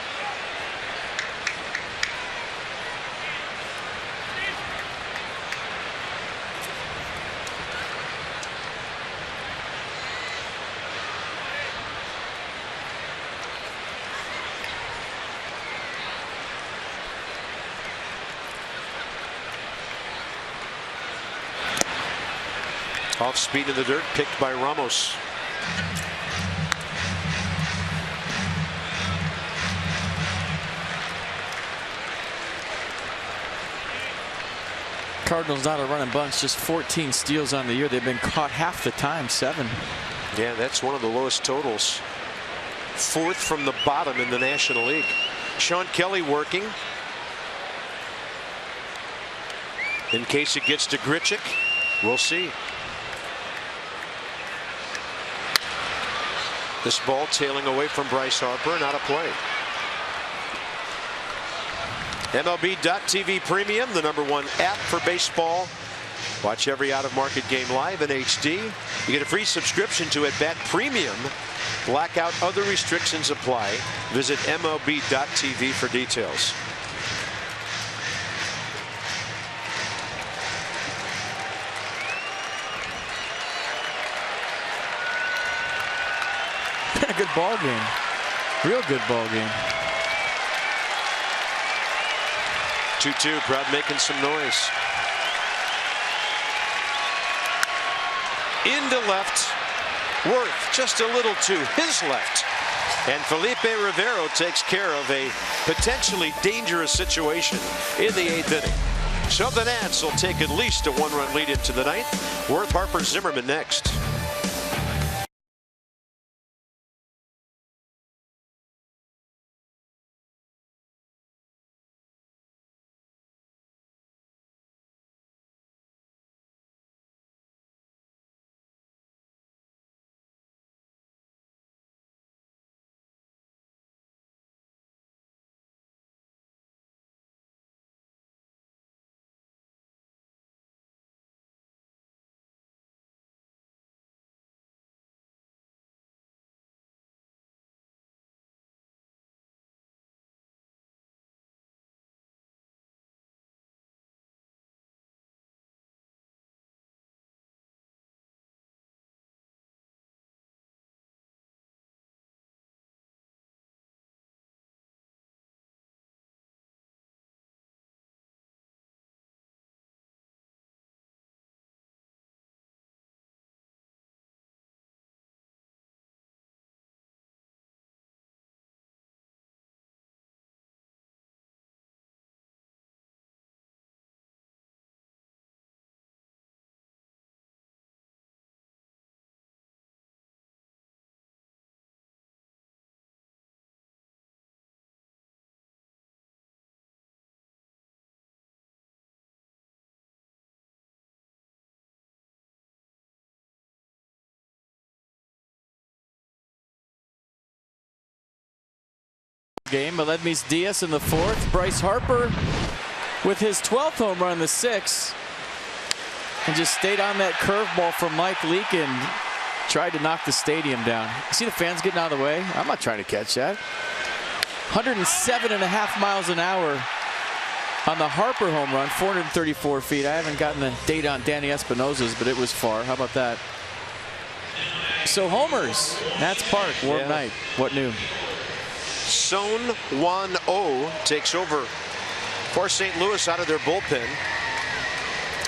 Speaker 1: Off speed in the dirt, picked by Ramos.
Speaker 3: Cardinals not a running bunch, just 14 steals on the year. They've been caught half the time, 7.
Speaker 1: Yeah, that's one of the lowest totals. 4th from the bottom in the National League. Sean Kelly working. In case it gets to Grichuk, we'll see. This ball tailing away from Bryce Harper, not a play. MLB.TV Premium, the #1 app for baseball. Watch every out-of-market game live in HD. You get a free subscription to At Bat Premium. Blackout, other restrictions apply. Visit MLB.TV for details.
Speaker 3: A good ball game. Real good ball game.
Speaker 1: 2-2, Proud making some noise. Into left. Worth just a little to his left. And Felipe Rivero takes care of a potentially dangerous situation in the 8th inning. So the Nats will take at least a 1-run lead into the 9th. Worth, Harper, Zimmerman next.
Speaker 3: game. Aledmys Diaz in the 4th. Bryce Harper with his 12th home run in the 6th. And just stayed on that curveball from Mike Leake and tried to knock the stadium down. You see the fans getting out of the way? I'm not trying to catch that. 107.5 miles an hour on the Harper home run, 434 feet. I haven't gotten the date on Danny Espinosa's, but it was far. How about that? So homers, Nats Park, warm night. What new?
Speaker 1: Son 1-0 takes over for St. Louis out of their bullpen.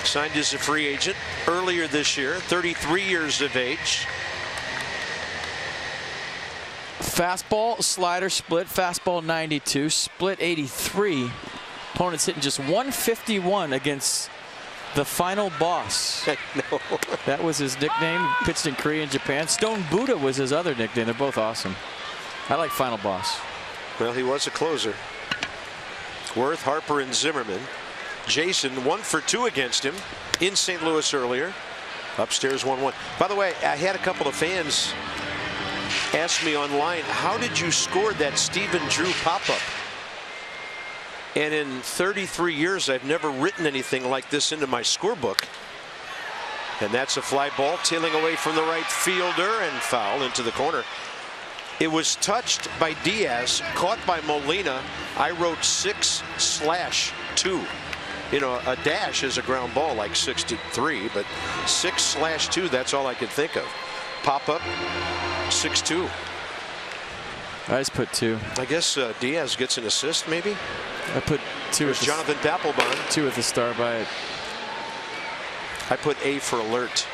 Speaker 1: Signed as a free agent earlier this year, 33 years of age.
Speaker 3: Fastball, slider split, fastball 92, split 83. Opponents hitting just 151 against the final boss.
Speaker 1: No.
Speaker 3: That was his nickname. He pitched in Korea and Japan. Stone Buddha was his other nickname. They're both awesome. I like final boss.
Speaker 1: Well, he was a closer. Worth, Harper, and Zimmerman. Jason 1 for 2 against him in St. Louis earlier. Upstairs 1-1. By the way, I had a couple of fans ask me online, how did you score that Stephen Drew pop-up? And in 33 years, I've never written anything like this into my scorebook. And that's a fly ball tailing away from the right fielder and foul into the corner. It was touched by Diaz, caught by Molina. I wrote 6/2. You know, a dash is a ground ball like 6-3, but 6/2, that's all I could think of. Pop up, 6-2.
Speaker 3: I just put 2.
Speaker 1: I guess Diaz gets an assist, maybe?
Speaker 3: I put 2.
Speaker 1: There's Jonathan Papelbon.
Speaker 3: 2 at the star by it.
Speaker 1: I put A for alert.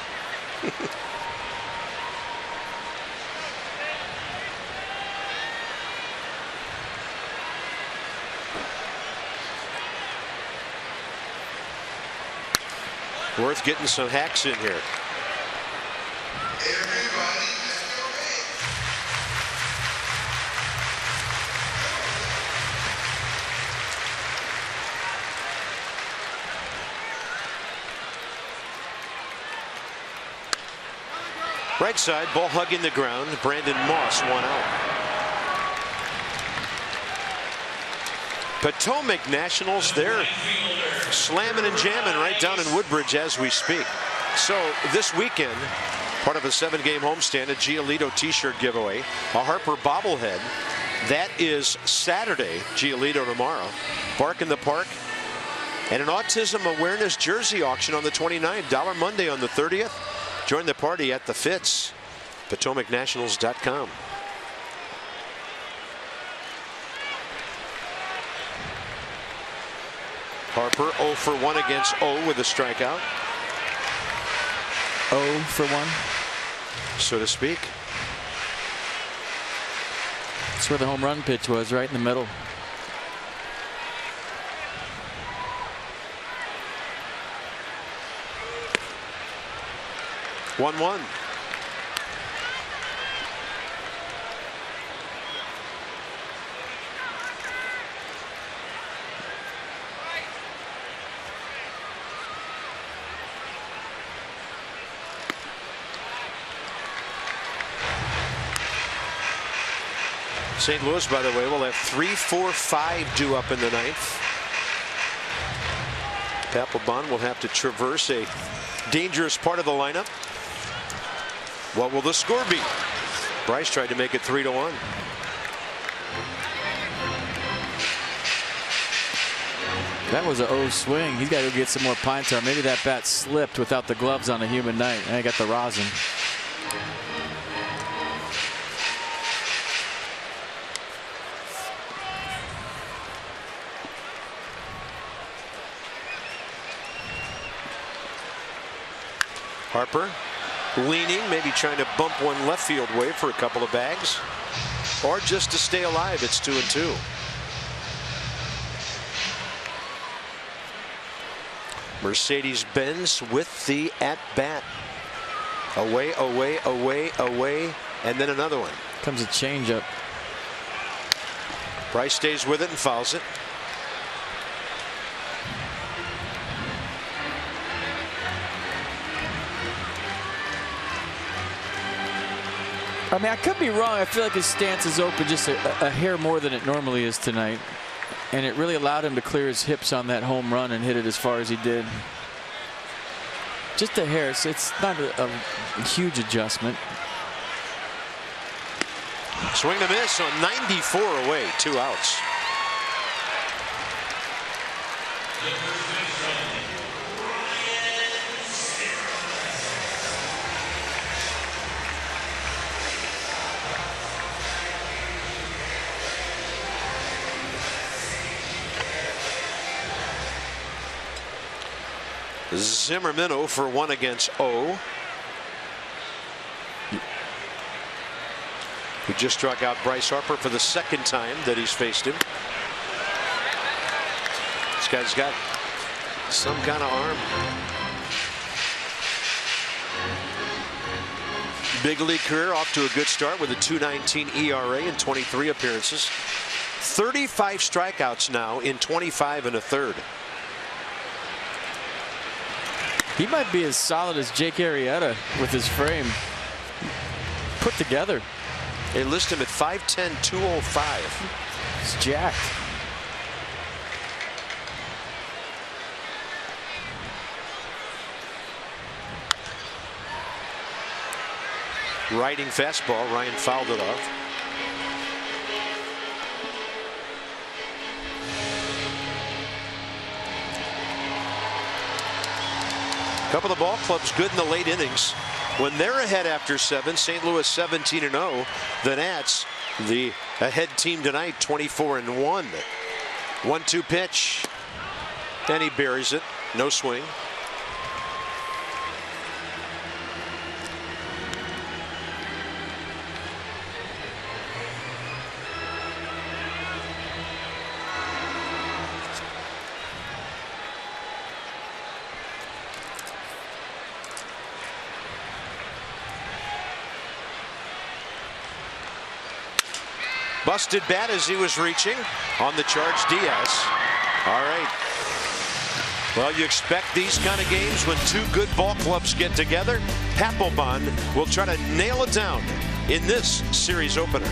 Speaker 1: Worth getting some hacks in here. Right side, ball hugging the ground. Brandon Moss, 1 out. Potomac Nationals, they're slamming and jamming right down in Woodbridge as we speak. So this weekend, part of a 7-game homestand, a Giolito t-shirt giveaway, a Harper bobblehead. That is Saturday, Giolito tomorrow. Bark in the Park, and an autism awareness jersey auction on the 29th. Dollar Monday on the 30th. Join the party at the Fitz, PotomacNationals.com. Harper 0 for 1 against O with a strikeout.
Speaker 3: 0 for 1.
Speaker 1: So to speak.
Speaker 3: That's where the home run pitch was, right in the middle.
Speaker 1: One. St. Louis, by the way, will have 3, 4, 5 due up in the 9th. Papelbon will have to traverse a dangerous part of the lineup. What will the score be? Bryce tried to make it 3-1.
Speaker 3: That was an O swing. He's got to go get some more pine tar. Maybe that bat slipped without the gloves on a humid night. And I got the rosin.
Speaker 1: Harper leaning, maybe trying to bump one left field way for a couple of bags, or just to stay alive. It's 2-2. Mercedes-Benz with the at-bat. Away, and then another one.
Speaker 3: Comes a changeup.
Speaker 1: Bryce stays with it and fouls it.
Speaker 3: I mean, I could be wrong. I feel like his stance is open just a hair more than it normally is tonight. And it really allowed him to clear his hips on that home run and hit it as far as he did. Just a hair. It's not a huge adjustment.
Speaker 1: Swing and a miss on 94 away, 2 outs. Zimmerman 0 for 1 against O. He just struck out Bryce Harper for the 2nd time that he's faced him. This guy's got some kind of arm. Big league career off to a good start with a 2.19 ERA in 23 appearances. 35 strikeouts now in 25 1/3.
Speaker 3: He might be as solid as Jake Arrieta with his frame put together.
Speaker 1: They list him at 5'10", 205.
Speaker 3: He's jacked.
Speaker 1: Riding fastball. Ryan fouled it off. Couple of ball clubs good in the late innings. When they're ahead after 7, St. Louis 17-0. The Nats, the ahead team tonight, 24-1. 1-2 pitch. And he buries it. No swing. Busted bat as he was reaching on the charge. Diaz. All right. Well, you expect these kind of games when 2 good ball clubs get together. Papelbon will try to nail it down in this series opener.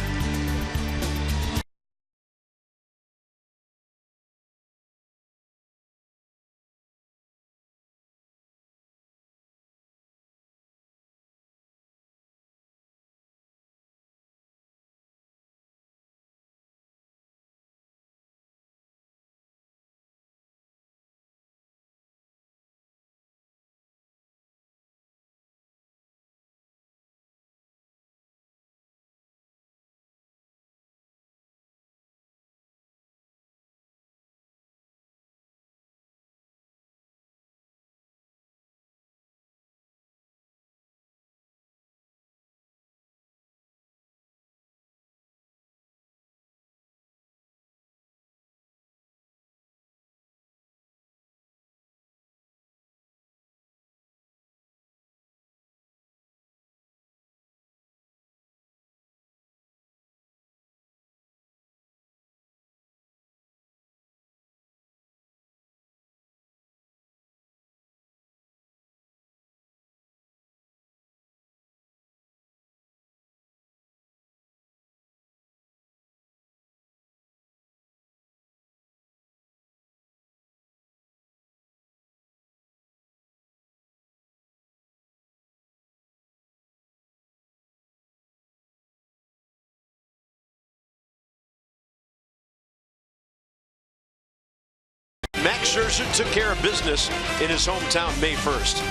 Speaker 1: Max Scherzer took care of business in his hometown May 1st.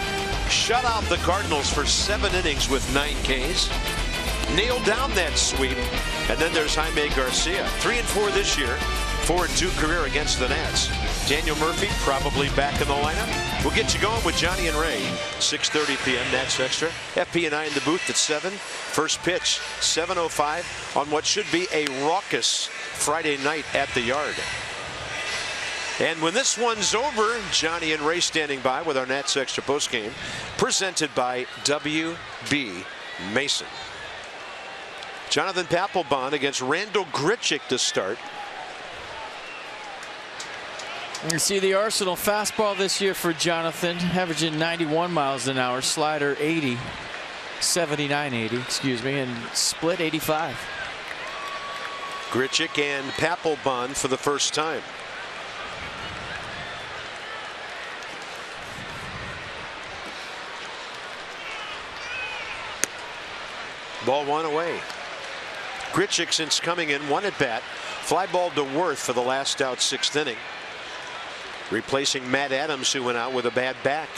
Speaker 1: Shut out the Cardinals for 7 innings with 9 Ks. Nailed down that sweep. And then there's Jaime Garcia. 3-4 this year. 4-2 career against the Nats. Daniel Murphy probably back in the lineup. We'll get you going with Johnny and Ray. 6:30 p.m. Nats Extra. FP&I in the booth at 7. First pitch 7:05 on what should be a raucous Friday night at the Yard. And when this one's over, Johnny and Ray standing by with our Nats Extra postgame, presented by W.B. Mason. Jonathan Papelbon against Randall Grichuk to start.
Speaker 3: You see the Arsenal fastball this year for Jonathan, averaging 91 miles an hour, slider 80. 79-80, excuse me, and split 85.
Speaker 1: Grichuk and Papelbon for the first time. Ball one away. Grichuk, since coming in, one at bat. Fly ball to Worth for the last out, 6th inning. Replacing Matt Adams, who went out with a bad back.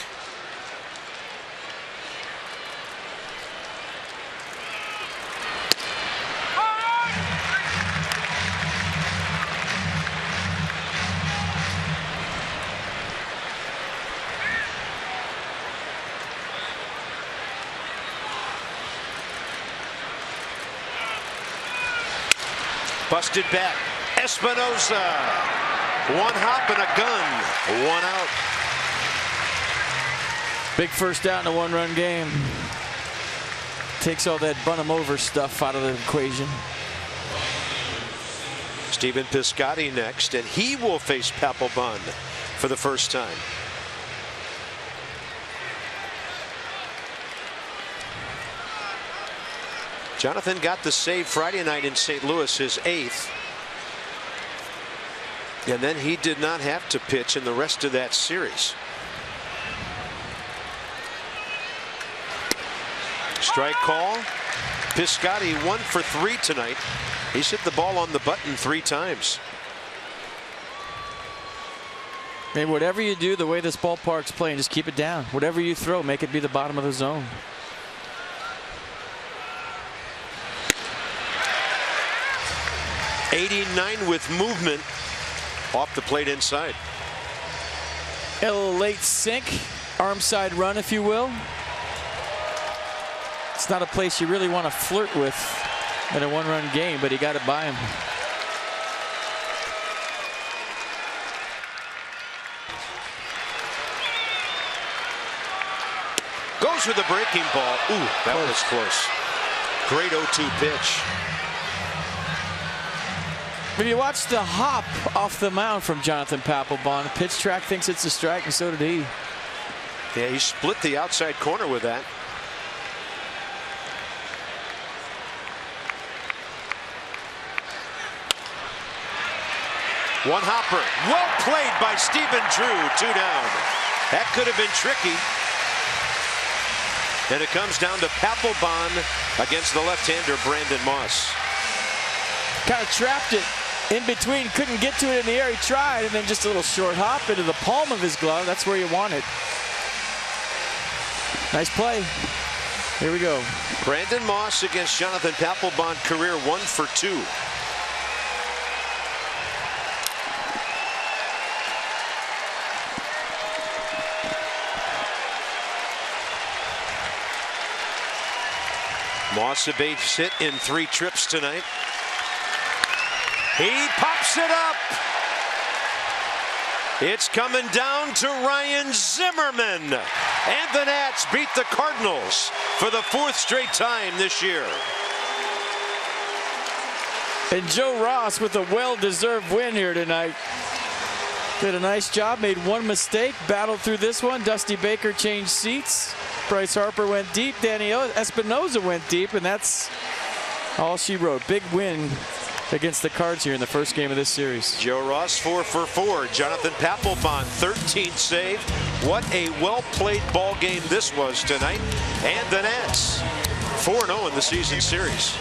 Speaker 1: Busted bat. Espinosa. One hop and a gun. One out.
Speaker 3: Big first out in a one-run game. Takes all that bunt 'em over stuff out of the equation.
Speaker 1: Stephen Piscotty next, and he will face Papelbon for the first time. Jonathan got the save Friday night in St. Louis, his 8th. And then he did not have to pitch in the rest of that series. Strike call. Piscotty 1 for 3 tonight. He's hit the ball on the button 3 times.
Speaker 3: And whatever you do, the way this ballpark's playing, just keep it down. Whatever you throw, make it be the bottom of the zone.
Speaker 1: '89 with movement off the plate inside.
Speaker 3: A little late sink, arm side run, if you will. It's not a place you really want to flirt with in a one-run game, but he got it by him.
Speaker 1: Goes with the breaking ball. Ooh, that was close. Great 0-2 pitch.
Speaker 3: When you watch the hop off the mound from Jonathan Papelbon, pitch track thinks it's a strike, and so did he.
Speaker 1: Yeah, he split the outside corner with that. One hopper. Well played by Stephen Drew. 2 down. That could have been tricky. And it comes down to Papelbon against the left-hander Brandon Moss.
Speaker 3: Kind of trapped it in between, couldn't get to it in the air. He tried, and then just a little short hop into the palm of his glove. That's where you want it. Nice play. Here we go.
Speaker 1: Brandon Moss against Jonathan Papelbon, career 1 for 2. Moss a base hit in 3 trips tonight. He pops it up. It's coming down to Ryan Zimmerman. And the Nats beat the Cardinals for the 4th straight time this year.
Speaker 3: And Joe Ross with a well-deserved win here tonight. Did a nice job, made one mistake, battled through this one. Dusty Baker changed seats. Bryce Harper went deep. Danny Espinosa went deep, and that's all she wrote. Big win against the Cards here in the first game of this series.
Speaker 1: Joe Ross 4 for 4. Jonathan Papelbon 13th save. What a well-played ball game this was tonight. And the Nats 4-0 in the season series.